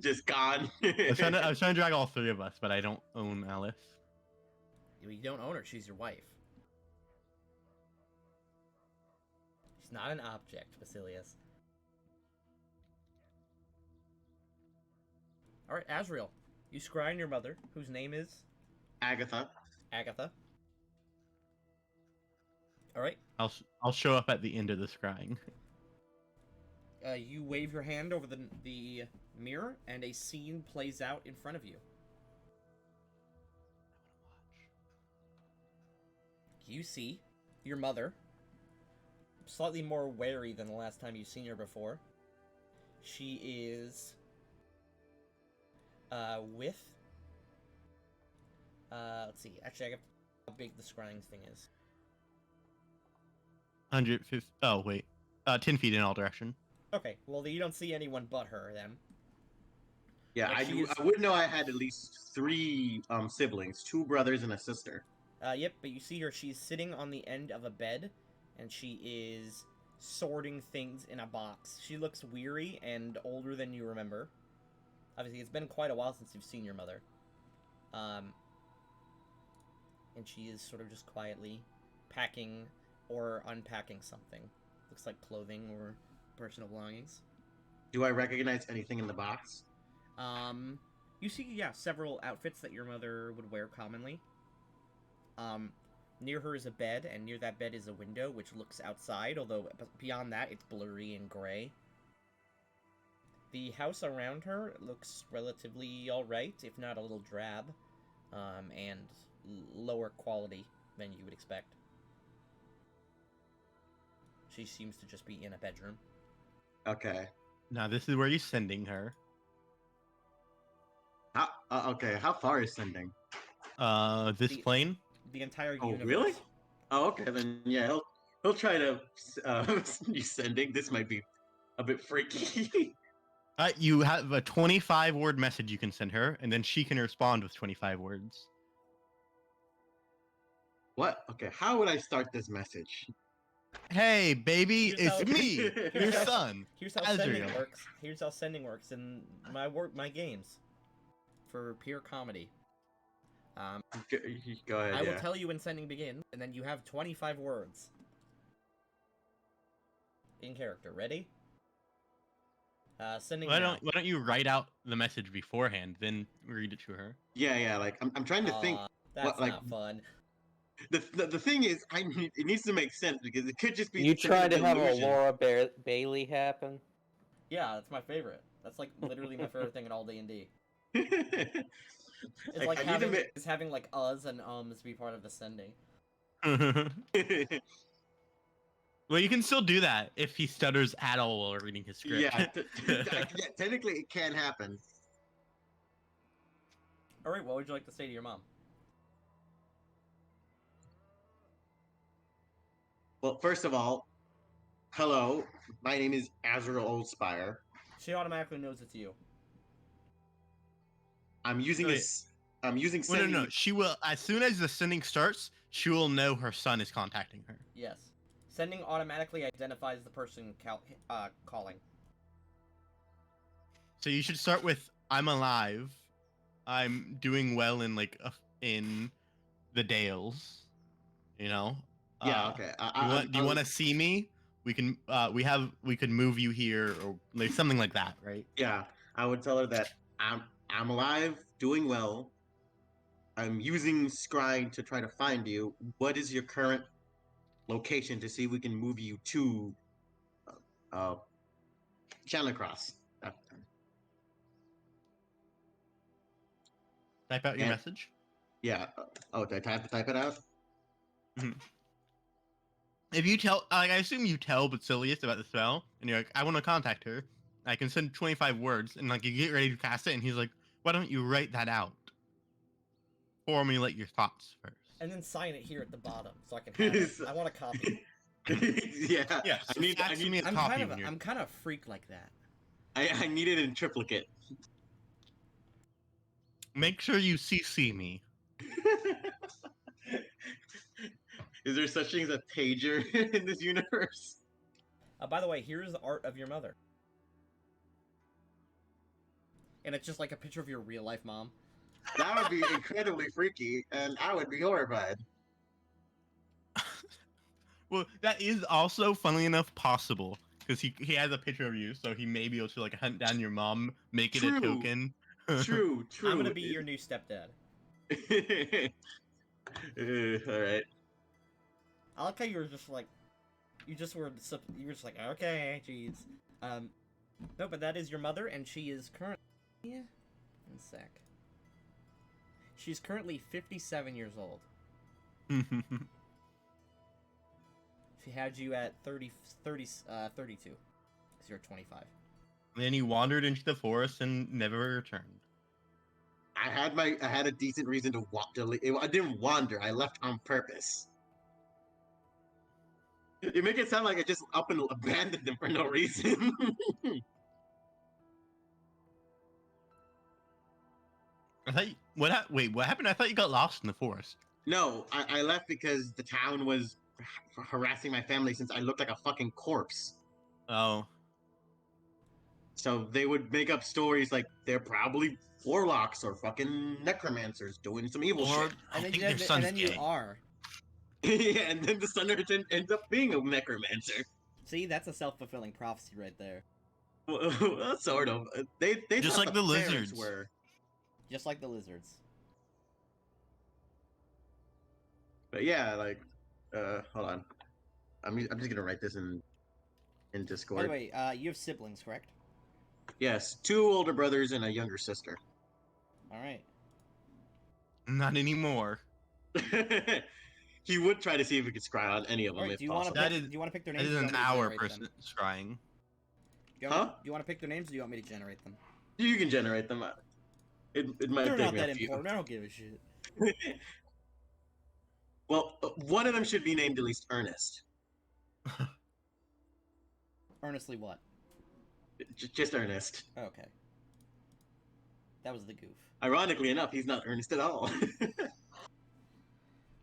Speaker 2: Just gone.
Speaker 5: I was trying to drag all three of us, but I don't own Alice.
Speaker 1: You don't own her. She's your wife. She's not an object, Basilius. All right, Azrael. You scrying your mother, whose name is
Speaker 2: Agatha.
Speaker 1: Agatha. All right.
Speaker 5: I'll show up at the end of the scrying.
Speaker 1: You wave your hand over the mirror, and a scene plays out in front of you. You see your mother, slightly more wary than the last time you've seen her before. She is with let's see. Actually, I got how big the scrying thing is.
Speaker 5: 150. Oh wait, 10 feet in all direction.
Speaker 1: Okay, well you don't see anyone but her then.
Speaker 2: Yeah,
Speaker 1: Like,
Speaker 2: I would know I had at least 3 siblings, 2 brothers and a sister.
Speaker 1: Yep, but you see her. She's sitting on the end of a bed, and she is sorting things in a box. She looks weary and older than you remember. Obviously, it's been quite a while since you've seen your mother. And she is sort of just quietly packing or unpacking something. Looks like clothing or personal belongings.
Speaker 2: Do I recognize anything in the box?
Speaker 1: You see, yeah, several outfits that your mother would wear commonly. Near her is a bed, and near that bed is a window which looks outside, although beyond that it's blurry and gray. The house around her looks relatively alright, if not a little drab, and lower quality than you would expect. She seems to just be in a bedroom.
Speaker 2: Okay.
Speaker 5: Now this is where you're sending her.
Speaker 2: Okay, how far is sending?
Speaker 5: This plane.
Speaker 1: The entire
Speaker 2: Oh,
Speaker 1: universe.
Speaker 2: really? Oh, okay, then yeah, he'll try to use sending. This might be a bit freaky.
Speaker 5: You have a 25-word message you can send her, and then she can respond with 25 words.
Speaker 2: What? Okay, how would I start this message?
Speaker 5: Hey, baby,
Speaker 1: Here's
Speaker 5: it's
Speaker 1: how-
Speaker 5: me, your
Speaker 1: here's how-
Speaker 5: son.
Speaker 1: Here's how sending
Speaker 5: Azrael.
Speaker 1: works. Here's how sending works in my games. For pure comedy.
Speaker 2: Go ahead.
Speaker 1: I will
Speaker 2: Yeah.
Speaker 1: tell you when sending begins, and then you have 25 words. In character. Ready? Sending
Speaker 5: Why
Speaker 1: now.
Speaker 5: don't you write out the message beforehand, then read it to her?
Speaker 2: Yeah. Like I'm trying to think.
Speaker 1: That's
Speaker 2: like-
Speaker 1: not fun.
Speaker 2: The thing is, it needs to make sense because it could just be.
Speaker 3: You
Speaker 2: some
Speaker 3: trying to have a
Speaker 2: delusion.
Speaker 3: Laura Bailey happen?
Speaker 1: Yeah, that's my favorite. That's like literally my favorite thing in all D&D. It's
Speaker 2: Like,
Speaker 1: like
Speaker 2: I need to
Speaker 1: having like uhs and ums be part of the sending.
Speaker 5: Well, you can still do that if he stutters at all while reading his script.
Speaker 2: yeah, technically it can happen.
Speaker 1: Alright, what would you like to say to your mom?
Speaker 2: Well, first of all, hello, my name is Azrael Oldspire.
Speaker 1: She automatically knows it's you.
Speaker 2: I'm using
Speaker 5: Wait.
Speaker 2: this. I'm using
Speaker 5: Well,
Speaker 2: sending.
Speaker 5: no. She will, as soon as the sending starts, she will know her son is contacting her.
Speaker 1: Yes. Sending automatically identifies the person calling.
Speaker 5: So you should start with "I'm alive, I'm doing well in in the Dales." You know.
Speaker 2: Yeah. Okay.
Speaker 5: Do you want to see me? We can. We could move you here, or like something like that, right?
Speaker 2: Yeah, I would tell her that I'm alive, doing well. I'm using Scrying to try to find you. What is your current location to see if we can move you to Chandler Cross?
Speaker 5: Type out your
Speaker 2: And-
Speaker 5: message.
Speaker 2: Yeah. Oh, did I type it out?
Speaker 5: If you tell, like, I assume you tell Basilius about the spell, and you're like, I want to contact her. I can send 25 words, and like you get ready to cast it, and he's like, why don't you write that out? Formulate your thoughts first.
Speaker 1: And then sign it here at the bottom so I can have it. I want a copy.
Speaker 2: Yeah.
Speaker 5: Yeah, so fax me a
Speaker 1: I'm
Speaker 5: copy
Speaker 1: kind of
Speaker 5: when you're.
Speaker 1: I'm kind of a freak like that.
Speaker 2: I need it in triplicate.
Speaker 5: Make sure you CC me.
Speaker 2: Is there such thing as a pager in this universe?
Speaker 1: By the way, here's the art of your mother. And it's just like a picture of your real life mom.
Speaker 2: That would be incredibly freaky, and I would be horrified.
Speaker 5: Well, that is also, funnily enough, possible because he has a picture of you, so he may be able to like hunt down your mom, make it a
Speaker 2: True.
Speaker 5: token.
Speaker 2: True.
Speaker 1: I'm gonna be your new stepdad.
Speaker 2: All right.
Speaker 1: I like how you were just like, you were just like, okay, jeez. No, but that is your mother, and she is currently, one sec. She's currently 57 years old. She had you at 32, because you're 25.
Speaker 5: Then he wandered into the forest and never returned.
Speaker 2: I had a decent reason to walk. I didn't wander. I left on purpose. You make it sound like I just up and abandoned them for no reason.
Speaker 5: I thought wait, what happened? I thought you got lost in the forest.
Speaker 2: No, I left because the town was harassing my family since I looked like a fucking corpse.
Speaker 5: Oh,
Speaker 2: So they would make up stories like they're probably warlocks or fucking necromancers doing some evil
Speaker 5: or
Speaker 2: shit.
Speaker 5: I think
Speaker 1: then,
Speaker 5: their
Speaker 1: and
Speaker 5: son's
Speaker 1: then
Speaker 5: gay.
Speaker 1: you are.
Speaker 2: Yeah, and then the Sun Urchin ends up being a necromancer.
Speaker 1: See, that's a self-fulfilling prophecy right there.
Speaker 2: Well, sort of. They
Speaker 5: Just
Speaker 2: thought
Speaker 5: like
Speaker 2: the
Speaker 5: the
Speaker 2: parents
Speaker 5: lizards.
Speaker 2: were.
Speaker 1: Just like the lizards.
Speaker 2: But yeah, like, hold on. I'm just gonna write this in
Speaker 1: By
Speaker 2: Discord.
Speaker 1: the way, you have siblings, correct?
Speaker 2: Yes, 2 older brothers and a younger sister.
Speaker 1: All right.
Speaker 5: Not anymore.
Speaker 2: He would try to see if he could scry on any of them
Speaker 1: Alright,
Speaker 2: if
Speaker 1: do you want
Speaker 2: possible.
Speaker 1: to
Speaker 5: That
Speaker 1: pick?
Speaker 5: is-
Speaker 1: Do you want to pick their
Speaker 5: That
Speaker 1: names?
Speaker 5: is
Speaker 1: or do
Speaker 5: an
Speaker 1: you want me to
Speaker 5: hour
Speaker 1: generate
Speaker 5: person
Speaker 1: them?
Speaker 5: scrying.
Speaker 1: Do you want to pick their names, or do you want me to generate them?
Speaker 2: You can generate them. It might
Speaker 1: They're
Speaker 2: take
Speaker 1: not
Speaker 2: me
Speaker 1: that
Speaker 2: a few.
Speaker 1: important. I don't give a shit.
Speaker 2: Well, one of them should be named at least Ernest.
Speaker 1: Earnestly, what?
Speaker 2: Just Ernest.
Speaker 1: Oh, okay. That was the goof.
Speaker 2: Ironically enough, he's not Ernest at all.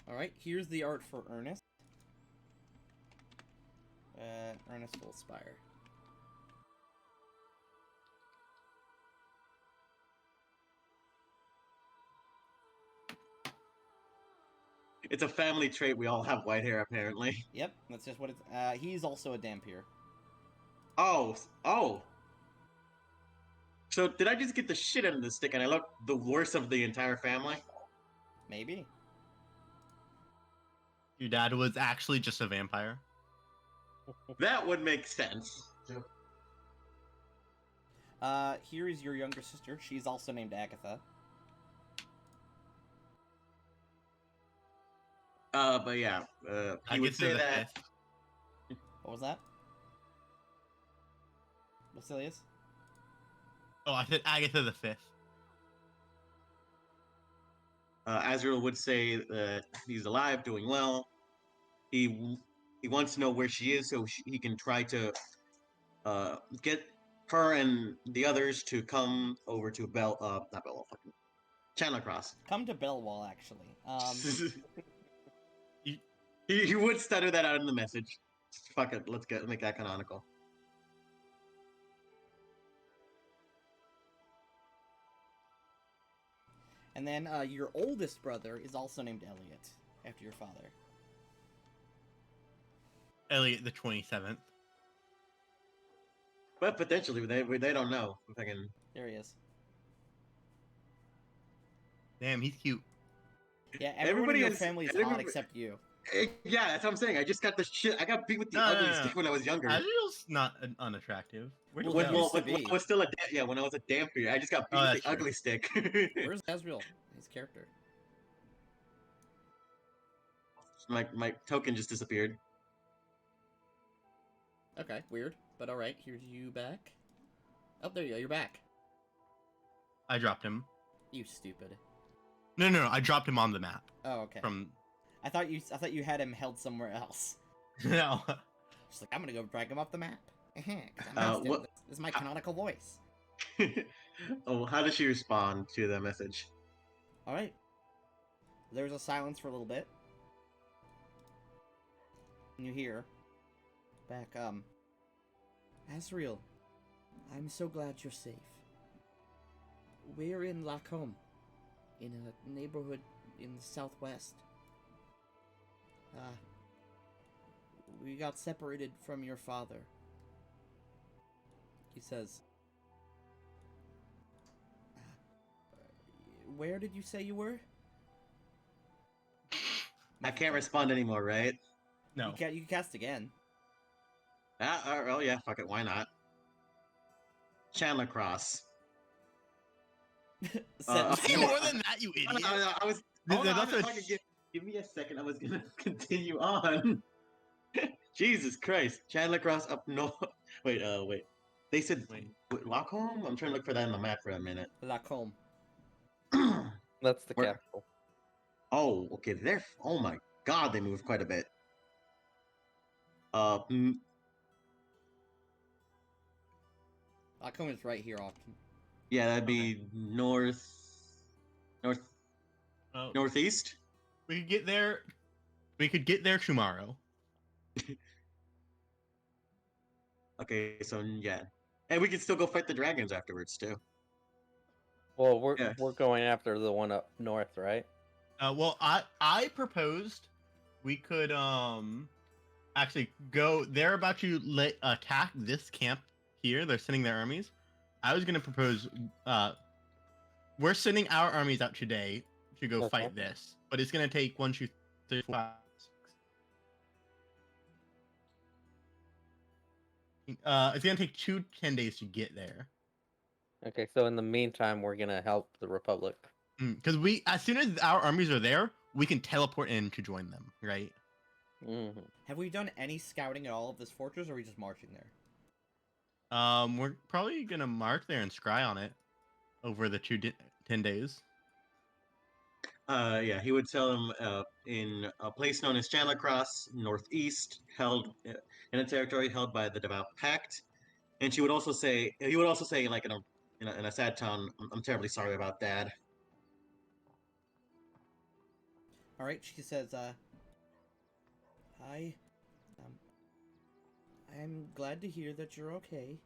Speaker 1: All right. Here's the art for Ernest. Ernest will aspire.
Speaker 2: It's a family trait. We all have white hair, apparently.
Speaker 1: Yep, that's just what it's. He's also a Dampier.
Speaker 2: Oh. So did I just get the shit out of the stick and I look the worst of the entire family?
Speaker 1: Maybe.
Speaker 5: Your dad was actually just a vampire.
Speaker 2: That would make sense.
Speaker 1: Here is your younger sister. She's also named Agatha.
Speaker 2: But yeah,
Speaker 5: I
Speaker 2: he would
Speaker 5: get to
Speaker 2: say
Speaker 5: the
Speaker 2: that.
Speaker 5: fifth.
Speaker 1: What was that? Basilius?
Speaker 5: Oh, I said Agatha the fifth.
Speaker 2: Azrael would say that he's alive, doing well. He wants to know where she is so he can try to get her and the others to come over to not Bell, fucking Chandler Cross.
Speaker 1: Come to Bellwall, actually.
Speaker 2: He would stutter that out in the message. Fuck it, let's make that canonical.
Speaker 1: And then your oldest brother is also named Elliot, after your father.
Speaker 5: Elliot the 27th.
Speaker 2: But potentially, they don't know. Fucking
Speaker 1: There he is.
Speaker 5: Damn, he's cute.
Speaker 1: Yeah, everybody
Speaker 2: Everybody
Speaker 1: in your
Speaker 2: is-
Speaker 1: family is
Speaker 2: everybody-
Speaker 1: hot except you.
Speaker 2: yeah, that's what I'm saying. I just got the shit. I got beat with the
Speaker 5: No,
Speaker 2: ugly
Speaker 5: no, no.
Speaker 2: stick when I was younger.
Speaker 5: Azrael's not unattractive. Where did
Speaker 1: Well,
Speaker 5: he
Speaker 1: he
Speaker 5: go?
Speaker 1: used to be.
Speaker 2: When I was still when I was a dampier, I just got beat
Speaker 5: Oh,
Speaker 2: with
Speaker 5: that's
Speaker 2: the
Speaker 5: true.
Speaker 2: ugly stick.
Speaker 1: Where's Azrael? His character.
Speaker 2: My token just disappeared.
Speaker 1: Okay, weird. But alright, here's you back. Oh, there you go, you're back.
Speaker 5: I dropped him.
Speaker 1: You stupid.
Speaker 5: No, I dropped him on the map.
Speaker 1: Oh, okay.
Speaker 5: From
Speaker 1: I thought you had him held somewhere else.
Speaker 5: No.
Speaker 1: She's like, I'm gonna go drag him off the map. 'Cause I'm
Speaker 2: Uh,
Speaker 1: Austin.
Speaker 2: what-
Speaker 1: This is my canonical voice.
Speaker 2: Oh, how does she respond to the message?
Speaker 1: All right. There's a silence for a little bit. And you hear back, Asriel, I'm so glad you're safe. We're in Lacombe, in a neighborhood in the southwest. We got separated from your father. He says, where did you say you were?
Speaker 2: I can't respond anymore, right?
Speaker 5: No.
Speaker 1: You can cast again.
Speaker 2: Oh yeah, fuck it, why not? Chandler Cross.
Speaker 1: Sentence
Speaker 5: Say
Speaker 2: no,
Speaker 5: more than that, you idiot.
Speaker 2: I was.
Speaker 5: Th-
Speaker 2: Hold
Speaker 5: th-
Speaker 2: on,
Speaker 5: that's
Speaker 2: if
Speaker 5: a
Speaker 2: I could give me a second. I was gonna continue on. Jesus Christ, Chandler Cross up north. Wait. They said
Speaker 5: Wait.
Speaker 2: Lockholm. I'm trying to look for that on the map for a minute.
Speaker 1: Lacombe.
Speaker 3: That's the
Speaker 2: Where-
Speaker 3: capital.
Speaker 2: Oh, okay. Oh my God, they moved quite a bit. Mm,
Speaker 1: Lacombe is right here, Austin.
Speaker 2: yeah, that'd be north,
Speaker 5: Oh,
Speaker 2: northeast.
Speaker 5: we could get there. We could get there tomorrow.
Speaker 2: Okay, so yeah, and we can still go fight the dragons afterwards too.
Speaker 3: Well,
Speaker 2: Yeah.
Speaker 3: we're going after the one up north, right?
Speaker 5: Well, I proposed we could actually go. They're about to attack this camp here. They're sending their armies. I was gonna propose. We're sending our armies out today to go
Speaker 3: Okay.
Speaker 5: fight this, but it's gonna take 1, 2, 3, 4, 5, 6. It's gonna take 10 days to get there.
Speaker 3: Okay, so in the meantime, we're gonna help the Republic.
Speaker 5: Because as soon as our armies are there, we can teleport in to join them, right?
Speaker 3: Mm-hmm.
Speaker 1: Have we done any scouting at all of this fortress, or are we just marching there?
Speaker 5: We're probably gonna mark there and scry on it over the 10 days.
Speaker 2: Yeah, he would tell them in a place known as Chandler Cross, northeast, held in a territory held by the Devout Pact. And he would also say, like in a sad tone, I'm terribly sorry about Dad.
Speaker 1: All right, she says, hi. I'm glad to hear that you're okay.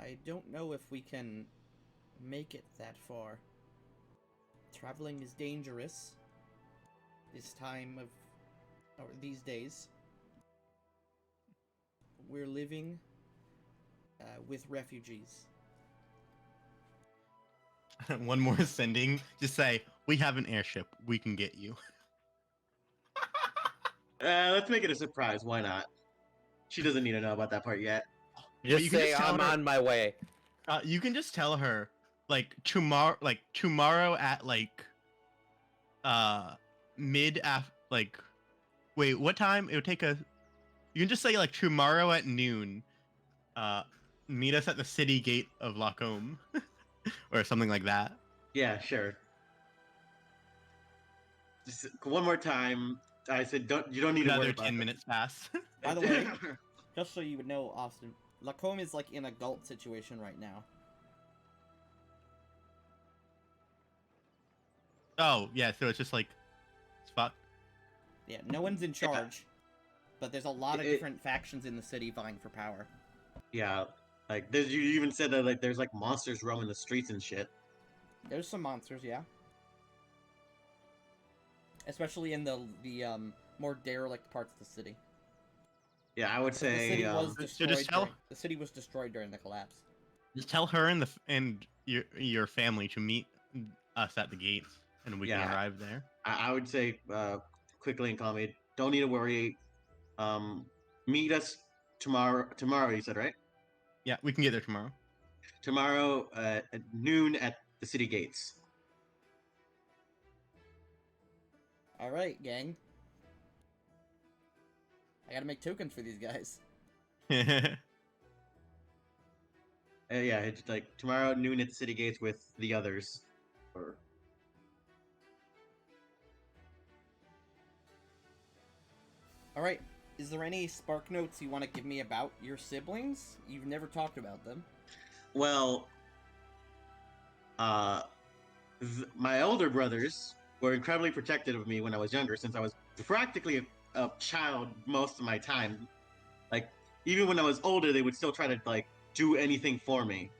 Speaker 1: I don't know if we can make it that far. Traveling is dangerous this time of, or these days. We're living with refugees.
Speaker 5: One more sending. Just say, we have an airship. We can get you.
Speaker 2: Let's make it a surprise. Why not? She doesn't need to know about that part yet.
Speaker 3: Just
Speaker 5: you can
Speaker 3: say
Speaker 5: just tell
Speaker 3: I'm
Speaker 5: her-
Speaker 3: on my way.
Speaker 5: You can just tell her, like, tomorrow at, like, wait, what time? It would take you can just say, like, tomorrow at noon, meet us at the city gate of Lacombe. Or something like that.
Speaker 2: Yeah, sure. Just one more time. I said, you don't need to worry
Speaker 5: Another
Speaker 2: about
Speaker 5: 10
Speaker 2: this.
Speaker 5: minutes pass.
Speaker 1: By the way, just so you would know, Austin, Lacombe is like in a Galt situation right now.
Speaker 5: Oh, yeah, so it's just like, it's fucked.
Speaker 1: Yeah, no one's in charge, but there's a lot of
Speaker 2: It-
Speaker 1: different factions in the city vying for power.
Speaker 2: Yeah, like you even said that like there's like monsters roaming the streets and shit.
Speaker 1: There's some monsters, yeah. Especially in the more derelict parts of the city.
Speaker 2: Yeah, I would
Speaker 1: The
Speaker 2: say
Speaker 1: city was
Speaker 5: So
Speaker 1: destroyed.
Speaker 5: just tell-
Speaker 1: The city was destroyed during the collapse.
Speaker 5: Just tell her and your family to meet us at the gates, and we can
Speaker 2: Yeah.
Speaker 5: arrive there.
Speaker 2: I would say quickly and calmly, don't need to worry. Meet us tomorrow. Tomorrow, you said, right?
Speaker 5: Yeah, we can get there tomorrow.
Speaker 2: Tomorrow at noon at the city gates.
Speaker 1: All right, gang. I gotta make tokens for these guys.
Speaker 2: Yeah, it's like tomorrow at noon at the city gates with the others. Or
Speaker 1: All right. is there any spark notes you want to give me about your siblings? You've never talked about them.
Speaker 2: Well, my older brothers were incredibly protective of me when I was younger, since I was practically a child most of my time. Like, even when I was older, they would still try to like do anything for me.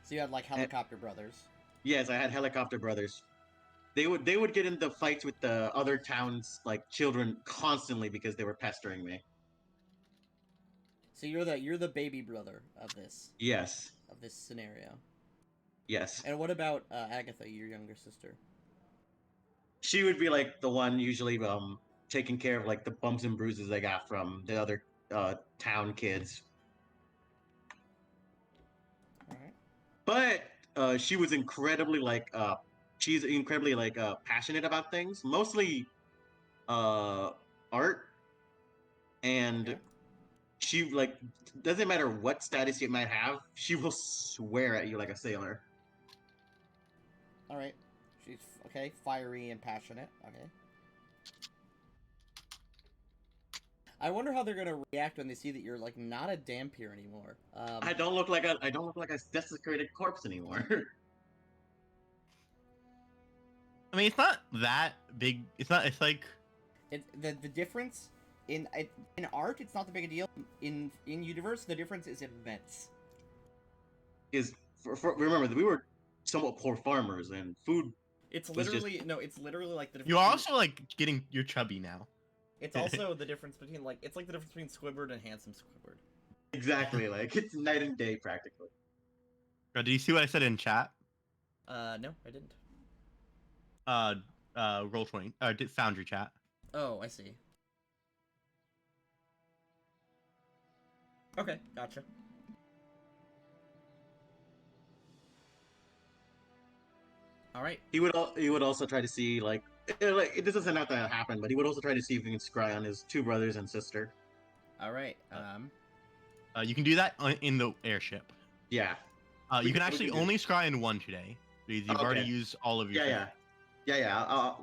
Speaker 1: So you had like helicopter brothers.
Speaker 2: Yes, I had helicopter brothers. They would get into fights with the other towns like children constantly because they were pestering me.
Speaker 1: So you're the baby brother of this
Speaker 2: Yes,
Speaker 1: scenario.
Speaker 2: yes.
Speaker 1: And what about Agatha, your younger sister?
Speaker 2: She would be like the one usually taking care of like the bumps and bruises I got from the other town kids.
Speaker 1: All right.
Speaker 2: But she was incredibly like she's incredibly like passionate about things, mostly art, and
Speaker 1: Okay.
Speaker 2: she like doesn't matter what status you might have, she will swear at you like a sailor.
Speaker 1: All right. She's okay, fiery and passionate. Okay. I wonder how they're gonna react when they see that you're like not a Dampier anymore.
Speaker 2: I don't look like a desecrated corpse anymore.
Speaker 5: I mean, it's not that big. It's not. It's like
Speaker 1: The difference in art, it's not the big a deal. In universe, the difference is immense.
Speaker 2: Is remember that we were somewhat poor farmers and food.
Speaker 1: It's
Speaker 2: Was just-
Speaker 1: literally no. It's literally like the difference.
Speaker 5: you're
Speaker 1: between-
Speaker 5: also like getting. You're chubby now.
Speaker 1: It's also the difference between like it's like the difference between Squidward and handsome Squidward.
Speaker 2: Exactly, like it's night and day practically.
Speaker 5: Do you see what I said in chat?
Speaker 1: No, I didn't.
Speaker 5: Roll20. Did Foundry chat.
Speaker 1: Oh, I see. Okay, gotcha. All right.
Speaker 2: He would also try to see like this doesn't have to happen, but he would also try to see if he can scry on his two brothers and sister.
Speaker 1: All right.
Speaker 5: You can do that in the airship.
Speaker 2: Yeah,
Speaker 5: You can
Speaker 2: we
Speaker 5: actually
Speaker 2: can do-
Speaker 5: only scry in one today because you've already
Speaker 2: Okay.
Speaker 5: used all of your.
Speaker 2: yeah.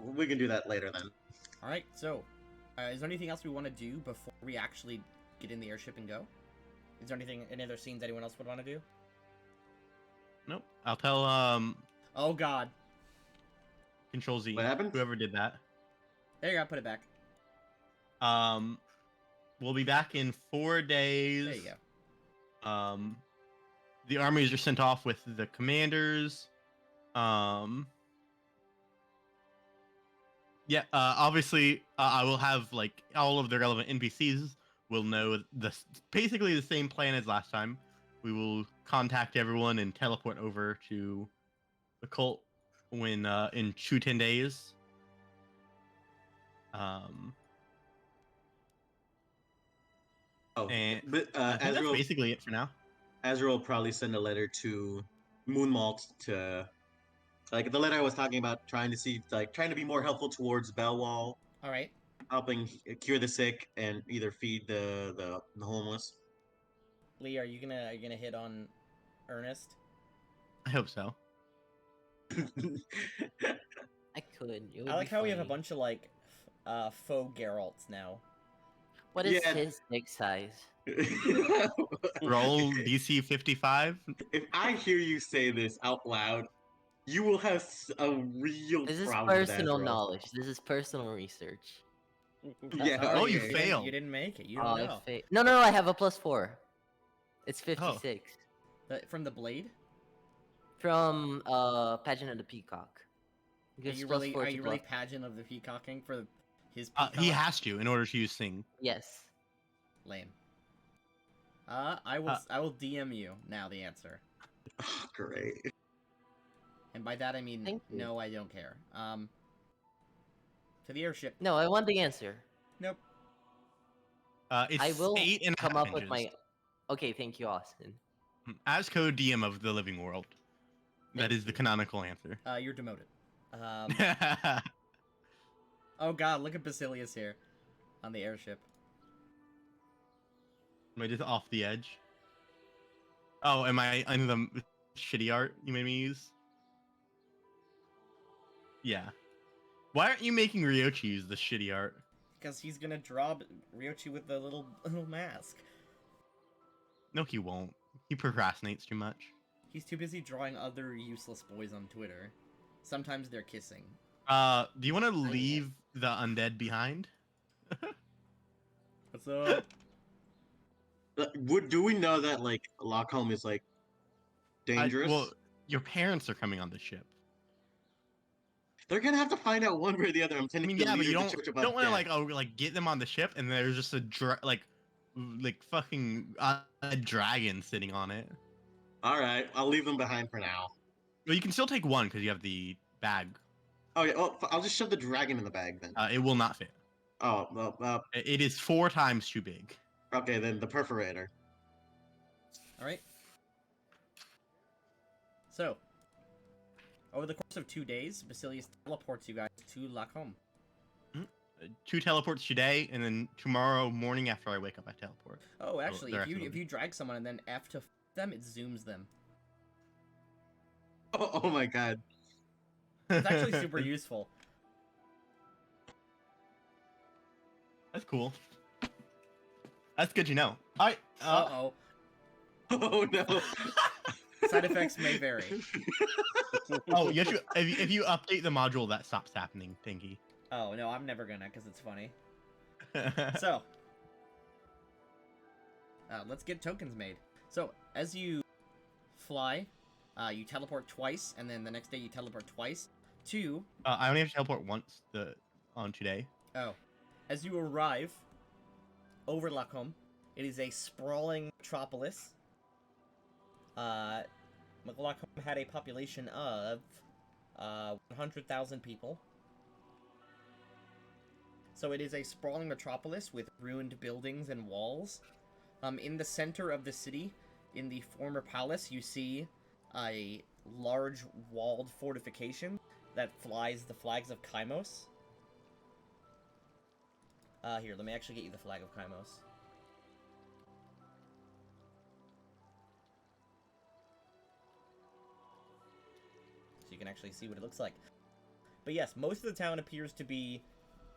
Speaker 2: We can do that later then.
Speaker 1: All right. So, is there anything else we want to do before we actually get in the airship and go? Is there any other scenes anyone else would want to do?
Speaker 5: Nope. I'll tell
Speaker 1: Oh God.
Speaker 5: Control Z.
Speaker 2: What happened?
Speaker 5: Whoever did that.
Speaker 1: There you go. Put it back.
Speaker 5: We'll be back in 4 days.
Speaker 1: There you go.
Speaker 5: The armies are sent off with the commanders. Obviously, I will have like all of the relevant NPCs will know basically the same plan as last time. We will contact everyone and teleport over to the cult when in 10 days.
Speaker 2: Oh,
Speaker 5: And
Speaker 2: but
Speaker 5: I think that's
Speaker 2: Azrael,
Speaker 5: basically it for now.
Speaker 2: Azrael will probably send a letter to Moonmalt to, like the letter I was talking about, trying to be more helpful towards Belwall,
Speaker 1: All right.
Speaker 2: helping cure the sick and either feed the homeless.
Speaker 1: Lee, are you gonna hit on Ernest?
Speaker 5: I hope so.
Speaker 4: I could. It would
Speaker 1: I like
Speaker 4: be
Speaker 1: how we have a
Speaker 4: funny.
Speaker 1: bunch of like faux Geralts now.
Speaker 4: What is
Speaker 2: Yeah.
Speaker 4: his dick size?
Speaker 5: Roll DC 55.
Speaker 2: If I hear you say this out loud, you will have a real
Speaker 4: This is
Speaker 2: problem with
Speaker 4: personal
Speaker 2: Azrael.
Speaker 4: knowledge. This is personal research.
Speaker 2: Yeah.
Speaker 5: Oh, you
Speaker 1: didn't-
Speaker 5: failed.
Speaker 1: You didn't make it. You
Speaker 4: Oh,
Speaker 1: don't
Speaker 4: I
Speaker 1: know.
Speaker 4: no, I have a +4. It's 56
Speaker 1: From the blade?
Speaker 4: from Pageant of the Peacock.
Speaker 1: Are
Speaker 4: Gives
Speaker 1: you
Speaker 4: +4
Speaker 1: really
Speaker 4: to bluff.
Speaker 1: pageant of the peacocking for his
Speaker 5: He
Speaker 1: peacock?
Speaker 5: has to in order to use Sing.
Speaker 4: Yes.
Speaker 1: Lame. I will DM you now the answer.
Speaker 2: Oh, great.
Speaker 1: And by that I mean
Speaker 4: Thank you.
Speaker 1: no, I don't care. To the airship.
Speaker 4: No, I want the answer.
Speaker 1: Nope.
Speaker 5: It's
Speaker 4: I will
Speaker 5: 8.5
Speaker 4: come up with
Speaker 5: inches.
Speaker 4: my. Okay, thank you, Austin.
Speaker 5: As co-DM of the Living World. That
Speaker 4: Thank
Speaker 5: is the
Speaker 4: you.
Speaker 5: canonical answer.
Speaker 1: You're demoted. Oh god, look at Basilius here on the airship.
Speaker 5: Am I just off the edge? Oh, am I under the shitty art you made me use? Yeah. Why aren't you making Ryochi use the shitty art?
Speaker 1: Because he's gonna draw Ryochi with the little mask.
Speaker 5: No, he won't. He procrastinates too much.
Speaker 1: He's too busy drawing other useless boys on Twitter. Sometimes they're kissing.
Speaker 5: Do you want to leave the undead behind?
Speaker 1: What's up?
Speaker 2: Do we know that like Lockholm is like dangerous?
Speaker 5: Well, your parents are coming on the ship.
Speaker 2: They're gonna have to find out one way or the other. I'm
Speaker 5: I
Speaker 2: sending
Speaker 5: mean,
Speaker 2: the
Speaker 5: yeah, but
Speaker 2: leader
Speaker 5: you
Speaker 2: of the Church of
Speaker 5: don't want to
Speaker 2: Undead.
Speaker 5: like get them on the ship and there's just like fucking a dragon sitting on it.
Speaker 2: All right, I'll leave them behind for now.
Speaker 5: Well, you can still take one because you have the bag.
Speaker 2: Oh yeah, I'll just shove the dragon in the bag then.
Speaker 5: It will not fit.
Speaker 2: Oh well,
Speaker 5: It is 4 times too big.
Speaker 2: okay then the perforator.
Speaker 1: Alright. So, over the course of 2 days, Basilius teleports you guys to Lockholm.
Speaker 5: 2 teleports today, and then tomorrow morning after I wake up, I teleport.
Speaker 1: Oh, actually,
Speaker 5: the
Speaker 1: if
Speaker 5: rest
Speaker 1: you
Speaker 5: of them.
Speaker 1: if you drag someone and then F to them, it zooms them.
Speaker 2: Oh my god.
Speaker 1: It's actually super useful.
Speaker 5: That's cool. That's good to know. All right.
Speaker 1: Uh-oh.
Speaker 2: Oh no.
Speaker 1: Side effects may vary.
Speaker 5: Oh, you have to, if you update the module, that stops happening. Thingy.
Speaker 1: Oh, no, I'm never gonna, because it's funny. So, let's get tokens made. So, as you fly, you teleport twice, and then the next day you teleport twice to...
Speaker 5: I only have to teleport once on today.
Speaker 1: Oh. As you arrive over Lockholm, it is a sprawling metropolis. Lockholm had a population of 100,000 people. So it is a sprawling metropolis with ruined buildings and walls. In the center of the city, in the former palace, you see a large walled fortification that flies the flags of Kaimos. Here, let me actually get you the flag of Kaimos. So you can actually see what it looks like. But yes, most of the town appears to be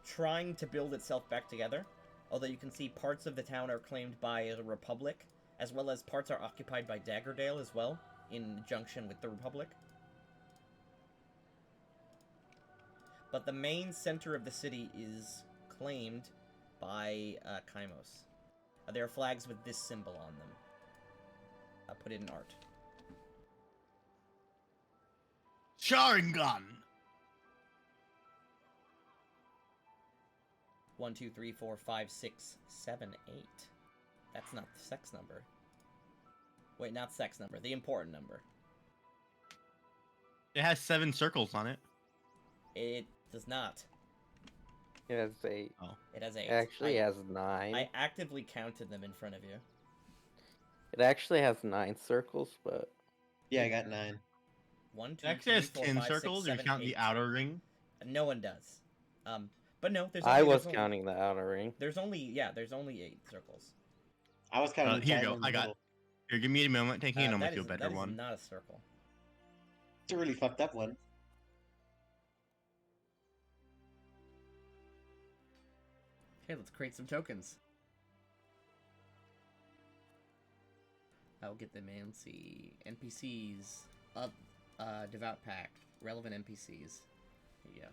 Speaker 1: trying to build itself back together. Although you can see parts of the town are claimed by the Republic, as well as parts are occupied by Daggerdale as well, in junction with the Republic. But the main center of the city is claimed by Kaimos. There are flags with this symbol on them. Put it in art.
Speaker 5: Sharingan.
Speaker 1: 1, 2, 3, 4, 5, 6, 7, 8. That's not the sex number. Wait, not sex number. The important number.
Speaker 5: It has 7 circles on it.
Speaker 1: It does not.
Speaker 3: It has 8.
Speaker 5: Oh.
Speaker 1: It has 8.
Speaker 3: It actually
Speaker 1: I,
Speaker 3: has 9.
Speaker 1: I actively counted them in front of you.
Speaker 3: It actually has 9 circles, but
Speaker 2: Yeah, I got 9.
Speaker 1: 1, 2,
Speaker 5: It actually
Speaker 1: 3,
Speaker 5: has
Speaker 1: 4,
Speaker 5: 10
Speaker 1: 5, 6,
Speaker 5: circles. If
Speaker 1: 7,
Speaker 5: you count
Speaker 1: 8.
Speaker 5: the outer ring.
Speaker 1: No one does. But no, there's.
Speaker 3: I
Speaker 1: Only,
Speaker 3: was
Speaker 1: there's
Speaker 3: counting the outer ring.
Speaker 1: There's only 8 circles.
Speaker 2: I was counting
Speaker 5: Here you
Speaker 2: 10
Speaker 5: go.
Speaker 2: in the
Speaker 5: I got.
Speaker 2: middle.
Speaker 5: Here, give me a moment. Taking it on
Speaker 1: That
Speaker 5: with you a
Speaker 1: is-
Speaker 5: better
Speaker 1: that is
Speaker 5: one.
Speaker 1: not a circle.
Speaker 2: It's a really fucked up one.
Speaker 1: Okay, let's create some tokens. I'll get them in. See NPCs of Devout Pack, relevant NPCs. Here you go.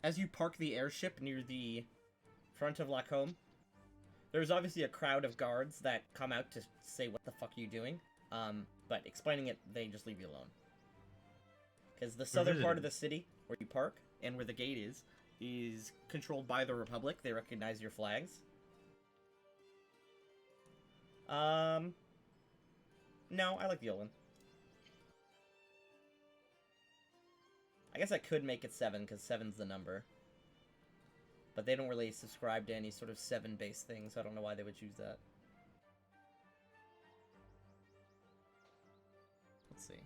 Speaker 1: As you park the airship near the front of Lacombe, there's obviously a crowd of guards that come out to say, "What the fuck are you doing?" But explaining it, they just leave you alone. Because the southern part of the city, where you park, and where the gate is controlled by the Republic. They recognize your flags. No, I like the old one. I guess I could make it 7, because 7's the number. But they don't really subscribe to any sort of 7-based thing, so I don't know why they would choose that. Let's see.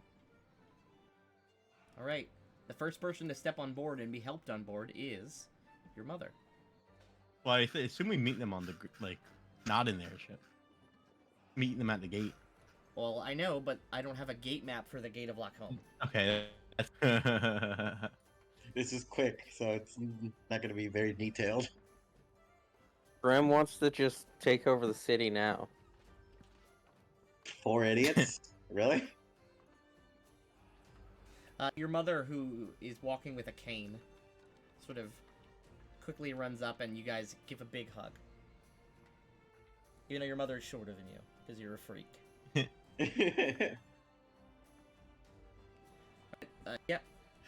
Speaker 1: All right. The first person to step on board and be helped on board is your mother.
Speaker 5: Well, I assume we meet them on the not in the airship. Meet them at the gate.
Speaker 1: Well, I know, but I don't have a gate map for the Gate of Lockholm.
Speaker 5: Okay.
Speaker 2: This is quick, so it's not going to be very detailed.
Speaker 3: Grim wants to just take over the city now.
Speaker 2: 4 idiots? Really?
Speaker 1: Your mother, who is walking with a cane, sort of quickly runs up and you guys give a big hug. Even though your mother is shorter than you, because you're a freak. Yeah,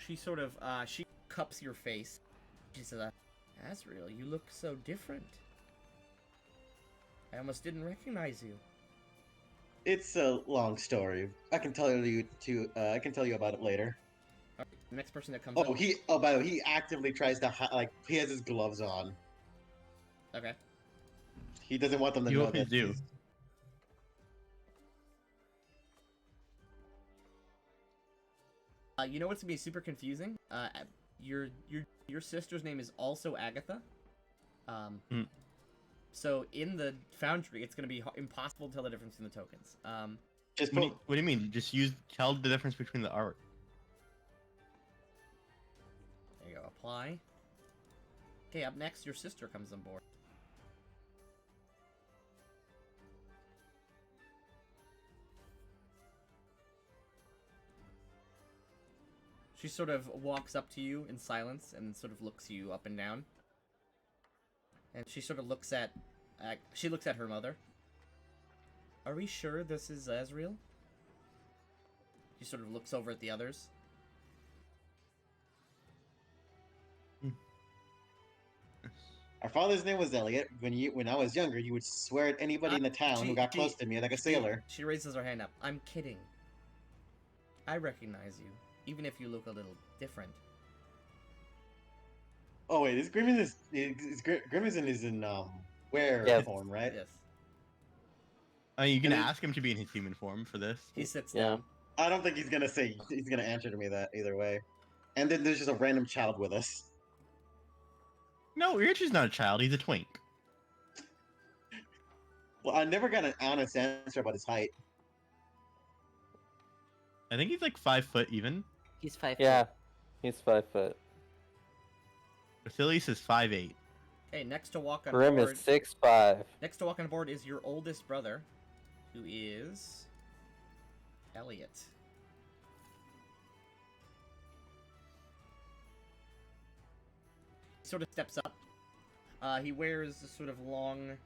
Speaker 1: she sort of, she cups your face. She says, Azrael, you look so different. I almost didn't recognize you.
Speaker 2: It's a long story. I can tell you about it later.
Speaker 1: All right, the next person that comes
Speaker 2: Oh,
Speaker 1: up...
Speaker 2: by the way, he actively tries to he has his gloves on.
Speaker 1: Okay.
Speaker 2: He doesn't want them to
Speaker 5: You
Speaker 2: know
Speaker 5: always
Speaker 2: that.
Speaker 5: do.
Speaker 1: You know what's gonna be super confusing? Your sister's name is also Agatha. So in the Foundry, it's gonna be impossible to tell the difference in the tokens.
Speaker 2: Just
Speaker 5: What
Speaker 2: put,
Speaker 5: do you mean? Just tell the difference between the art.
Speaker 1: There you go. Apply. Okay, up next, your sister comes on board. She sort of walks up to you in silence and sort of looks you up and down. And she sort of looks at her mother. Are we sure this is Azrael? She sort of looks over at the others.
Speaker 2: our father's name was Elliot. When I was younger, you would swear at anybody in the town who got close to me like a sailor.
Speaker 1: She raises her hand up. I'm kidding. I recognize you, even if you look a little different.
Speaker 2: Oh wait, Grimison is in where
Speaker 3: Yes.
Speaker 2: form, right?
Speaker 1: Yes.
Speaker 5: You can
Speaker 2: And then-
Speaker 5: ask him to be in his human form for this.
Speaker 1: He sits
Speaker 3: Yeah.
Speaker 1: down.
Speaker 2: I don't think he's gonna answer to me that either way. And then there's just a random child with us.
Speaker 5: No, Irchi's not a child. He's a twink.
Speaker 2: Well, I never got an honest answer about his height.
Speaker 5: I think he's like 5 foot even.
Speaker 4: He's 5
Speaker 3: Yeah,
Speaker 4: foot.
Speaker 3: he's 5 foot.
Speaker 5: Basilius is 5'8".
Speaker 1: Okay, next to walk on
Speaker 3: Grim
Speaker 1: board.
Speaker 3: is 6'5".
Speaker 1: Next to walk on board is your oldest brother, who is Elliot. He sort of steps up. He wears a sort of long.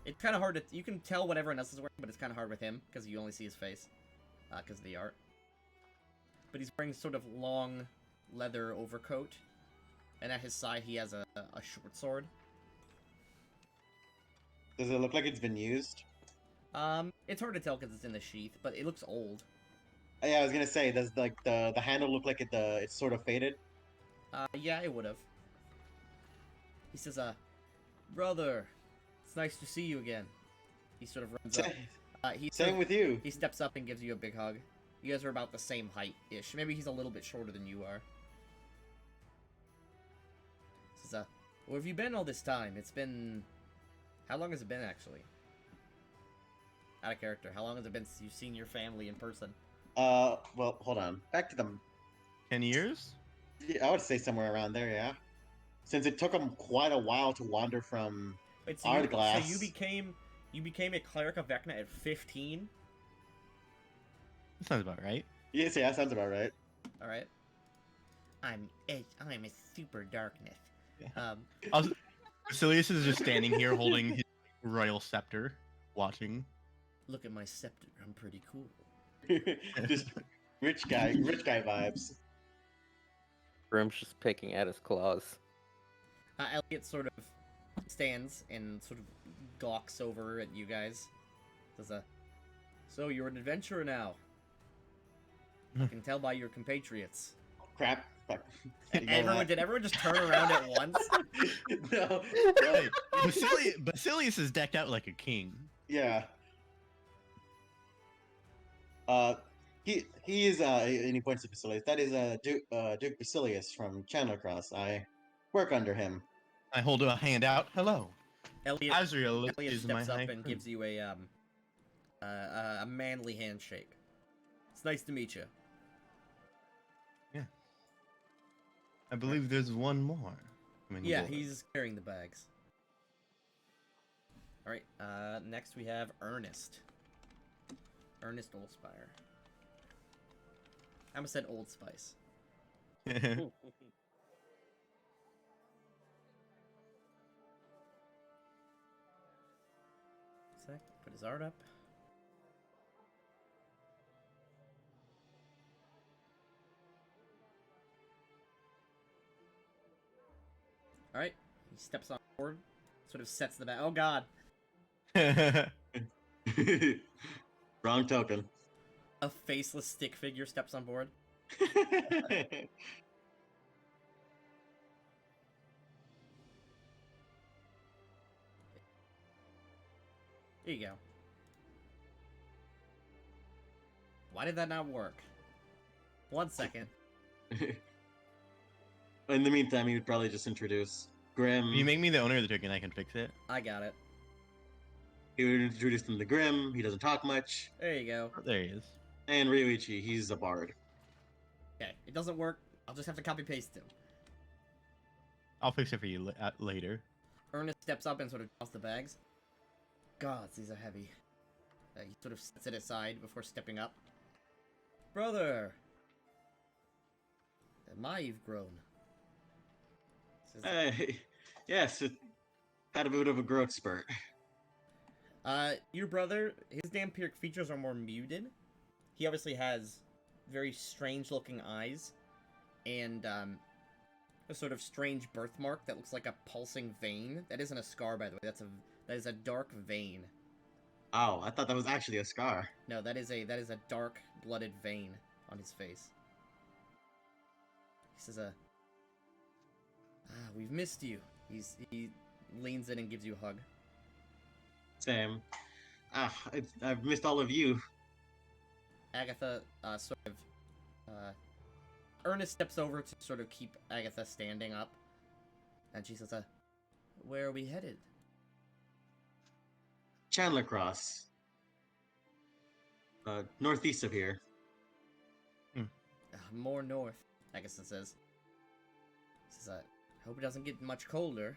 Speaker 1: It's kind of hard to. You can tell what everyone else is wearing, but it's kind of hard with him because you only see his face, because of the art. But he's wearing sort of long leather overcoat, and at his side he has a short sword.
Speaker 2: Does it look like it's been used?
Speaker 1: It's hard to tell because it's in the sheath, but it looks old.
Speaker 2: Yeah, I was gonna say, does like the handle look like it's sort of faded?
Speaker 1: Yeah, it would have. He says, brother, it's nice to see you again. He sort of runs up.
Speaker 2: Same with you.
Speaker 1: He steps up and gives you a big hug. You guys are about the same height-ish. Maybe he's a little bit shorter than you are. He says, where have you been all this time? It's been... How long has it been, actually? Out of character. How long has it been since you've seen your family in person?
Speaker 2: Well, hold on. Back to the.
Speaker 5: 10 years?
Speaker 2: Yeah, I would say somewhere around there, yeah. Since it took them quite a while to wander from
Speaker 1: Wait,
Speaker 2: Ardglass.
Speaker 1: So you became a cleric of Vecna at 15?
Speaker 5: That sounds about right.
Speaker 2: Yes, yeah, sounds about right.
Speaker 1: All right. I'm a super darkness.
Speaker 5: Yeah. Basilius is just standing here holding his royal scepter, watching.
Speaker 1: Look at my scepter. I'm pretty cool.
Speaker 2: Just rich guy vibes.
Speaker 3: Grim's just picking at his claws.
Speaker 1: Elliot sort of stands and sort of gawks over at you guys. Says, so you're an adventurer now. I can tell by your compatriots.
Speaker 2: Crap. Fuck.
Speaker 1: Did everyone just turn around at once?
Speaker 2: No.
Speaker 5: Hey, Basilius is decked out like a king.
Speaker 2: Yeah. He is and he points to Basilius. That is Duke Basilius from Chandler Cross. I work under him.
Speaker 5: I hold a hand out. Hello.
Speaker 1: Elliot,
Speaker 5: Azrael
Speaker 1: Elliot
Speaker 5: is my
Speaker 1: steps up
Speaker 5: high
Speaker 1: and
Speaker 5: priest.
Speaker 1: gives you a manly handshake. It's nice to meet you.
Speaker 5: Yeah. I believe there's one more. coming
Speaker 1: Yeah,
Speaker 5: aboard.
Speaker 1: he's carrying the bags. All right. Next we have Ernest. Ernest Oldspire. I almost said Old Spice. Sec. Put his art up. All right. He steps on board. Sort of sets the bag. Oh God.
Speaker 2: Wrong token.
Speaker 1: A faceless stick figure steps on board. There you go. Why did that not work? 1 second.
Speaker 2: In the meantime, he would probably just introduce Grim.
Speaker 5: If you make me the owner of the token, I can fix it.
Speaker 1: I got it.
Speaker 2: He would introduce them to Grim. He doesn't talk much.
Speaker 1: There you go.
Speaker 5: Oh, there he is.
Speaker 2: And Ryuichi, he's a bard.
Speaker 1: Okay, it doesn't work. I'll just have to copy paste him.
Speaker 5: I'll fix it for you later.
Speaker 1: Ernest steps up and sort of draws the bags. Gods, these are heavy. He sort of sets it aside before stepping up. Brother! My, you've grown. Says,
Speaker 2: Yes, it had a bit of a growth spurt.
Speaker 1: Your brother, his vampiric features are more muted. He obviously has very strange looking eyes and a sort of strange birthmark that looks like a pulsing vein. That isn't a scar, by the way. That is a dark vein.
Speaker 2: Oh, I thought that was actually a scar.
Speaker 1: No, that is a dark blooded vein on his face. He says, we've missed you. He leans in and gives you a hug.
Speaker 2: Same. I've missed all of you.
Speaker 1: Agatha, sort of, Ernest steps over to sort of keep Agatha standing up. And she says, where are we headed?
Speaker 2: Chandler Cross. Northeast of here.
Speaker 1: More north, Agatha says. Says, hope it doesn't get much colder.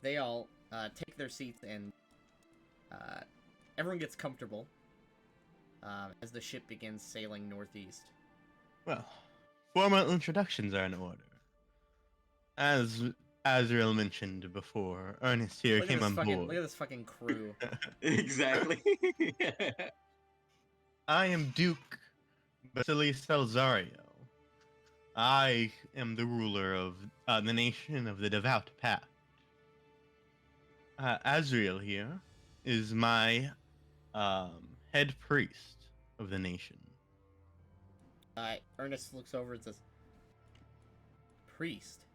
Speaker 1: They all, take their seats and, everyone gets comfortable, as the ship begins sailing northeast.
Speaker 5: Well, formal introductions are in order. As Azrael mentioned before, Ernest here came on
Speaker 1: Look at
Speaker 5: board.
Speaker 1: this fucking crew.
Speaker 2: Exactly.
Speaker 5: I am Duke Basilius Salzario. I am the ruler of the nation of the Devout Path. Azrael here is my head priest of the nation.
Speaker 1: Ernest looks over and says, priest?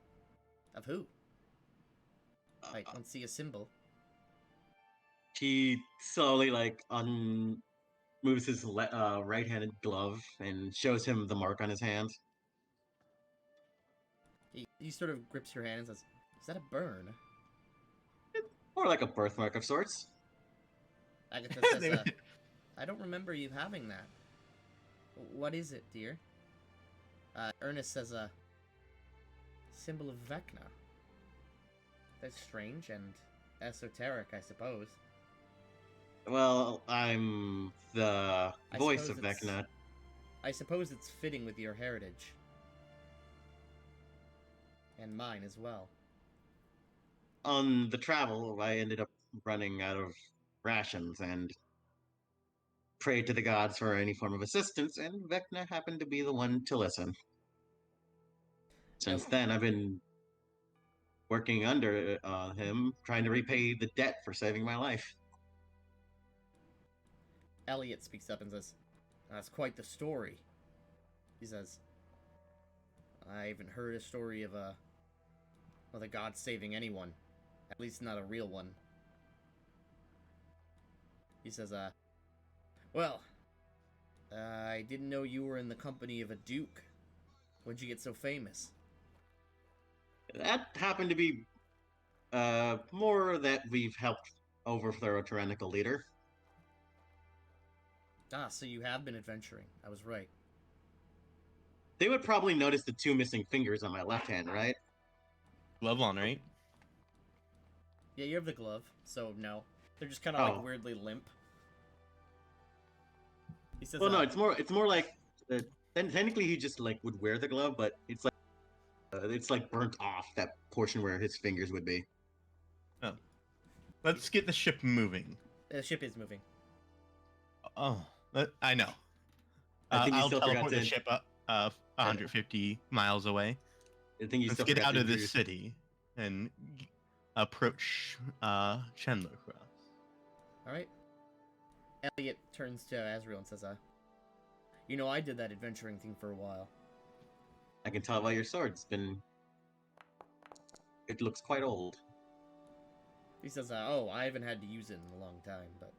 Speaker 1: Of who? I don't see a symbol.
Speaker 2: He slowly moves his right-handed glove and shows him the mark on his hand.
Speaker 1: He sort of grips your hand and says, is that a burn?
Speaker 2: Or like a birthmark of sorts.
Speaker 1: Agatha says, I don't remember you having that. What is it, dear? Ernest says, symbol of Vecna. That's strange and esoteric, I suppose.
Speaker 2: Well, I'm the
Speaker 1: I
Speaker 2: voice of
Speaker 1: suppose it's-
Speaker 2: Vecna.
Speaker 1: I suppose it's fitting with your heritage. And mine as well.
Speaker 2: On the travel, I ended up running out of rations and prayed to the gods for any form of assistance, and Vecna happened to be the one to listen. Since then, I've been working under him, trying to repay the debt for saving my life.
Speaker 1: Elliot speaks up and says, that's quite the story. He says, I haven't heard a story of a god saving anyone. At least not a real one. He says, well, I didn't know you were in the company of a duke. When'd you get so famous?
Speaker 2: That happened to be more that we've helped overthrow a tyrannical leader.
Speaker 1: Ah, so you have been adventuring. I was right.
Speaker 2: They would probably notice the two missing fingers on my left hand, right?
Speaker 5: Glove on, right?
Speaker 1: Yeah, you have the glove, so no. They're just kind of like
Speaker 2: Oh.
Speaker 1: weirdly limp. He says,
Speaker 2: Well, no, it's more like then technically he just like would wear the glove, but it's like burnt off that portion where his fingers would be.
Speaker 5: Oh. Let's get the ship moving.
Speaker 1: the ship is moving.
Speaker 5: Oh, I know.
Speaker 2: I think you
Speaker 5: I'll
Speaker 2: still forgot
Speaker 5: teleport the
Speaker 2: to.
Speaker 5: ship up 150 miles away.
Speaker 2: I think you
Speaker 5: Let's
Speaker 2: still
Speaker 5: get
Speaker 2: forgot
Speaker 5: out
Speaker 2: to
Speaker 5: of this
Speaker 2: introduce-
Speaker 5: city and approach Chandler Cross.
Speaker 1: Alright. Elliot turns to Azrael and says, you know, I did that adventuring thing for a while.
Speaker 2: I can tell by your sword. It looks quite old.
Speaker 1: He says, oh, I haven't had to use it in a long time, but...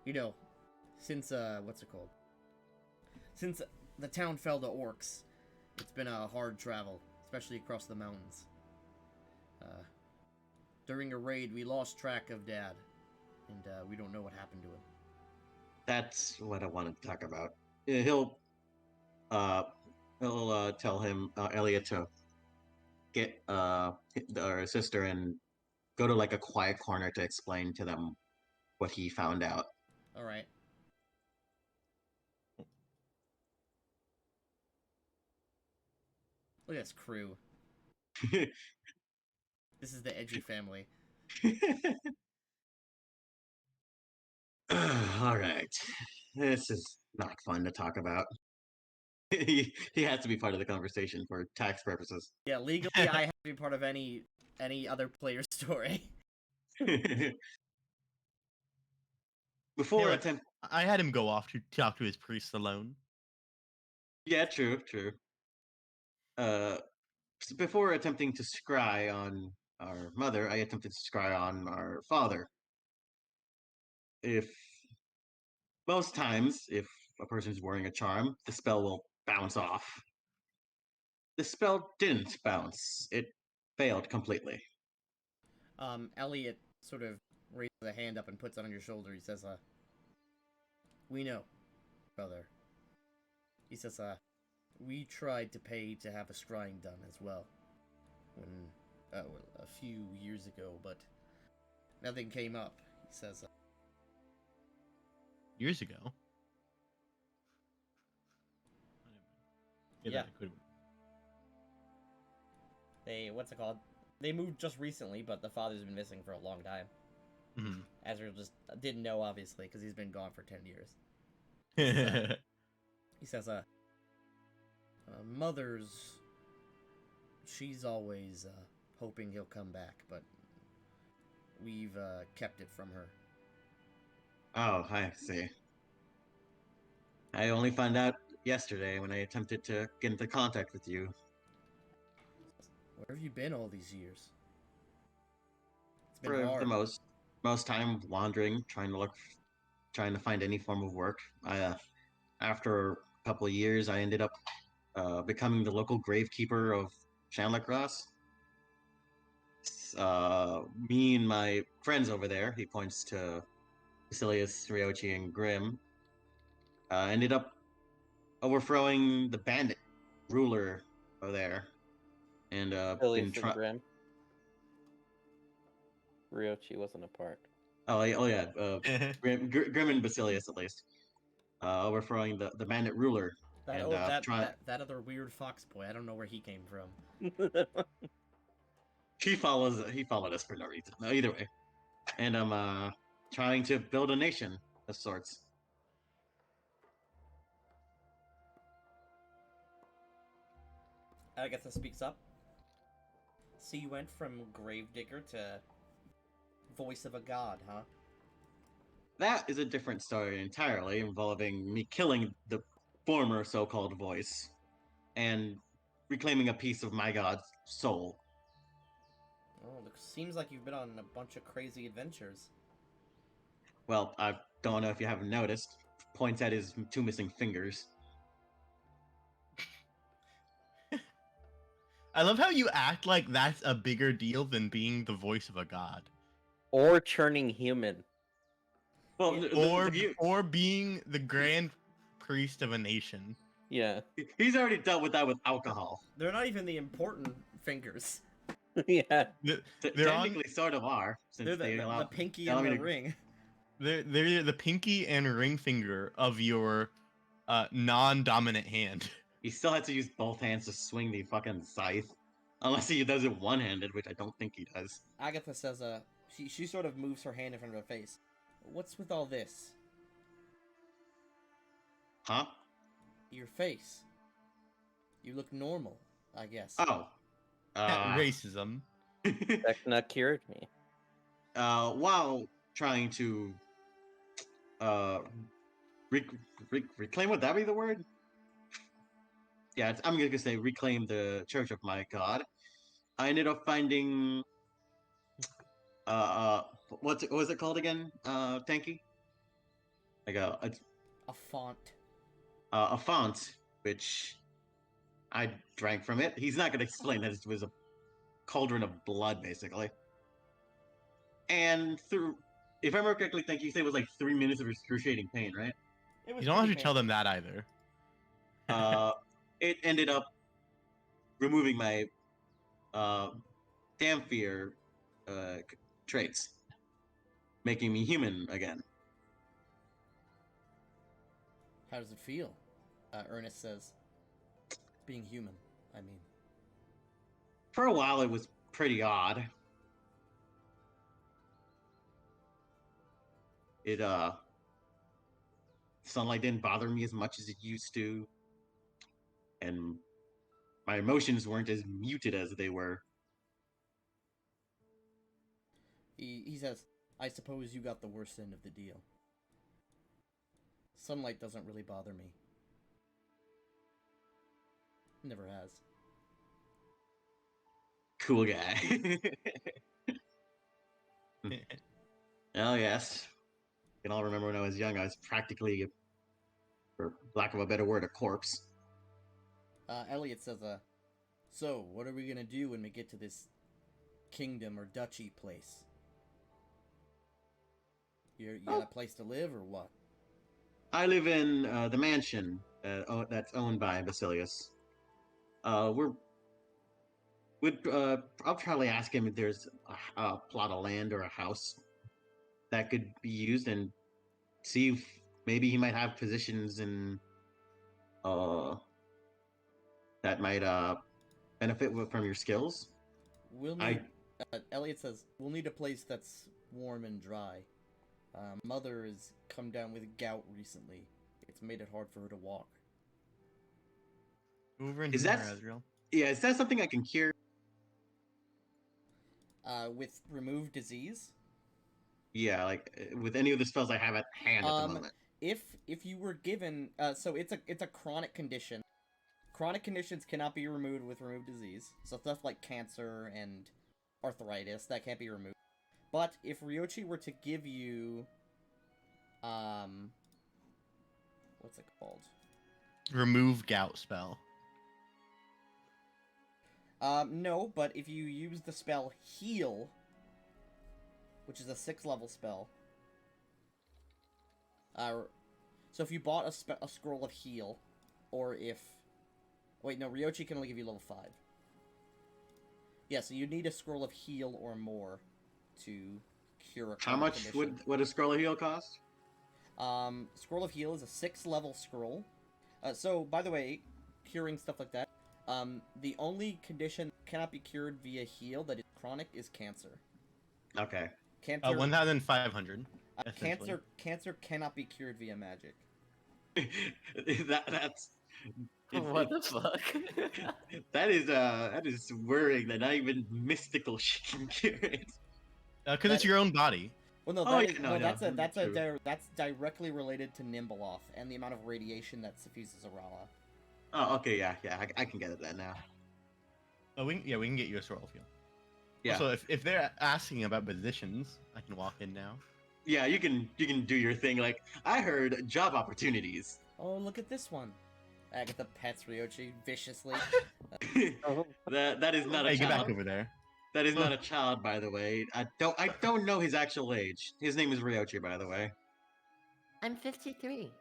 Speaker 1: you know, since, what's it called? Since the town fell to orcs, it's been a hard travel, especially across the mountains. During a raid, we lost track of Dad, and we don't know what happened to him.
Speaker 2: That's what I wanted to talk about. He'll tell him Elliot to get our sister and go to like a quiet corner to explain to them what he found out.
Speaker 1: Alright. Look at this crew. This is the edgy family.
Speaker 2: All right, this is not fun to talk about. He has to be part of the conversation for tax purposes.
Speaker 1: Yeah, legally, I have to be part of any other player's story.
Speaker 2: Before
Speaker 5: Anyway,
Speaker 2: attempt,
Speaker 5: I had him go off to talk to his priest alone.
Speaker 2: yeah, true. Before attempting to scry on our mother, I attempted to scry on our father. If Most times, if a person's wearing a charm, the spell will bounce off. The spell didn't bounce. It failed completely.
Speaker 1: Elliot sort of raises a hand up and puts it on your shoulder. He says, we know, brother. He says, we tried to pay to have a scrying done as well. When, a few years ago, but nothing came up. He says,
Speaker 5: Years ago.
Speaker 1: Yeah.
Speaker 5: That could-
Speaker 1: what's it called? They moved just recently, but the father's been missing for a long time.
Speaker 5: Mhm.
Speaker 1: Azrael just didn't know, obviously, because he's been gone for 10 years. He says, mother's... She's always, hoping he'll come back, but we've, kept it from her.
Speaker 2: Oh, I see. I only found out yesterday when I attempted to get into contact with you.
Speaker 1: Where have you been all these years? It's been
Speaker 2: For
Speaker 1: hard.
Speaker 2: the most time wandering, trying to find any form of work. After a couple of years, I ended up becoming the local gravekeeper of Chandler Cross. Me and my friends over there, he points to Basilius, Ryochi, and Grim, ended up overthrowing the bandit ruler over there, and
Speaker 3: Ilias and Grim. Ryochi wasn't a part.
Speaker 2: Grim and Basilius at least, overthrowing the bandit ruler.
Speaker 1: That,
Speaker 2: and,
Speaker 1: that other weird fox boy, I don't know where he came from.
Speaker 2: He followed us for no reason. No, either way, and I'm trying to build a nation of sorts.
Speaker 1: Agatha speaks up. So you went from gravedigger to voice of a god, huh?
Speaker 2: That is a different story entirely, involving me killing the former so-called voice and reclaiming a piece of my god's soul.
Speaker 1: Oh, it seems like you've been on a bunch of crazy adventures.
Speaker 2: Well, I don't know if you haven't noticed. Points at his 2 missing fingers.
Speaker 5: I love how you act like that's a bigger deal than being the voice of a god,
Speaker 3: Or churning human.
Speaker 2: Well,
Speaker 5: or being the grand priest of a nation.
Speaker 3: Yeah.
Speaker 2: he's already dealt with that with alcohol.
Speaker 1: They're not even the important fingers.
Speaker 3: Yeah.
Speaker 5: They're on.
Speaker 2: Technically, sort of are, since
Speaker 1: They're
Speaker 2: they allow
Speaker 1: the pinky
Speaker 2: they allow
Speaker 1: and
Speaker 2: me
Speaker 1: the
Speaker 2: to-
Speaker 1: ring.
Speaker 5: They're the pinky and ring finger of your non-dominant hand.
Speaker 2: He still had to use both hands to swing the fucking scythe, unless he does it one-handed, which I don't think he does.
Speaker 1: Agatha says, she sort of moves her hand in front of her face. What's with all this?
Speaker 2: Huh?
Speaker 1: Your face. You look normal, I guess.
Speaker 2: Oh.
Speaker 5: Racism.
Speaker 3: Vecna cured me.
Speaker 2: While trying to reclaim, would that be the word? Yeah, I'm gonna say reclaim the church of my god. I ended up finding what was it called again? Tanky? Like
Speaker 1: A font.
Speaker 2: a font, which I drank from it. He's not gonna explain that it was a cauldron of blood, basically. And if I remember correctly, Tanky, you said it was like 3 minutes of excruciating pain, right?
Speaker 1: It was
Speaker 5: You don't have to
Speaker 1: pretty
Speaker 5: tell them
Speaker 1: painful.
Speaker 5: that either.
Speaker 2: It ended up removing my Damphir traits, making me human again.
Speaker 1: How does it feel? Ernest says. Being human, I mean.
Speaker 2: For a while, it was pretty odd. It sunlight didn't bother me as much as it used to, and my emotions weren't as muted as they were.
Speaker 1: He says, I suppose you got the worst end of the deal. Sunlight doesn't really bother me. Never has.
Speaker 2: Cool guy. Oh yes. I can all remember when I was young, I was practically, for lack of a better word, a corpse.
Speaker 1: Elliot says, so, what are we gonna do when we get to this kingdom or duchy place? You got a place to live or what?
Speaker 2: I live in the mansion that's owned by Basilius. I'll probably ask him if there's a plot of land or a house that could be used, and see if maybe he might have positions in that might benefit from your skills.
Speaker 1: We'll need. Elliot says we'll need a place that's warm and dry. Mother has come down with gout recently. It's made it hard for her to walk.
Speaker 5: Over in
Speaker 2: Is
Speaker 5: here,
Speaker 2: that-
Speaker 5: Azrael.
Speaker 2: Yeah, is that something I can cure?
Speaker 1: With remove disease.
Speaker 2: Yeah, like with any of the spells I have at hand at the moment.
Speaker 1: If you were given, so it's a chronic condition. Chronic conditions cannot be removed with remove disease. So stuff like cancer and arthritis that can't be removed. But if Ryochi were to give you, what's it called?
Speaker 5: Remove gout spell.
Speaker 1: No, but if you use the spell Heal, which is a 6th level spell, so if you bought a scroll of Heal, or if, wait, no, Ryochi can only give you level 5. Yeah, so you need a scroll of Heal or more to cure a
Speaker 2: How
Speaker 1: chronic
Speaker 2: much
Speaker 1: condition.
Speaker 2: would a scroll of heal cost?
Speaker 1: Scroll of Heal is a 6th level scroll. So, by the way, curing stuff like that, the only condition that cannot be cured via heal that is chronic is cancer.
Speaker 2: Okay.
Speaker 1: Cancer,
Speaker 5: 1,500.
Speaker 1: cancer cannot be cured via magic.
Speaker 2: that's
Speaker 4: What the fuck?
Speaker 2: that is worrying that not even mystical shit can cure it.
Speaker 5: Because it's your own body.
Speaker 1: Well, no,
Speaker 2: Oh,
Speaker 1: that
Speaker 2: yeah,
Speaker 1: is,
Speaker 2: no,
Speaker 1: no,
Speaker 2: no,
Speaker 1: that's directly related to Nimbleoff and the amount of radiation that suffuses Arala.
Speaker 2: Oh, okay, yeah, I can get it then now.
Speaker 5: Oh, we can get you a scroll of heal.
Speaker 2: Yeah.
Speaker 5: Also, if they're asking about positions, I can walk in now.
Speaker 2: Yeah, you can do your thing. Like I heard job opportunities.
Speaker 1: Oh, look at this one. Agatha pets Ryochi viciously.
Speaker 3: Oh,
Speaker 2: That is not a
Speaker 5: Hey, get back
Speaker 2: child.
Speaker 5: over there.
Speaker 2: That is not a child, by the way. I don't know his actual age. His name is Ryochi, by the way.
Speaker 4: I'm 53.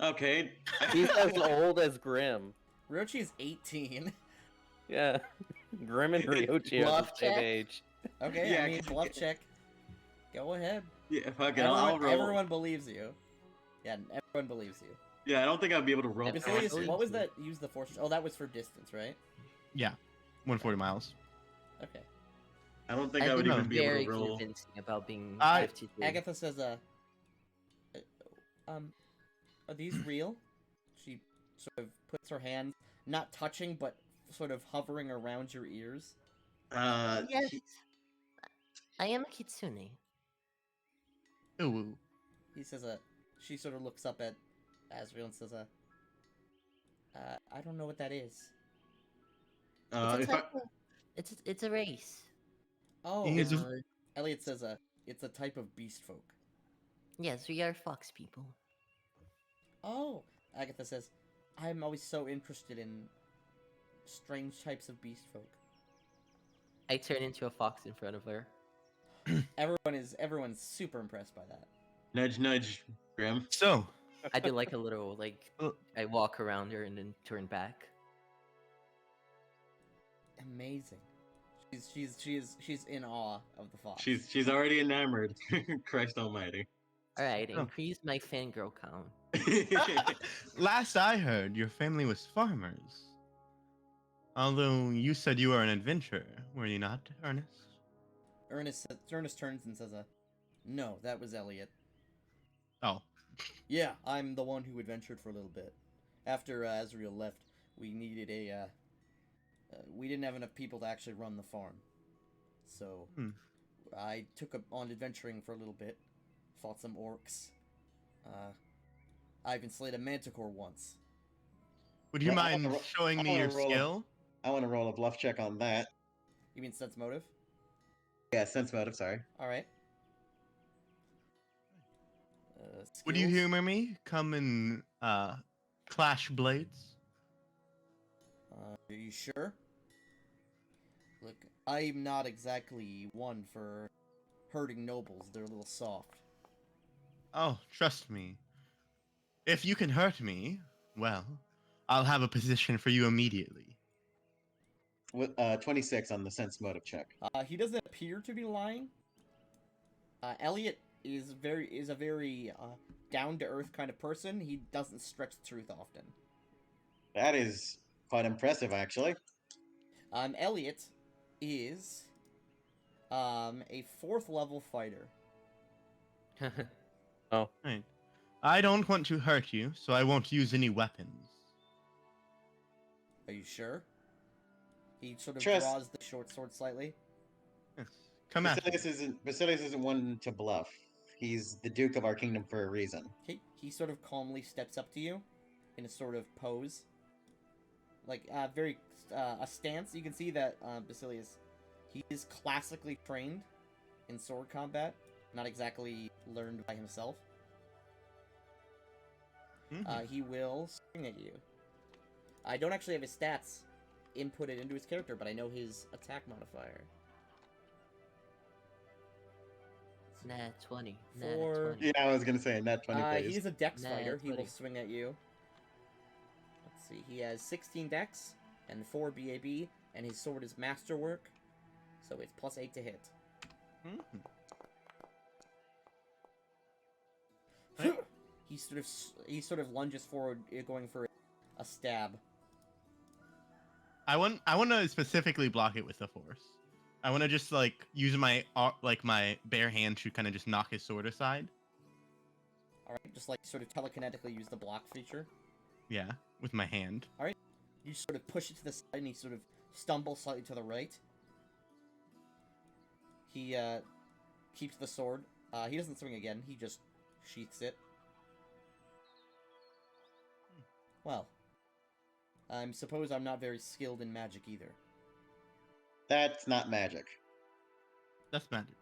Speaker 2: Okay.
Speaker 3: he's as old as Grim.
Speaker 1: Ryochi is 18.
Speaker 3: Yeah, Grim and Ryochi are the
Speaker 4: Bluff
Speaker 3: same
Speaker 4: check?
Speaker 3: age.
Speaker 1: Okay,
Speaker 2: Yeah,
Speaker 1: I mean, bluff check. Go ahead.
Speaker 2: Yeah, fuck it. I'll roll.
Speaker 1: Everyone believes you. Yeah, everyone believes you.
Speaker 2: Yeah, I don't think I'd be able to roll.
Speaker 4: Basilius,
Speaker 1: Basilius,
Speaker 2: past it.
Speaker 1: what was that? Use the force. Oh, that was for distance, right?
Speaker 5: Yeah, 140 miles.
Speaker 1: Okay.
Speaker 2: I don't think
Speaker 4: I've
Speaker 2: I would
Speaker 4: been
Speaker 2: even be
Speaker 4: very
Speaker 2: able to roll.
Speaker 4: convincing about being
Speaker 5: I-
Speaker 4: 53.
Speaker 1: Agatha says, are these real? She sort of puts her hand, not touching, but sort of hovering around your ears.
Speaker 4: Yes,
Speaker 2: He-
Speaker 4: I am a kitsune.
Speaker 5: Ooh.
Speaker 1: He says, she sort of looks up at Azrael and says, I don't know what that is.
Speaker 4: It's
Speaker 2: if
Speaker 4: a
Speaker 2: I,
Speaker 4: type of, it's a race.
Speaker 1: Oh,
Speaker 5: He's
Speaker 4: Uh,
Speaker 1: Elliot says, it's a type of beast folk.
Speaker 4: yes, we are fox people.
Speaker 1: Oh, Agatha says, I'm always so interested in strange types of beast folk.
Speaker 4: I turn into a fox in front of her.
Speaker 1: Everyone's super impressed by that.
Speaker 2: nudge, nudge, Grim.
Speaker 5: So,
Speaker 4: I do like a little
Speaker 5: Uh,
Speaker 4: I walk around her and then turn back.
Speaker 1: Amazing. She's in awe of the fox.
Speaker 2: She's already enamored. Christ Almighty.
Speaker 4: All right,
Speaker 5: Oh.
Speaker 4: increase my fangirl count.
Speaker 5: last I heard, your family was farmers. Although you said you were an adventurer, were you not, Ernest?
Speaker 1: Ernest turns and says, no, that was Elliot.
Speaker 5: Oh,
Speaker 1: Yeah, I'm the one who adventured for a little bit. After Azrael left, we needed we didn't have enough people to actually run the farm. So,
Speaker 5: Hmm.
Speaker 1: I took on adventuring for a little bit. Fought some orcs. I even slayed a manticore once.
Speaker 5: would you
Speaker 2: Well, I
Speaker 5: mind
Speaker 2: wanna ro-
Speaker 5: showing
Speaker 2: I
Speaker 5: me
Speaker 2: wanna
Speaker 5: your
Speaker 2: roll a-
Speaker 5: skill?
Speaker 2: I want to roll a bluff check on that.
Speaker 1: You mean sense motive?
Speaker 2: Yeah, sense motive. Sorry.
Speaker 1: Alright.
Speaker 5: Would you
Speaker 1: Skills?
Speaker 5: humor me? Come and clash blades?
Speaker 1: Are you sure? Look, I'm not exactly one for hurting nobles. They're a little soft.
Speaker 5: Oh, trust me. If you can hurt me, well, I'll have a position for you immediately.
Speaker 2: With 26 on the sense motive check.
Speaker 1: He doesn't appear to be lying. Elliot is a very down to earth kind of person. He doesn't stretch the truth often.
Speaker 2: That is quite impressive, actually.
Speaker 1: Elliot is a 4th level fighter.
Speaker 5: Right. I don't want to hurt you, so I won't use any weapons.
Speaker 1: Are you sure? He sort of
Speaker 2: Trust-
Speaker 1: draws the short sword slightly.
Speaker 5: Yes. Come at me.
Speaker 2: Basilius isn't one to bluff. He's the Duke of our kingdom for a reason.
Speaker 1: He sort of calmly steps up to you in a sort of pose. Like, a stance. You can see that Basilius, he is classically trained in sword combat, not exactly learned by himself.
Speaker 5: Mhm.
Speaker 1: He will swing at you. I don't actually have his stats inputted into his character, but I know his attack modifier.
Speaker 4: Nat 20.
Speaker 1: For-
Speaker 4: Nat 20.
Speaker 2: Yeah, I was gonna say net 20 phase.
Speaker 1: He's a dex
Speaker 4: Nah,
Speaker 1: fighter.
Speaker 4: it's
Speaker 1: He will
Speaker 4: funny.
Speaker 1: swing at you. Let's see. He has 16 dex and 4 BAB, and his sword is masterwork, so it's +8 to hit.
Speaker 5: Mhm.
Speaker 1: He sort of lunges forward, going for a stab.
Speaker 5: I want to specifically block it with the force. I want to just like use my my bare hand to kind of just knock his sword aside.
Speaker 1: All right, just like sort of telekinetically use the block feature.
Speaker 5: Yeah, with my hand.
Speaker 1: You sort of push it to the side, and he sort of stumbles slightly to the right. He keeps the sword. He doesn't swing again. He just sheaths it. Well, I suppose I'm not very skilled in magic either.
Speaker 2: That's not magic.
Speaker 5: That's magic.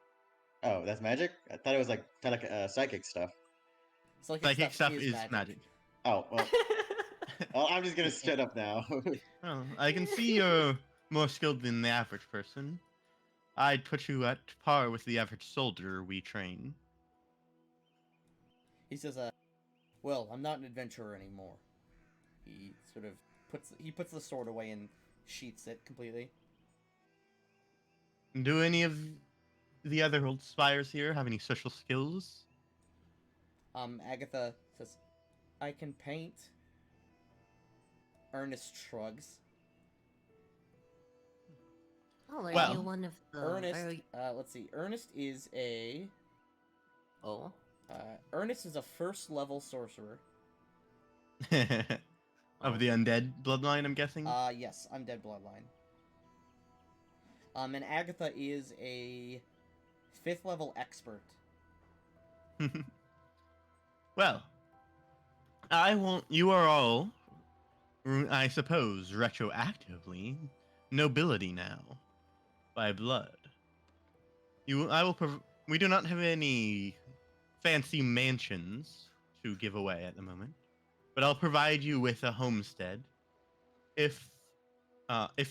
Speaker 2: Oh, that's magic. I thought it was like psychic stuff.
Speaker 5: Psychic stuff is magic.
Speaker 2: Oh well, I'm just gonna shut up now.
Speaker 5: Well, I can see you're more skilled than the average person. I'd put you at par with the average soldier we train.
Speaker 1: He says, well, I'm not an adventurer anymore. He sort of puts the sword away and sheaths it completely.
Speaker 5: Do any of the other old spires here have any social skills?
Speaker 1: Agatha says, I can paint. Ernest shrugs.
Speaker 7: Oh, are
Speaker 5: Well,
Speaker 7: you one of the?
Speaker 1: Ernest,
Speaker 7: are you-
Speaker 1: let's see. Ernest is a
Speaker 4: Oh,
Speaker 1: Ernest is a first level sorcerer.
Speaker 5: Of the undead bloodline, I'm guessing?
Speaker 1: Yes, undead bloodline. And Agatha is a 5th level expert.
Speaker 5: Well, I won't. You are all, I suppose, retroactively nobility now, by blood. We do not have any fancy mansions to give away at the moment, but I'll provide you with a homestead. If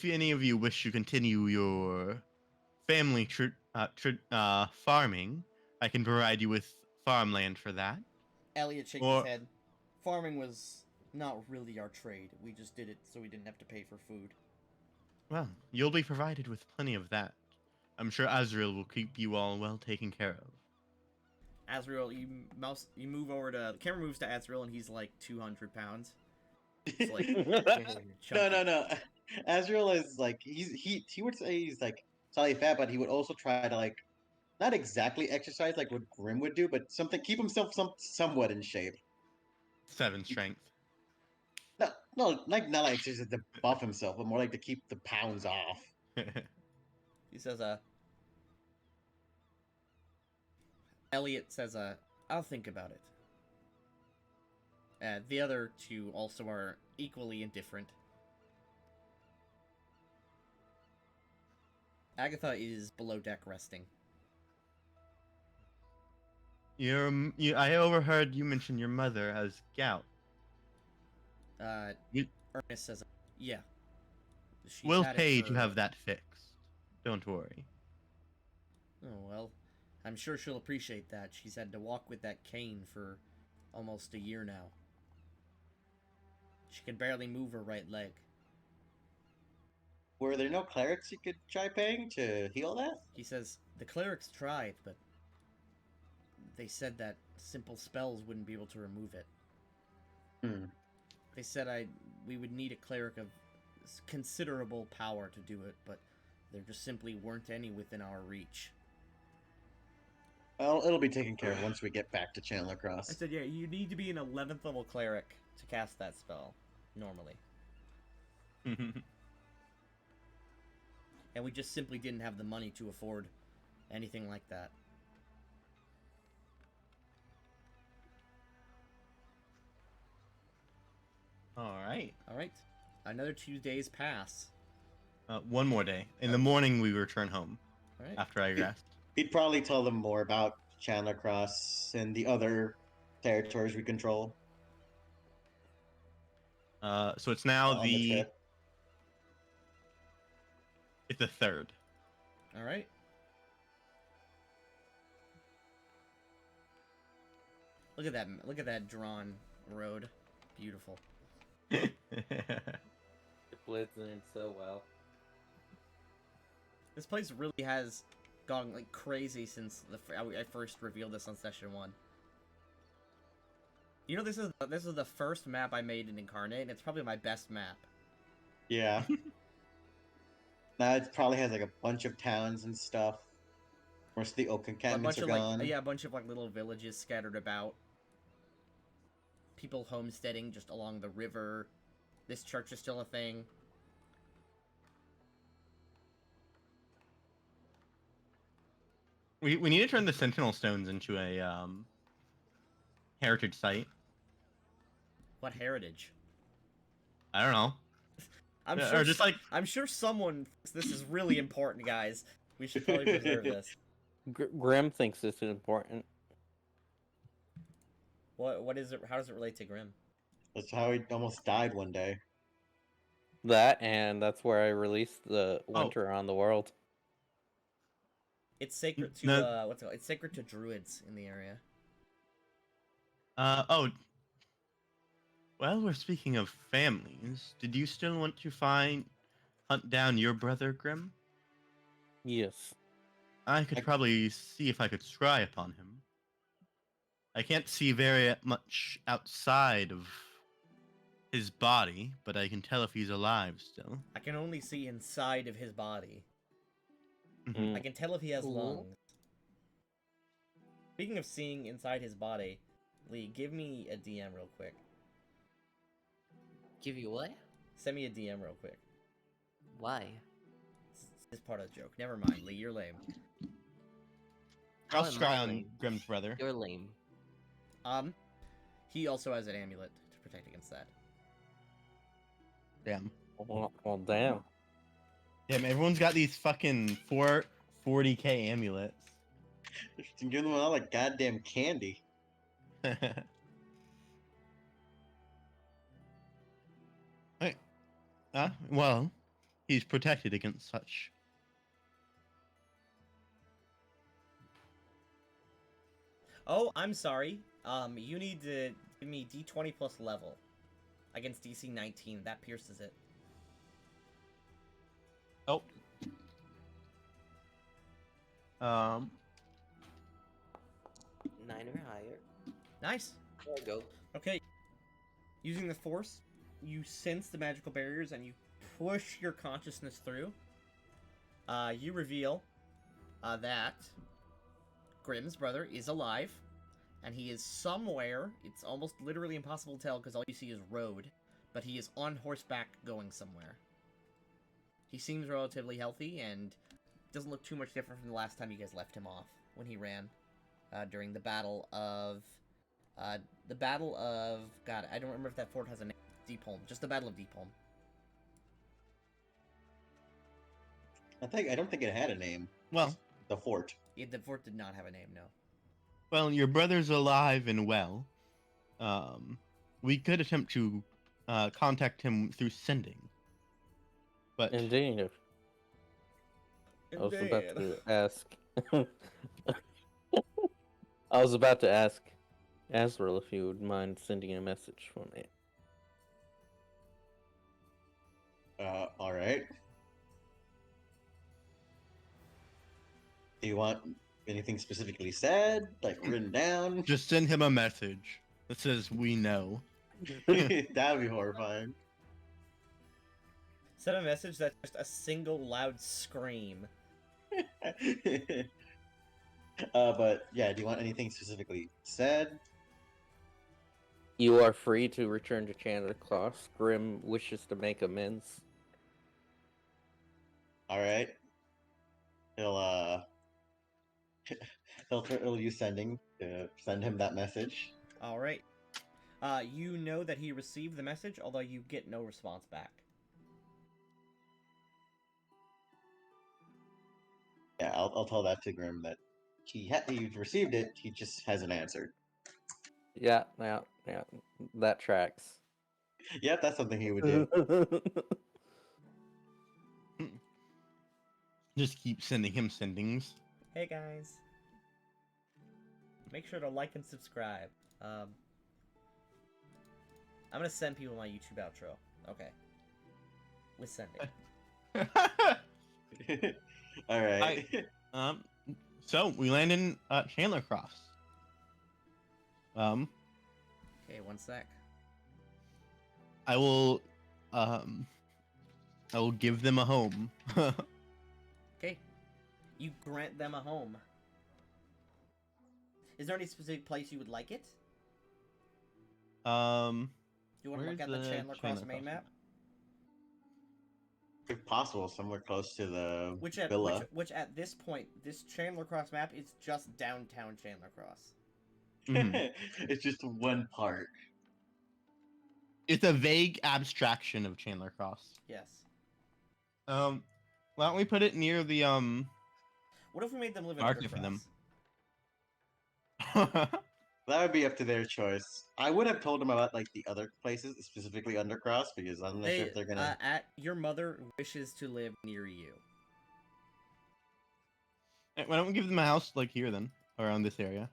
Speaker 5: any of you wish to continue your family farming, I can provide you with farmland for that.
Speaker 1: Elliot shakes
Speaker 5: Or-
Speaker 1: his head. Farming was not really our trade. We just did it so we didn't have to pay for food.
Speaker 5: Well, you'll be provided with plenty of that. I'm sure Azrael will keep you all well taken care of.
Speaker 1: Azrael, you move over to... The camera moves to Azrael and he's like 200 pounds. It's like...
Speaker 2: No. Azrael is like he would say he's like slightly fat, but he would also try to like not exactly exercise like what Grim would do, but something keep himself somewhat in shape.
Speaker 5: 7 strength.
Speaker 2: No, like not like exercise to buff himself, but more like to keep the pounds off.
Speaker 1: He says, Elliot says, I'll think about it. The other two also are equally indifferent. Agatha is below deck resting.
Speaker 5: I overheard you mention your mother has gout. You-
Speaker 1: Ernest says, yeah. She's
Speaker 5: We'll
Speaker 1: had it
Speaker 5: pay to
Speaker 1: for-
Speaker 5: have that fixed. Don't worry.
Speaker 1: Oh, well, I'm sure she'll appreciate that. She's had to walk with that cane for almost a year now. She can barely move her right leg.
Speaker 2: Were there no clerics you could try paying to heal that?
Speaker 1: He says, the clerics tried, but they said that simple spells wouldn't be able to remove it.
Speaker 2: Hmm.
Speaker 1: They said we would need a cleric of considerable power to do it, but there just simply weren't any within our reach.
Speaker 2: Well, it'll be taken care of once we get back to Chandler
Speaker 1: I
Speaker 2: Cross.
Speaker 1: said, yeah, you need to be an 11th level cleric to cast that spell, normally. And we just simply didn't have the money to afford anything like that.
Speaker 5: Alright.
Speaker 1: Alright. Another 2 days pass.
Speaker 5: One more day. In the morning, we return home
Speaker 1: Alright.
Speaker 5: after I rest.
Speaker 2: He'd probably tell them more about Chandler Cross and the other territories we control.
Speaker 5: So it's now
Speaker 2: on the trip.
Speaker 5: It's the 3rd.
Speaker 1: Alright. Look at that drawn road. Beautiful.
Speaker 3: It blends in so well.
Speaker 1: This place really has gone like crazy since I first revealed this on session 1. You know, this is the first map I made in Incarnate, and it's probably my best map.
Speaker 2: Yeah. Now it probably has like a bunch of towns and stuff. Most of the oak
Speaker 1: A
Speaker 2: encampments
Speaker 1: bunch
Speaker 2: are
Speaker 1: of
Speaker 2: gone.
Speaker 1: a bunch of like little villages scattered about. People homesteading just along the river. This church is still a thing.
Speaker 5: We need to turn the Sentinel Stones into a heritage site.
Speaker 1: What heritage?
Speaker 5: I don't know.
Speaker 1: I'm
Speaker 5: Yeah,
Speaker 1: sure.
Speaker 5: or just like
Speaker 1: I'm sure someone thinks this is really important, guys. We should probably preserve this.
Speaker 3: Grim thinks it's important.
Speaker 1: What is it? How does it relate to Grim?
Speaker 2: That's how he almost died one day.
Speaker 3: That, and that's where I released the
Speaker 5: Oh.
Speaker 3: winter on the world.
Speaker 1: It's sacred to
Speaker 5: No.
Speaker 1: what's it called? It's sacred to druids in the area.
Speaker 5: Oh. Well, we're speaking of families. Did you still want to hunt down your brother Grim?
Speaker 3: Yes.
Speaker 5: I could probably see if I could scry upon him. I can't see very much outside of his body, but I can tell if he's alive still.
Speaker 1: I can only see inside of his body.
Speaker 5: Mhm.
Speaker 1: I can tell if he has
Speaker 4: Cool.
Speaker 1: lungs. Speaking of seeing inside his body, Lee, give me a DM real quick.
Speaker 4: Give you what?
Speaker 1: Send me a DM real quick.
Speaker 4: Why?
Speaker 1: This is part of the joke. Never mind, Lee. You're lame.
Speaker 5: I'll
Speaker 4: How am
Speaker 5: scry
Speaker 4: I
Speaker 5: on
Speaker 4: lame?
Speaker 5: Grim's brother.
Speaker 4: You're lame.
Speaker 1: He also has an amulet to protect against that.
Speaker 5: Damn.
Speaker 3: Well, damn.
Speaker 5: Damn, everyone's got these fucking 40k amulets.
Speaker 2: Give them all like goddamn candy.
Speaker 5: Wait. Well, he's protected against such.
Speaker 1: Oh, I'm sorry. You need to give me D20 plus level against DC 19. That pierces it.
Speaker 5: Oh. Um.
Speaker 4: 9 or higher.
Speaker 1: Nice.
Speaker 4: There we go.
Speaker 1: Okay. Using the force, you sense the magical barriers and you push your consciousness through. You reveal that Grimm's brother is alive, and he is somewhere. It's almost literally impossible to tell because all you see is road, but he is on horseback going somewhere. He seems relatively healthy and doesn't look too much different from the last time you guys left him off when he ran during the battle of God, I don't remember if that fort has a name. Deepholm, just the Battle of Deepholm.
Speaker 2: I don't think it had a name.
Speaker 5: Well.
Speaker 2: The fort.
Speaker 1: Yeah, the fort did not have a name, no.
Speaker 5: Well, your brother's alive and well. We could attempt to contact him through sending. But
Speaker 3: Indeed. I was about to ask. I was about to ask Azrael if he would mind sending a message for me.
Speaker 2: All right. Do you want anything specifically said, like written down?
Speaker 5: just send him a message that says we know.
Speaker 2: That would be horrifying.
Speaker 1: Send a message that's just a single loud scream.
Speaker 2: But yeah, do you want anything specifically said?
Speaker 3: You are free to return to Chandler Cross. Grim wishes to make amends.
Speaker 2: All right. He'll use sending to send him that message.
Speaker 1: All right. You know that he received the message, although you get no response back.
Speaker 2: Yeah, I'll tell that to Grim that he received it. He just hasn't answered.
Speaker 3: Yeah. That tracks.
Speaker 2: Yep, that's something he would do.
Speaker 5: Just keep sending him sendings.
Speaker 1: Hey guys. Make sure to like and subscribe. I'm gonna send people my YouTube outro. Okay. With sending.
Speaker 2: All right.
Speaker 5: So we land in Chandler Cross.
Speaker 1: Okay, one sec.
Speaker 5: I will give them a home.
Speaker 1: Okay. You grant them a home. Is there any specific place you would like it? Do you want to look
Speaker 5: Where's
Speaker 1: at the
Speaker 5: the
Speaker 1: Chandler Cross
Speaker 5: Chandler
Speaker 1: main
Speaker 5: Cross
Speaker 1: map?
Speaker 2: If possible, somewhere close to the
Speaker 1: Which at
Speaker 2: villa.
Speaker 1: which at this point, this Chandler Cross map is just downtown Chandler Cross.
Speaker 5: Mhm.
Speaker 2: It's just one part.
Speaker 5: It's a vague abstraction of Chandler Cross.
Speaker 1: Yes.
Speaker 5: Why don't we put it near the
Speaker 1: What if we made them live in
Speaker 5: Market for them.
Speaker 1: Undercross?
Speaker 2: That would be up to their choice. I would have told them about like the other places, specifically Undercross, because I'm not sure if they're gonna.
Speaker 1: Your mother wishes to live near you.
Speaker 5: Why don't we give them a house like here then, around this area,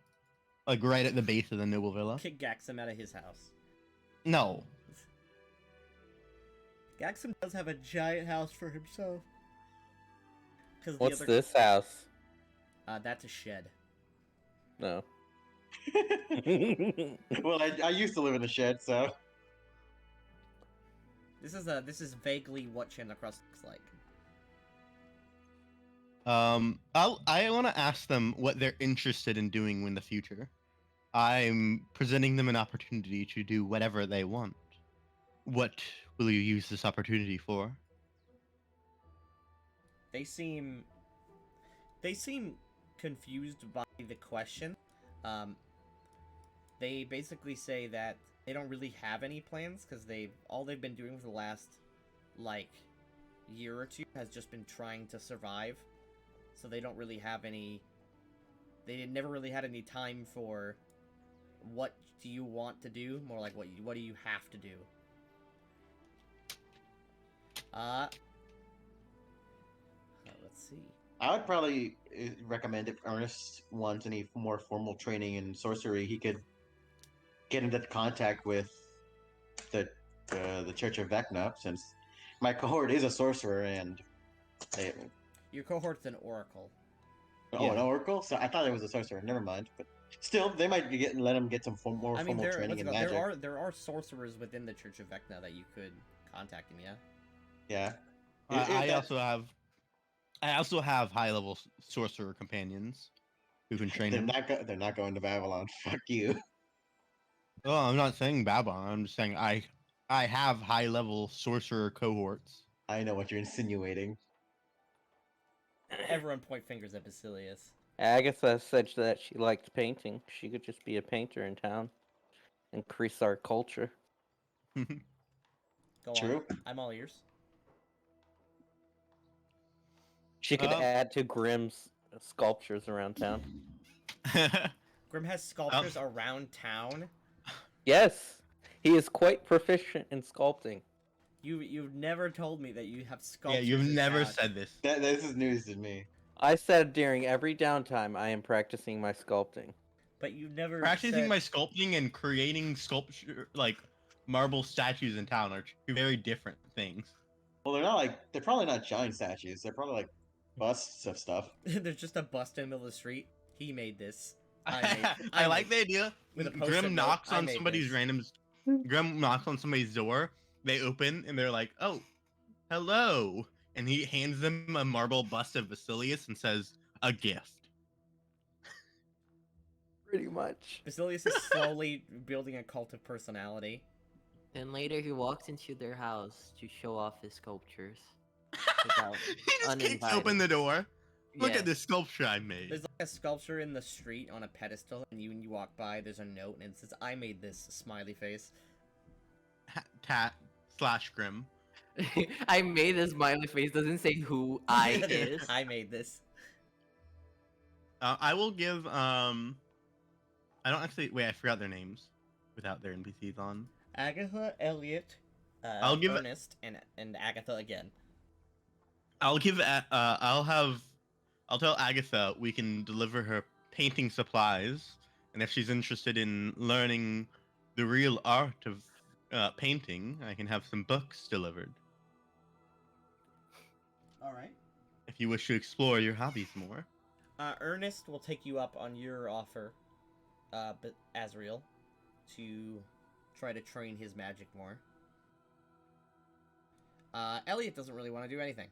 Speaker 5: like right at the base of the noble villa?
Speaker 1: Kick Gaxum out of his house.
Speaker 5: No.
Speaker 1: Gaxum does have a giant house for himself.
Speaker 3: What's this house?
Speaker 1: That's a shed.
Speaker 3: No.
Speaker 2: Well, I used to live in a shed, so
Speaker 1: This is vaguely what Chandler Cross looks like.
Speaker 5: I want to ask them what they're interested in doing in the future. I'm presenting them an opportunity to do whatever they want. What will you use this opportunity for?
Speaker 1: They seem confused by the question. They basically say that they don't really have any plans because all they've been doing for the last like year or two has just been trying to survive. So they don't really have any. They never really had any time for what do you want to do, more like what do you have to do. Let's see.
Speaker 2: I would probably recommend if Ernest wants any more formal training in sorcery, he could get into contact with the Church of Vecna, since my cohort is a sorcerer and they.
Speaker 1: Your cohort's an oracle.
Speaker 2: Oh,
Speaker 5: Yeah.
Speaker 2: an oracle? So I thought it was a sorcerer. Never mind. But still, they might let him get some more
Speaker 1: I mean,
Speaker 2: formal training in
Speaker 1: let's
Speaker 2: magic.
Speaker 1: go. There are sorcerers within the Church of Vecna that you could contact him. Yeah.
Speaker 2: Yeah.
Speaker 5: I also have high level sorcerer companions who can train him.
Speaker 2: They're not going to Babylon. Fuck you.
Speaker 5: Oh, I'm not saying Babylon. I'm just saying I have high level sorcerer cohorts.
Speaker 2: I know what you're insinuating.
Speaker 1: Everyone point fingers at Basilius.
Speaker 3: Agatha said that she liked painting. She could just be a painter in town. Increase our culture.
Speaker 1: Go
Speaker 2: True.
Speaker 1: on. I'm all ears.
Speaker 3: She could add to Grimm's sculptures around town.
Speaker 1: Grim has sculptures around town.
Speaker 3: Yes, he is quite proficient in sculpting.
Speaker 1: You've never told me that you have
Speaker 5: Yeah,
Speaker 1: sculptures.
Speaker 5: you've
Speaker 1: in
Speaker 5: never
Speaker 1: town.
Speaker 5: said this.
Speaker 2: This is news to me.
Speaker 3: I said during every downtime I am practicing my sculpting.
Speaker 1: But you never
Speaker 5: Practicing
Speaker 1: said...
Speaker 5: my sculpting and creating sculpture like marble statues in town are two very different things.
Speaker 2: Well, they're probably not giant statues. They're probably like busts of stuff.
Speaker 1: There's just a bust in the middle of the street. He made this.
Speaker 5: I like the idea.
Speaker 1: With a post-it
Speaker 5: Grim
Speaker 1: note,
Speaker 5: knocks
Speaker 1: I
Speaker 5: on
Speaker 1: made
Speaker 5: somebody's
Speaker 1: this.
Speaker 5: Grim knocks on somebody's door. They open and they're like, "Oh, hello!" And he hands them a marble bust of Basilius and says, "A gift."
Speaker 3: Pretty much.
Speaker 1: Basilius is slowly building a cult of personality.
Speaker 4: Then later he walks into their house to show off his sculptures. Without
Speaker 5: He just kicks
Speaker 4: uninvited.
Speaker 5: open the door. Look
Speaker 4: Yeah.
Speaker 5: at this sculpture I made.
Speaker 1: There's like a sculpture in the street on a pedestal, and when you walk by, there's a note, and it says, "I made this," smiley face.
Speaker 5: Tat/Grim.
Speaker 4: I made this smiley face. Doesn't say who I is.
Speaker 1: I made this.
Speaker 5: I will give I don't actually wait. I forgot their names without their NPCs on.
Speaker 1: Agatha, Elliot,
Speaker 5: I'll give
Speaker 1: Ernest, and Agatha again.
Speaker 5: I'll give. I'll tell Agatha we can deliver her painting supplies, and if she's interested in learning the real art of painting, I can have some books delivered.
Speaker 1: All right.
Speaker 5: If you wish to explore your hobbies more.
Speaker 1: Ernest will take you up on your offer, but Azrael, to try to train his magic more. Elliot doesn't really want to do anything.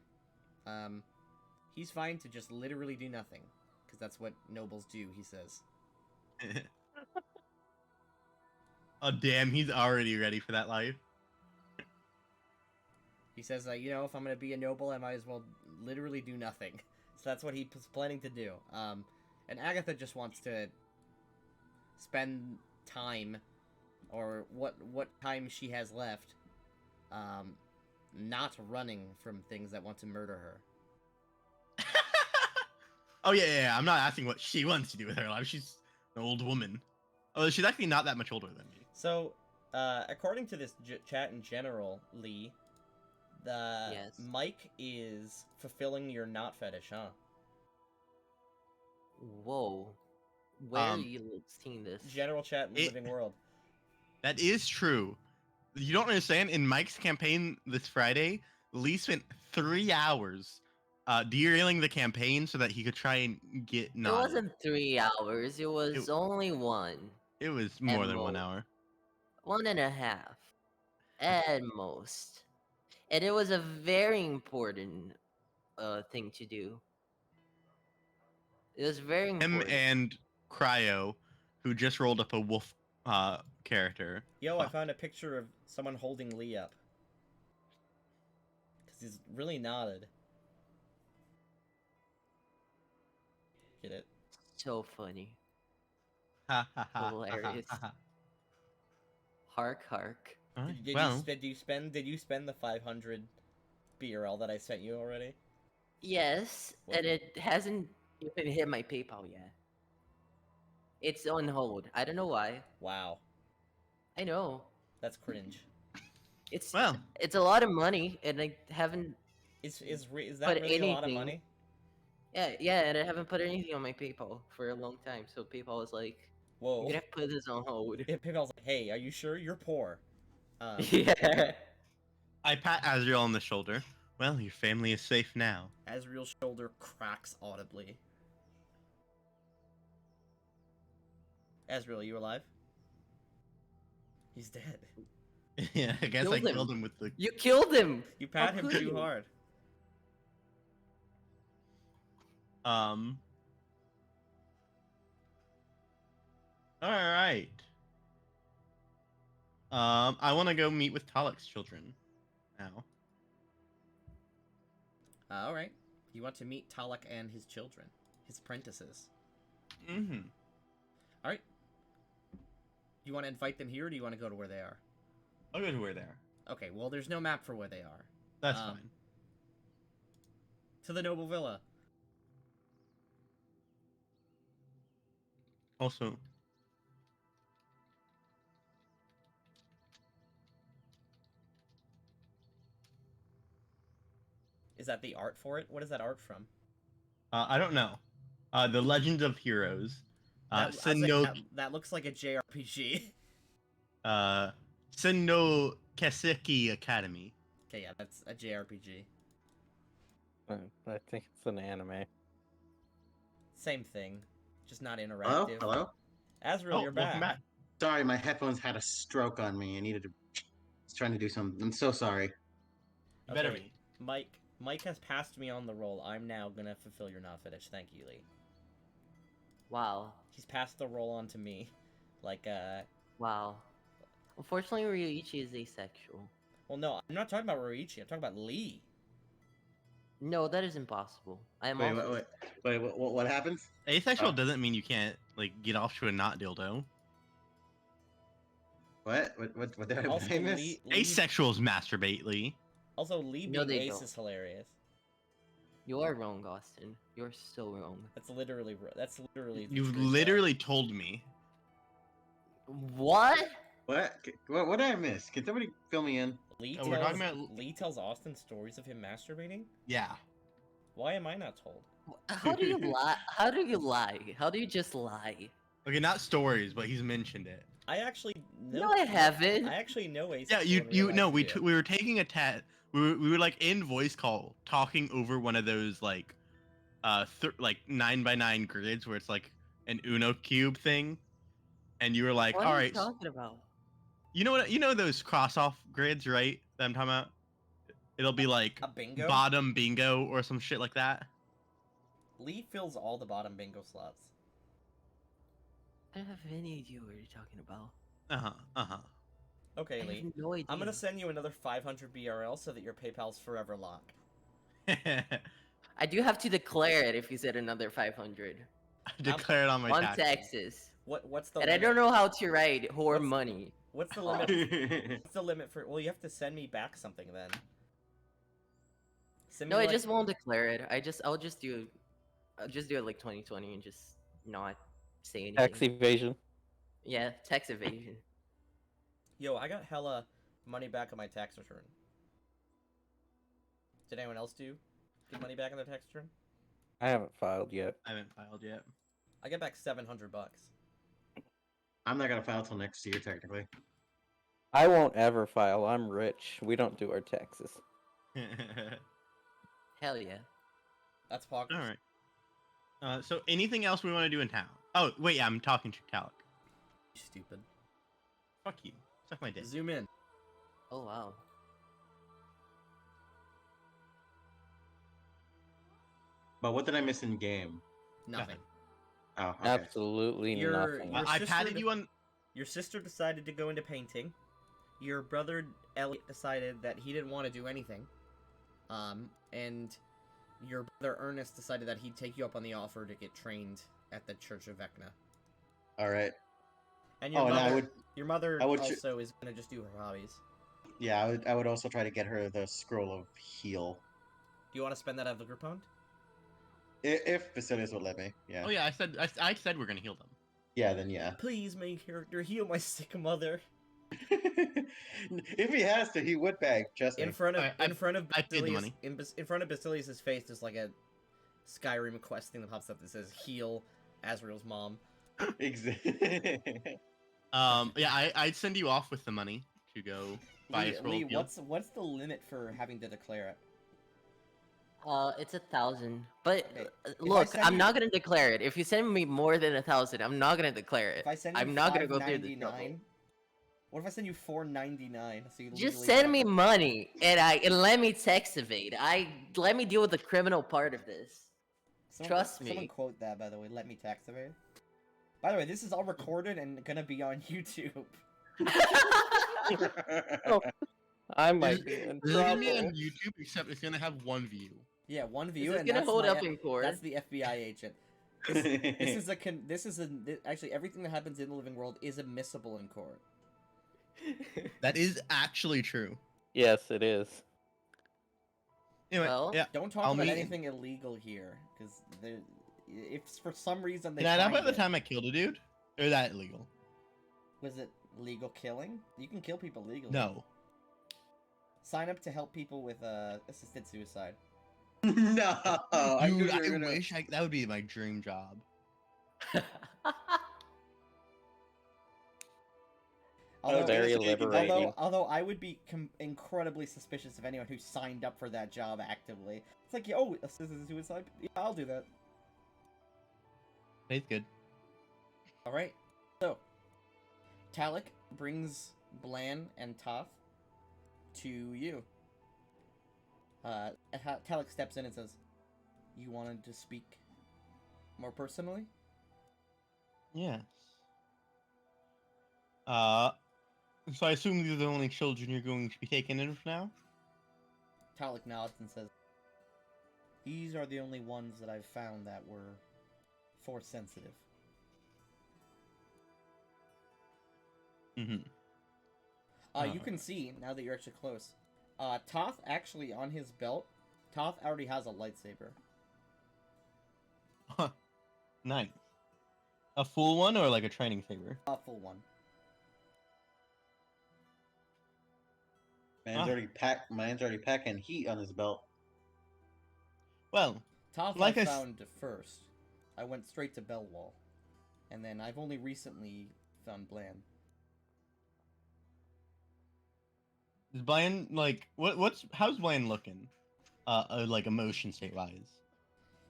Speaker 1: He's fine to just literally do nothing, because that's what nobles do, he says.
Speaker 5: Oh damn, he's already ready for that life.
Speaker 1: He says, if I'm going to be a noble, I might as well literally do nothing. So that's what he's planning to do. And Agatha just wants to spend time, or what time she has left, not running from things that want to murder her.
Speaker 5: Oh yeah. I'm not asking what she wants to do with her life. She's an old woman. Oh, she's actually not that much older than me.
Speaker 1: So, according to this chat in general, Lee, the
Speaker 4: Yes.
Speaker 1: Mike is fulfilling your not fetish, huh?
Speaker 4: Whoa. Where are
Speaker 5: Um,
Speaker 4: you seeing this?
Speaker 1: General chat in the
Speaker 5: It-
Speaker 1: living world.
Speaker 5: That is true. You don't understand. In Mike's campaign this Friday, Lee spent 3 hours derailing the campaign so that he could try and get
Speaker 4: It
Speaker 5: knotted.
Speaker 4: wasn't 3 hours. It was only one.
Speaker 5: It was more
Speaker 4: at
Speaker 5: than 1
Speaker 4: most.
Speaker 5: hour.
Speaker 4: 1.5 at most. And it was a very important thing to do. It was very
Speaker 5: Him
Speaker 4: important.
Speaker 5: and Cryo, who just rolled up a wolf character.
Speaker 1: Yo, I
Speaker 5: fucked.
Speaker 1: found a picture of someone holding Lee up. Because he's really nodded. Get it?
Speaker 4: So funny.
Speaker 5: Ha, ha, ha, ha,
Speaker 4: Hilarious.
Speaker 5: ha, ha.
Speaker 4: Hark hark.
Speaker 5: Alright,
Speaker 1: Did
Speaker 5: well,
Speaker 1: you spend the 500 BRL that I sent you already?
Speaker 4: Yes,
Speaker 1: What?
Speaker 4: and it hasn't even hit my PayPal yet. It's on hold. I don't know why.
Speaker 1: Wow,
Speaker 4: I know.
Speaker 1: that's cringe.
Speaker 4: It's
Speaker 5: well,
Speaker 4: it's a lot of money, and I haven't.
Speaker 1: Is that
Speaker 4: But
Speaker 1: really a lot of
Speaker 4: anything-
Speaker 1: money?
Speaker 4: Yeah, and I haven't put anything on my PayPal for a long time. So PayPal was like,
Speaker 1: Whoa.
Speaker 4: "I'm gonna put this on hold."
Speaker 1: Yeah, PayPal's like, hey, are you sure you're poor?
Speaker 4: Yeah.
Speaker 5: I pat Azrael on the shoulder. Well, your family is safe now.
Speaker 1: Azrael's shoulder cracks audibly. Azrael, you alive? He's dead.
Speaker 5: Yeah, I guess
Speaker 4: Killed
Speaker 5: I
Speaker 4: him.
Speaker 5: killed him with the.
Speaker 4: You killed him.
Speaker 1: You pat
Speaker 4: How
Speaker 1: him
Speaker 4: could
Speaker 1: too
Speaker 4: you?
Speaker 1: hard.
Speaker 5: All right. I want to go meet with Talek's children now.
Speaker 1: All right. You want to meet Talek and his children, his apprentices.
Speaker 5: Mm-hmm.
Speaker 1: All right. You want to invite them here, or do you want to go to where they are?
Speaker 5: I'll go to where they are.
Speaker 1: Okay. Well, there's no map for where they are.
Speaker 5: That's
Speaker 1: Um,
Speaker 5: fine.
Speaker 1: To the noble villa.
Speaker 5: Also,
Speaker 1: Is that the art for it? What is that art from?
Speaker 5: I don't know. The Legend of Heroes.
Speaker 1: I was like, that looks like a JRPG.
Speaker 5: Senno Kaseki Academy.
Speaker 1: Okay, yeah, that's a JRPG.
Speaker 3: I think it's an anime.
Speaker 1: Same thing, just not
Speaker 2: Hello?
Speaker 1: interactive.
Speaker 2: Hello?
Speaker 1: Azrael, you're
Speaker 5: welcome back.
Speaker 2: Sorry, my headphones had a stroke on me. I needed to. I was trying to do something. I'm so sorry.
Speaker 5: You better
Speaker 1: Okay.
Speaker 5: be.
Speaker 1: Mike has passed me on the role. I'm now gonna fulfill your not fetish. Thank you, Lee.
Speaker 4: Wow.
Speaker 1: He's passed the role on to me. Like,
Speaker 4: Wow. Unfortunately, Ryuichi is asexual.
Speaker 1: well, no, I'm not talking about Ruichi. I'm talking about Lee.
Speaker 4: No, that is impossible. I am
Speaker 2: Wait,
Speaker 4: also.
Speaker 2: what happens?
Speaker 5: Asexual
Speaker 2: Oh.
Speaker 5: doesn't mean you can't like get off to a not dildo.
Speaker 2: What did I
Speaker 1: Also,
Speaker 2: miss?
Speaker 1: Lee,
Speaker 5: Asexuals masturbate, Lee.
Speaker 1: also, Lee
Speaker 4: No,
Speaker 1: being
Speaker 4: they
Speaker 1: ace
Speaker 4: don't.
Speaker 1: is hilarious.
Speaker 4: You are wrong, Austin. You're so wrong.
Speaker 1: That's literally the
Speaker 5: You've
Speaker 1: truth, though.
Speaker 5: literally told me.
Speaker 4: What?
Speaker 2: What did I miss? Can somebody fill me in?
Speaker 1: Lee
Speaker 5: Oh, we're
Speaker 1: tells,
Speaker 5: talking about-
Speaker 1: Lee tells Austin stories of him masturbating.
Speaker 5: Yeah.
Speaker 1: Why am I not told?
Speaker 4: How do you lie? How do you lie? How do you just lie?
Speaker 5: Okay, not stories, but he's mentioned it.
Speaker 1: I actually know.
Speaker 4: No, I haven't.
Speaker 1: I actually know Ace.
Speaker 5: Yeah, we were taking a we were like in voice call talking over one of those like like 9x9 grids where it's like an Uno cube thing, and you were like,
Speaker 4: What
Speaker 5: all
Speaker 4: are
Speaker 5: right,
Speaker 4: you talking about?
Speaker 5: you know those cross off grids, right? That I'm talking about. It'll be like
Speaker 1: A bingo.
Speaker 5: bottom bingo or some shit like that.
Speaker 1: Lee fills all the bottom bingo slots.
Speaker 4: I don't have any idea what you're talking about.
Speaker 1: Okay,
Speaker 4: I
Speaker 1: Lee.
Speaker 4: have no idea.
Speaker 1: I'm gonna send you another 500 BRL so that your PayPal's forever locked.
Speaker 4: I do have to declare it if you said another 500
Speaker 5: I declare it on my
Speaker 4: on
Speaker 5: tax.
Speaker 4: taxes.
Speaker 1: What's the
Speaker 4: And I
Speaker 1: limit?
Speaker 4: don't know how to write whore
Speaker 1: What's-
Speaker 4: money.
Speaker 1: What's the limit? What's the limit for? Well, you have to send me back something then. Send me
Speaker 4: No, I
Speaker 1: like-
Speaker 4: just won't declare it. I'll just do I'll just do it like 2020 and just not say anything.
Speaker 3: Tax evasion.
Speaker 4: Yeah, tax evasion.
Speaker 1: Yo, I got hella money back on my tax return. Did anyone else get money back on their tax return?
Speaker 3: I haven't filed yet.
Speaker 5: I haven't filed yet.
Speaker 1: I get back $700.
Speaker 2: I'm not gonna file till next year, technically.
Speaker 3: I won't ever file. I'm rich. We don't do our taxes.
Speaker 4: Hell yeah.
Speaker 1: That's poggers.
Speaker 5: All right. So anything else we want to do in town? Oh wait, yeah, I'm talking to Talik.
Speaker 1: You stupid.
Speaker 5: Fuck you. Suck my dick.
Speaker 1: Zoom in.
Speaker 4: Oh wow.
Speaker 2: But what did I miss in game?
Speaker 1: Nothing.
Speaker 2: Oh, okay.
Speaker 3: Absolutely
Speaker 1: You're-
Speaker 3: nothing.
Speaker 1: you're-
Speaker 5: I
Speaker 1: sister
Speaker 5: patted
Speaker 1: d-
Speaker 5: you on.
Speaker 1: Your sister decided to go into painting. Your brother Elliot decided that he didn't want to do anything. And your brother Ernest decided that he'd take you up on the offer to get trained at the Church of Vecna.
Speaker 2: All right.
Speaker 1: And your
Speaker 2: Oh, and
Speaker 1: mother,
Speaker 2: I would,
Speaker 1: your mother
Speaker 2: I would
Speaker 1: also is gonna just do her hobbies.
Speaker 2: yeah, I would also try to get her the scroll of heal,
Speaker 1: Do you want to spend that at the Pond?
Speaker 2: if Basilius would let me. Yeah.
Speaker 5: Oh yeah, I said we're gonna heal them.
Speaker 2: Yeah, then yeah.
Speaker 1: Please, main character, heal my sick mother.
Speaker 2: If he has to, he would beg. Trust me.
Speaker 1: In front of
Speaker 5: I paid the
Speaker 1: Basilius,
Speaker 5: money.
Speaker 1: in front of Basilius's face, there's like a Skyrim quest thing that pops up that says heal Azrael's mom.
Speaker 2: Exactly.
Speaker 5: Yeah, I'd send you off with the money to go buy a scroll
Speaker 1: Lee,
Speaker 5: of heal.
Speaker 1: what's the limit for having to declare it?
Speaker 4: It's 1,000. But
Speaker 1: Okay, I
Speaker 4: look,
Speaker 1: send
Speaker 4: I'm
Speaker 1: you-
Speaker 4: not gonna declare it. If you send me more than 1,000, I'm not gonna declare it.
Speaker 1: If I send you
Speaker 4: I'm not gonna go through the trouble.
Speaker 1: $5.99, what if I send you $4.99? So you
Speaker 4: Just
Speaker 1: legally
Speaker 4: send
Speaker 1: have
Speaker 4: me
Speaker 1: to-
Speaker 4: money and let me tax evade. Let me deal with the criminal part of this. Trust
Speaker 1: Someone
Speaker 4: me.
Speaker 1: quote that, by the way. Let me tax evade. By the way, this is all recorded and gonna be on YouTube.
Speaker 3: I might be in
Speaker 5: This is gonna be on
Speaker 3: trouble.
Speaker 5: YouTube, except it's gonna have one view.
Speaker 1: Yeah, one
Speaker 4: This
Speaker 1: view.
Speaker 4: is
Speaker 1: and
Speaker 4: gonna
Speaker 1: that's
Speaker 4: hold
Speaker 1: my
Speaker 4: up in court.
Speaker 1: That's the FBI agent. Actually everything that happens in the living world is admissible in court.
Speaker 5: That is actually true.
Speaker 3: Yes, it is.
Speaker 5: Anyway,
Speaker 4: Well,
Speaker 5: yeah.
Speaker 1: Don't talk
Speaker 5: I'll
Speaker 1: about
Speaker 5: meet-
Speaker 1: anything illegal here, because if for some reason they
Speaker 5: Did I not by
Speaker 1: find
Speaker 5: the
Speaker 1: it-
Speaker 5: time I killed a dude? Or is that illegal?
Speaker 1: was it legal killing? You can kill people legally.
Speaker 5: No.
Speaker 1: Sign up to help people with assisted suicide.
Speaker 2: No, I knew
Speaker 5: Dude,
Speaker 2: you were
Speaker 5: I
Speaker 2: gonna-
Speaker 5: wish that would be my dream job.
Speaker 1: Although,
Speaker 3: Very
Speaker 2: gonna say,
Speaker 3: liberating.
Speaker 1: although I would be incredibly suspicious of anyone who signed up for that job actively. It's like, oh, assisted suicide? Yeah, I'll do that.
Speaker 5: It's good.
Speaker 1: Alright. So, Talik brings Blan and Toth to you. Talik steps in and says, you wanted to speak more personally?
Speaker 5: Yes. So I assume these are the only children you're going to be taking in for now?
Speaker 1: Talik nods and says, these are the only ones that I've found that were force sensitive.
Speaker 5: Mm-hmm.
Speaker 1: You can see, now that you're actually close, Toth actually, on his belt, Toth already has a lightsaber.
Speaker 5: Nice. A full one or like a training saber?
Speaker 1: A full one.
Speaker 2: Mine's already packing heat on his belt.
Speaker 5: Well,
Speaker 1: Toth
Speaker 5: Like
Speaker 1: I
Speaker 5: I s-
Speaker 1: found first. I went straight to Belwall. And then I've only recently found Blan.
Speaker 5: is Blaine like how's Blaine looking? Like emotion state wise.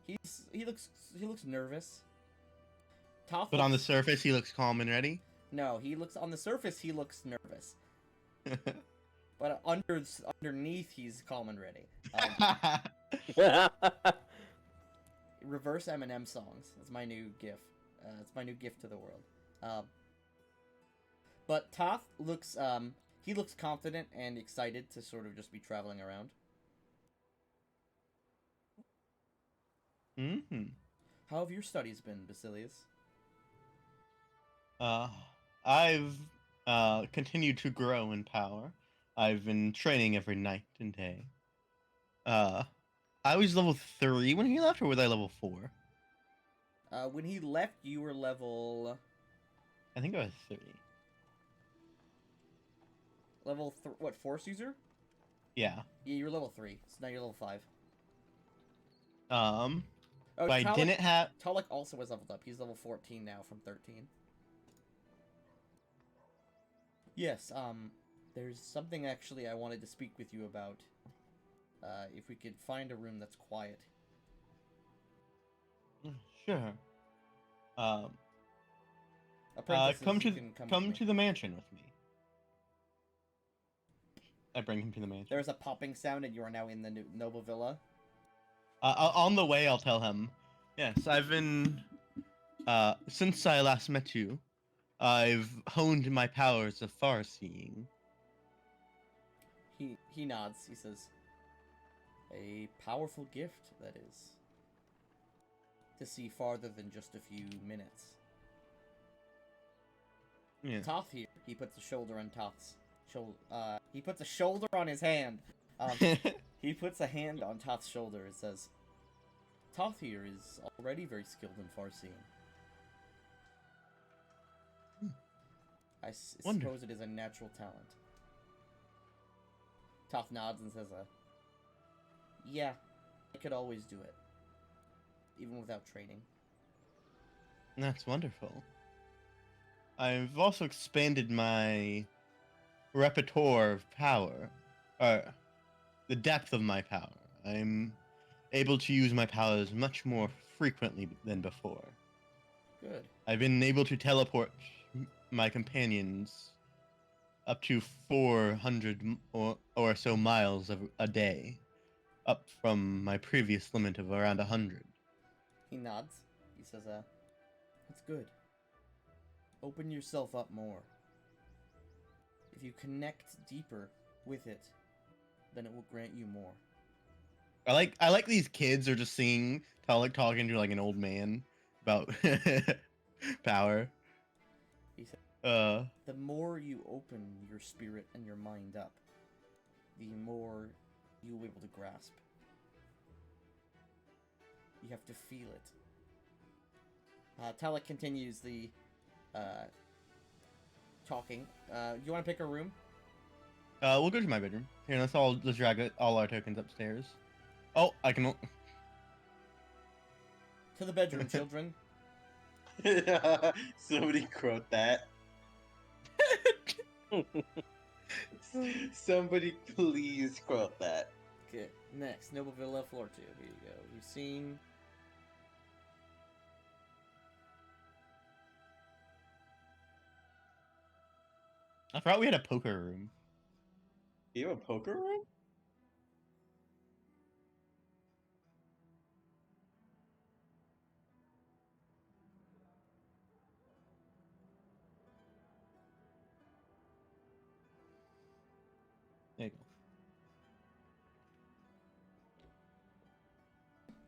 Speaker 1: He looks nervous. Toth
Speaker 5: But on the
Speaker 1: looks-
Speaker 5: surface he looks calm and ready.
Speaker 1: No, on the surface he looks nervous. But underneath he's calm and ready. Reverse Eminem songs. That's my new gift. It's my new gift to the world. But Toth looks he looks confident and excited to sort of just be traveling around.
Speaker 5: Mm-hmm.
Speaker 1: How have your studies been, Basilius?
Speaker 5: I've continued to grow in power. I've been training every night and day. I was level 3 when he left, or was I level 4?
Speaker 1: When he left, you were level
Speaker 5: I think I was 3.
Speaker 1: what, Force user?
Speaker 5: Yeah.
Speaker 1: Yeah, you were level 3. So now you're level 5.
Speaker 5: Um,
Speaker 1: Oh,
Speaker 5: but I
Speaker 1: Talek,
Speaker 5: didn't have.
Speaker 1: Talek also was leveled up. He's level 14 now from 13. Yes, there's something actually I wanted to speak with you about. If we could find a room that's quiet.
Speaker 5: Sure.
Speaker 1: Apprentices,
Speaker 5: Come
Speaker 1: you
Speaker 5: to
Speaker 1: can come
Speaker 5: come
Speaker 1: with me.
Speaker 5: to the mansion with me. I bring him to the mansion.
Speaker 1: There's a popping sound, and you are now in the Noble Villa.
Speaker 5: On the way, I'll tell him. Yes, I've been. Since I last met you, I've honed my powers of far-seeing.
Speaker 1: He nods. He says, "A powerful gift, that is. To see farther than just a few minutes."
Speaker 5: Yeah.
Speaker 1: Toth here. He puts a shoulder on Toth's shoulder. He puts a shoulder on his hand. He puts a hand on Toth's shoulder and says, "Toth here is already very skilled in farseeing. I suppose it is a natural talent." Toth nods and says, "Yeah, I could always do it, even without training."
Speaker 5: That's wonderful. I've also expanded my repertoire of power, the depth of my power. I'm able to use my powers much more frequently than before.
Speaker 1: Good.
Speaker 5: I've been able to teleport my companions up to 400 or so miles a day, up from my previous limit of around 100.
Speaker 1: He nods. He says, "That's good. Open yourself up more. If you connect deeper with it, then it will grant you more."
Speaker 5: I like these kids are just seeing talking to like an old man about power.
Speaker 1: He said,
Speaker 5: Uh,
Speaker 1: "The more you open your spirit and your mind up, the more you'll be able to grasp. You have to feel it." Talek continues the talking. You want to pick a room?
Speaker 5: we'll go to my bedroom. Here, let's drag all our tokens upstairs. Oh, I can.
Speaker 1: To the bedroom, children.
Speaker 2: Somebody quote that. Somebody please quote that.
Speaker 1: Okay, next, Noble Villa, floor 2. Here you go. You've seen...
Speaker 5: I forgot we had a poker room.
Speaker 2: You have a poker room?
Speaker 5: There you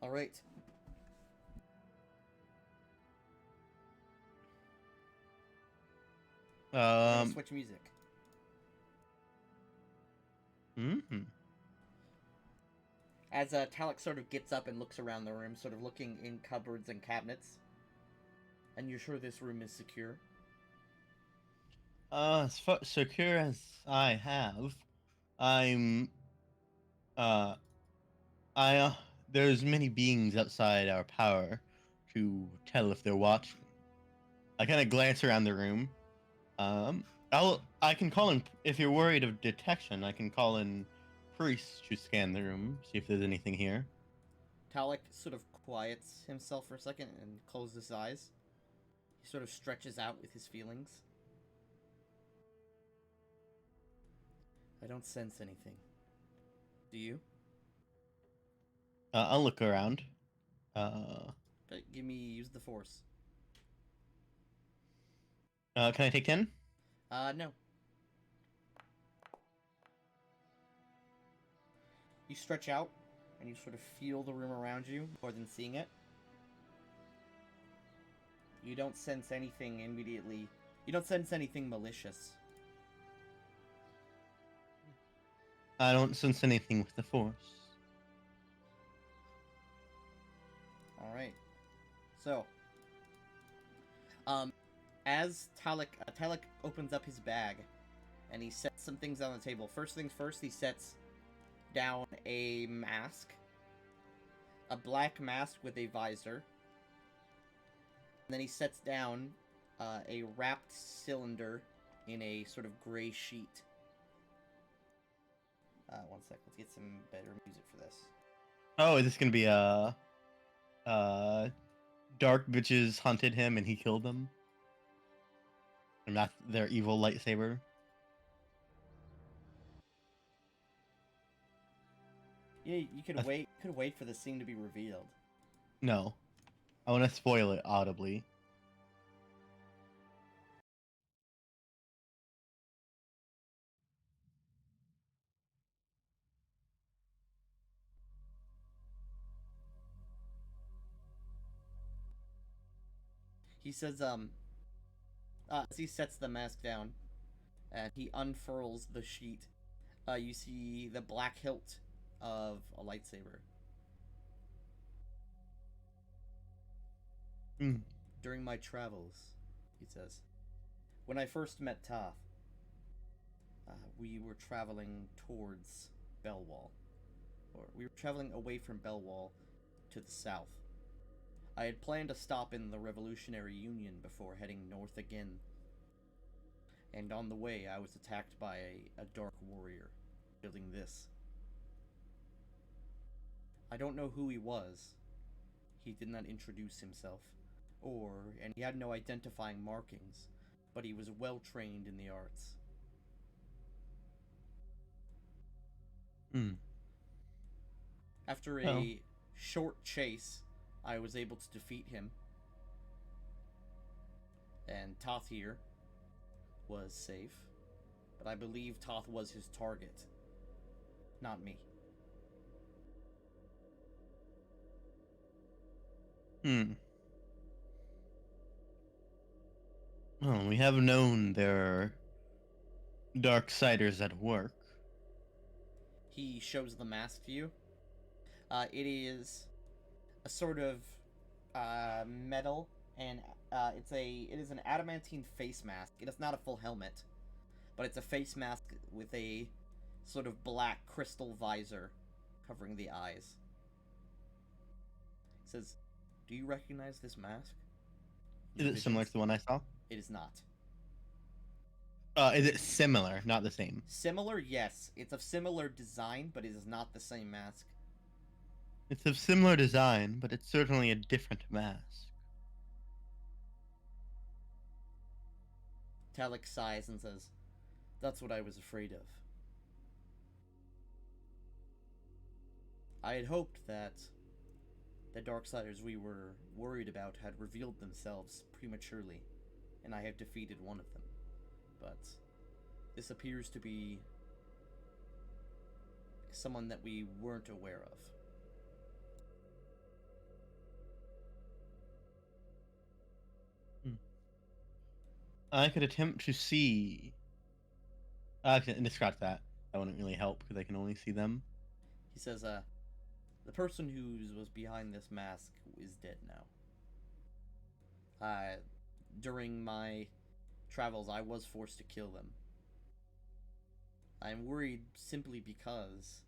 Speaker 5: go.
Speaker 1: Alright. Switch music.
Speaker 5: Mm-hmm.
Speaker 1: As Talek sort of gets up and looks around the room, sort of looking in cupboards and cabinets. And you're sure this room is secure?
Speaker 5: As secure as I have, I'm. There's many beings outside our power to tell if they're watching. I kind of glance around the room. I can call in if you're worried of detection. I can call in priests to scan the room, see if there's anything here.
Speaker 1: Talek sort of quiets himself for a second and closes his eyes. He sort of stretches out with his feelings. "I don't sense anything. Do you?"
Speaker 5: I'll look around.
Speaker 1: Use the force.
Speaker 5: Can I take 10?
Speaker 1: No. You stretch out, and you sort of feel the room around you more than seeing it. You don't sense anything immediately. You don't sense anything malicious.
Speaker 5: I don't sense anything with the force.
Speaker 1: Alright. So, As Talek opens up his bag, and he sets some things on the table. First things first, he sets down a mask, a black mask with a visor. And then he sets down a wrapped cylinder in a sort of gray sheet. One sec, let's get some better music for this.
Speaker 5: Oh, is this gonna be dark bitches hunted him and he killed them? And that's their evil lightsaber.
Speaker 1: Yeah, you could
Speaker 5: That's-
Speaker 1: wait. Could wait for the scene to be revealed.
Speaker 5: No, I want to spoil it audibly.
Speaker 1: He says, as he sets the mask down, and he unfurls the sheet, you see the black hilt of a lightsaber.
Speaker 5: Hmm.
Speaker 1: During my travels, he says, when I first met Tath, we were traveling towards Belwall. Or we were traveling away from Belwall to the south. I had planned to stop in the Revolutionary Union before heading north again. And on the way, I was attacked by a dark warrior, wielding this. I don't know who he was. He did not introduce himself, and he had no identifying markings, but he was well trained in the arts.
Speaker 5: Hmm.
Speaker 1: After a short chase, I was able to defeat him. And Toth here was safe. But I believe Toth was his target, not me.
Speaker 5: Hmm. Well, we have known there are Darksiders at work.
Speaker 1: He shows the mask to you. It is a sort of metal, and it is an adamantine face mask. It is not a full helmet, but it's a face mask with a sort of black crystal visor covering the eyes. He says, "Do you recognize this mask?"
Speaker 5: Is it similar to the one I saw?
Speaker 1: It is not.
Speaker 5: Is it similar, not the same?
Speaker 1: Similar, yes. It's of similar design, but it is not the same mask.
Speaker 5: It's of similar design, but it's certainly a different mask.
Speaker 1: Talek sighs and says, "That's what I was afraid of. I had hoped that the Darksiders we were worried about had revealed themselves prematurely, and I have defeated one of them. But this appears to be someone that we weren't aware of."
Speaker 5: I could attempt to see. Actually, scratch that. That wouldn't really help because I can only see them.
Speaker 1: He says, "The person who was behind this mask is dead now. During my travels, I was forced to kill them. I'm worried simply because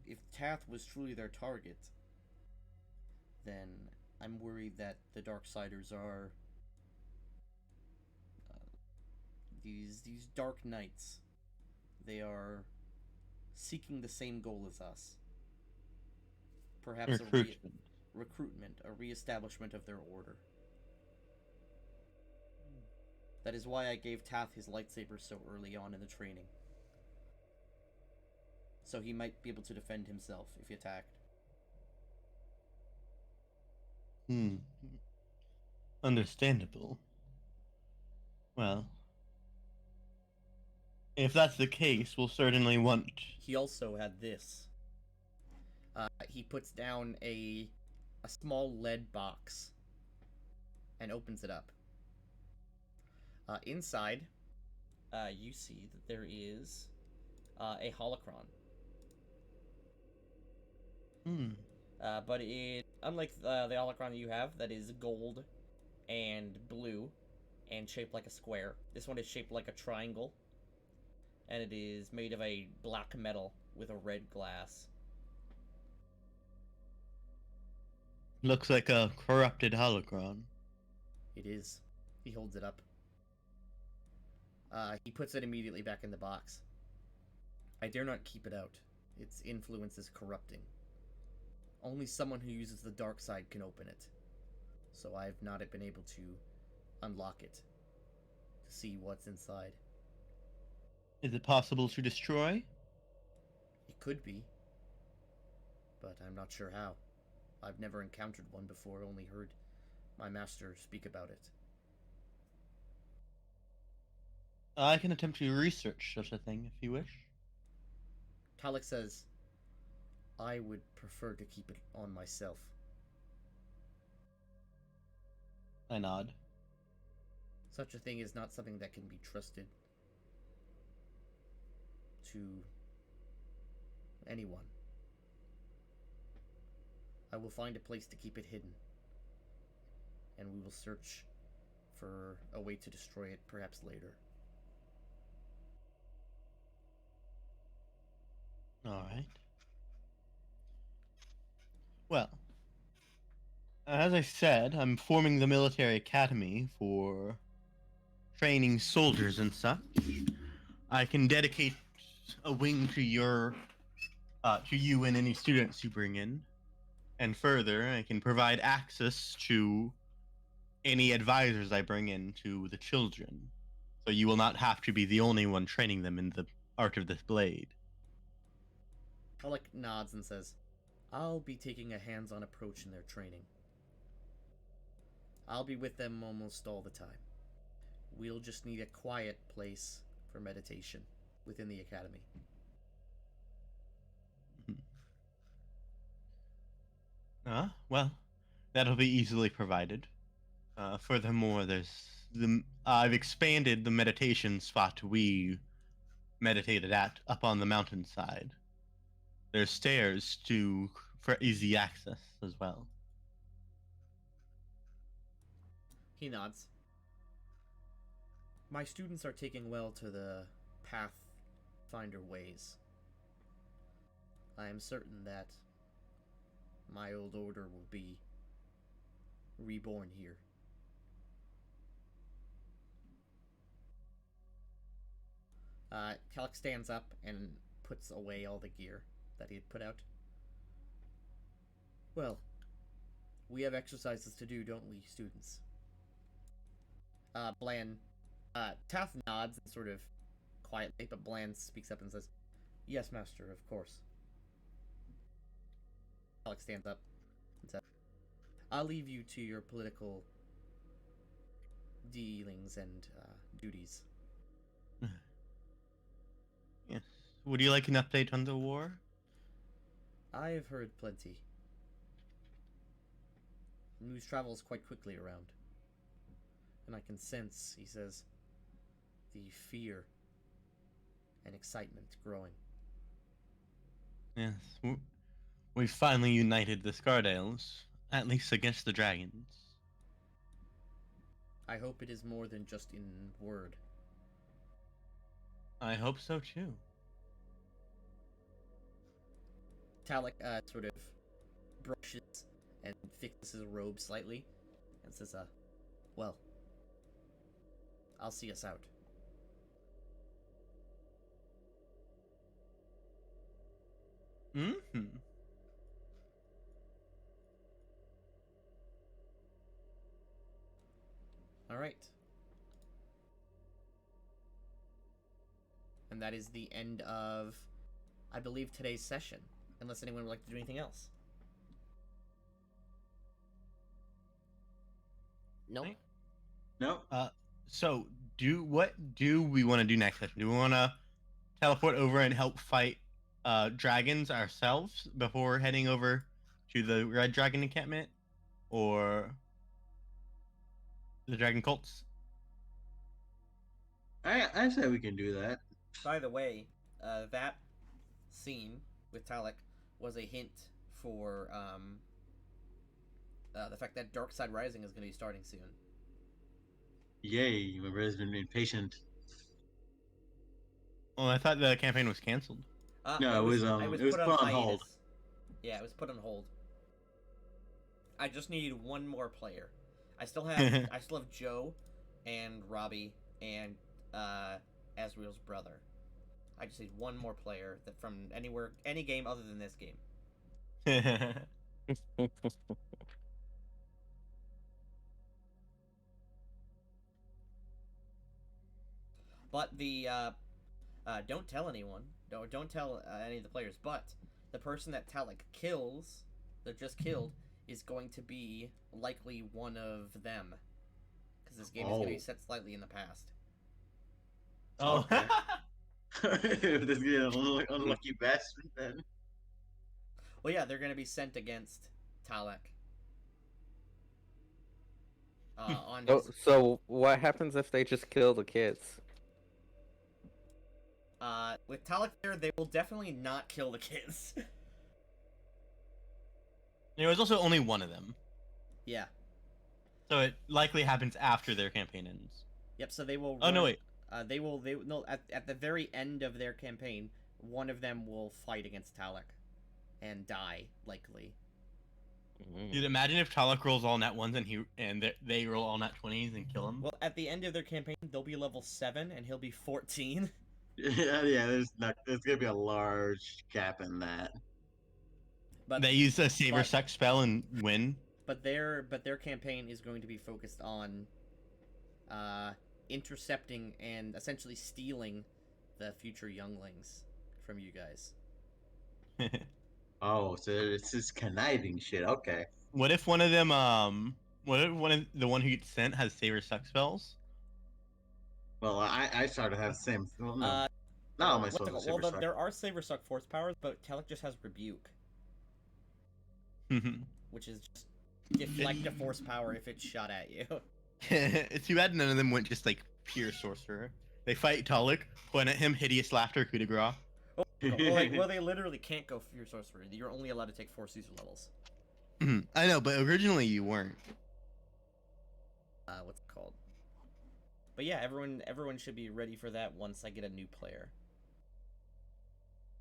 Speaker 1: if Tath was truly their target, then I'm worried that the Darksiders are these dark knights. They are seeking the same goal as us. Perhaps recruitment, a reestablishment of their order. That is why I gave Tath his lightsaber so early on in the training. So he might be able to defend himself if he attacked."
Speaker 5: Hmm. Understandable. Well, if that's the case, we'll certainly want.
Speaker 1: He also had this. He puts down a small lead box and opens it up. Inside, you see that there is a holocron.
Speaker 5: Hmm.
Speaker 1: But unlike the holocron that you have, that is gold and blue and shaped like a square. This one is shaped like a triangle, and it is made of a black metal with a red glass.
Speaker 5: Looks like a corrupted holocron.
Speaker 1: It is. He holds it up. He puts it immediately back in the box. I dare not keep it out. Its influence is corrupting. Only someone who uses the dark side can open it. So I've not been able to unlock it to see what's inside.
Speaker 5: Is it possible to destroy?
Speaker 1: It could be, but I'm not sure how. I've never encountered one before, only heard my master speak about it.
Speaker 5: I can attempt to research such a thing if you wish.
Speaker 1: Talek says, I would prefer to keep it on myself.
Speaker 5: I nod.
Speaker 1: Such a thing is not something that can be trusted to anyone. I will find a place to keep it hidden, and we will search for a way to destroy it perhaps later.
Speaker 5: Alright. Well, as I said, I'm forming the military academy for training soldiers and such. I can dedicate a wing to you and any students you bring in. And further, I can provide access to any advisors I bring in to the children. So you will not have to be the only one training them in the art of this blade.
Speaker 1: Talek nods and says, I'll be taking a hands-on approach in their training. I'll be with them almost all the time. We'll just need a quiet place for meditation within the academy.
Speaker 5: Well, that'll be easily provided. Furthermore, I've expanded the meditation spot we meditated at up on the mountainside. There's stairs for easy access as well.
Speaker 1: He nods. My students are taking well to the Pathfinder ways. I am certain that my old order will be reborn here. Talek stands up and puts away all the gear that he had put out. Well, we have exercises to do, don't we, students? Bland, Tath nods and sort of quietly, but Bland speaks up and says, Yes, master, of course. Talek stands up and says, I'll leave you to your political dealings and duties.
Speaker 5: Yes. Would you like an update on the war?
Speaker 1: I have heard plenty. News travels quite quickly around. And I can sense, he says, the fear and excitement growing.
Speaker 5: Yes. We finally united the Scardales, at least against the dragons.
Speaker 1: I hope it is more than just in word.
Speaker 5: I hope so too.
Speaker 1: Talek sort of brushes and fixes his robe slightly and says, well, I'll see us out.
Speaker 5: Mm-hmm.
Speaker 1: Alright. And that is the end of, I believe, today's session. Unless anyone would like to do anything else.
Speaker 4: Nope.
Speaker 2: No.
Speaker 5: So, what do we want to do next session? Do we want to teleport over and help fight dragons ourselves before heading over to the Red Dragon encampment, or the Dragon Cults?
Speaker 2: I say we can do that.
Speaker 1: By the way, that scene with Talek was a hint for the fact that Dark Side Rising is going to be starting soon.
Speaker 2: Yay! My brother's been impatient.
Speaker 5: Well, I thought the campaign was canceled.
Speaker 2: No, it was
Speaker 1: put on
Speaker 2: put on
Speaker 1: hiatus.
Speaker 2: hold.
Speaker 1: Yeah, it was put on hold. I just need one more player. I still have Joe and Robbie and Asriel's brother. I just need one more player that from any game other than this game. But the don't tell anyone. Don't tell any of the players. But the person that Talek kills, that just killed, is going to be likely one of them, because this game is going to be set slightly in the past.
Speaker 5: Oh.
Speaker 2: This is an unlucky bastard then.
Speaker 1: Well, yeah, they're going to be sent against Talek. On his,
Speaker 3: So what happens if they just kill the kids?
Speaker 1: with Talek there, they will definitely not kill the kids.
Speaker 5: There was also only one of them,
Speaker 1: Yeah.
Speaker 5: so it likely happens after their campaign ends.
Speaker 1: Yep. So they will.
Speaker 5: Oh no, wait.
Speaker 1: They no at the very end of their campaign, one of them will fight against Talek, and die likely.
Speaker 5: Dude, imagine if Talek rolls all nat ones and they roll all nat 20s and kill him.
Speaker 1: Well, at the end of their campaign, they'll be level 7 and he'll be 14.
Speaker 2: Yeah, there's gonna be a large gap in that.
Speaker 1: But
Speaker 5: They use a Saber
Speaker 1: but-
Speaker 5: Suck spell and win.
Speaker 1: but their campaign is going to be focused on intercepting and essentially stealing the future younglings from you guys.
Speaker 2: Oh, so it's this conniving shit. Okay.
Speaker 5: What if one of them, what if the one who gets sent has Saber Suck spells?
Speaker 2: Well, I started to have the same. Well, no,
Speaker 1: Uh,
Speaker 2: not all my
Speaker 1: what's it
Speaker 2: spells are
Speaker 1: called?
Speaker 2: super suck.
Speaker 1: There are Saber Suck force powers, but Talek just has Rebuke, which is just deflect a force power if it's shot at you.
Speaker 5: It's too bad none of them went just like pure sorcerer. They fight Talek, point at him, hideous laughter, coup de grace.
Speaker 1: Well, they literally can't go Fear Sorcerer. You're only allowed to take Force User levels.
Speaker 5: I know, but originally you weren't.
Speaker 1: What's it called? But yeah, everyone should be ready for that once I get a new player.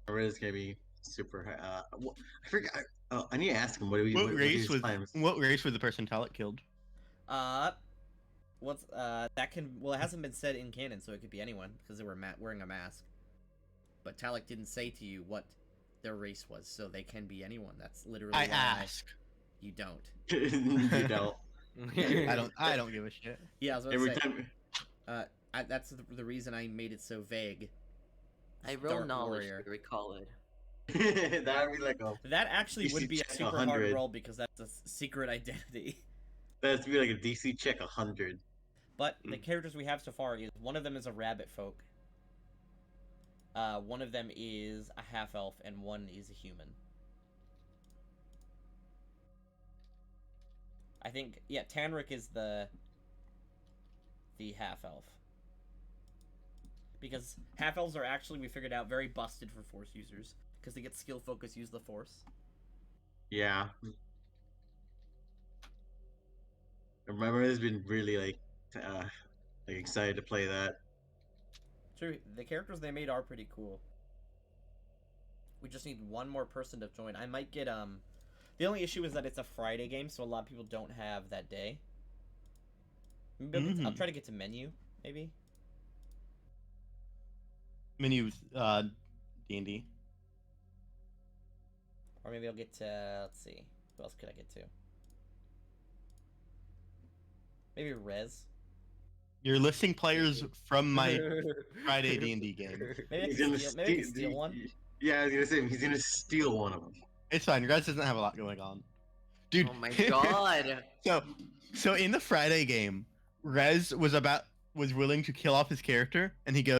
Speaker 2: It's gonna be super. I forgot. Oh, I need to ask him what
Speaker 5: What
Speaker 2: his
Speaker 5: race was
Speaker 2: plan was.
Speaker 5: what race was the person Talek killed?
Speaker 1: What's that can it hasn't been said in canon, so it could be anyone because they were wearing a mask. But Talek didn't say to you what their race was, so they can be anyone. That's literally
Speaker 5: I
Speaker 1: why
Speaker 5: ask.
Speaker 1: you don't.
Speaker 2: You don't.
Speaker 5: I don't give a shit.
Speaker 1: Yeah, I was about
Speaker 2: Every
Speaker 1: to say.
Speaker 2: time.
Speaker 1: That's the reason I made it so vague.
Speaker 4: I roll
Speaker 1: Dark
Speaker 4: knowledge
Speaker 1: Warrior.
Speaker 4: to recall it.
Speaker 2: That'd be like a.
Speaker 1: That actually
Speaker 2: DC
Speaker 1: would be a
Speaker 2: check
Speaker 1: super
Speaker 2: 100.
Speaker 1: hard roll because that's a secret identity.
Speaker 2: That'd be like a DC check 100.
Speaker 1: But the characters we have so far is one of them is a rabbit folk. One of them is a half elf, and one is a human. I think Tanric is the half elf. Because half elves are actually, we figured out, very busted for force users because they get skill focus, use the force.
Speaker 2: Yeah. My brother's been really like excited to play that.
Speaker 1: True, the characters they made are pretty cool. We just need one more person to join. I might get the only issue is that it's a Friday game, so a lot of people don't have that day. Maybe I'll try to get to menu, maybe.
Speaker 5: Menus, D&D.
Speaker 1: Or maybe I'll get to, let's see, who else could I get to? Maybe Rez.
Speaker 5: You're listing players from my Friday D&D game.
Speaker 1: Maybe I
Speaker 2: He's
Speaker 1: can
Speaker 2: gonna
Speaker 1: steal, maybe I can steal one.
Speaker 2: Yeah, I was gonna say he's gonna steal one of them.
Speaker 5: It's fine. Rez doesn't have a lot going on, dude.
Speaker 4: Oh my god!
Speaker 5: So in the Friday game, Rez was willing to kill off his character, and he goes,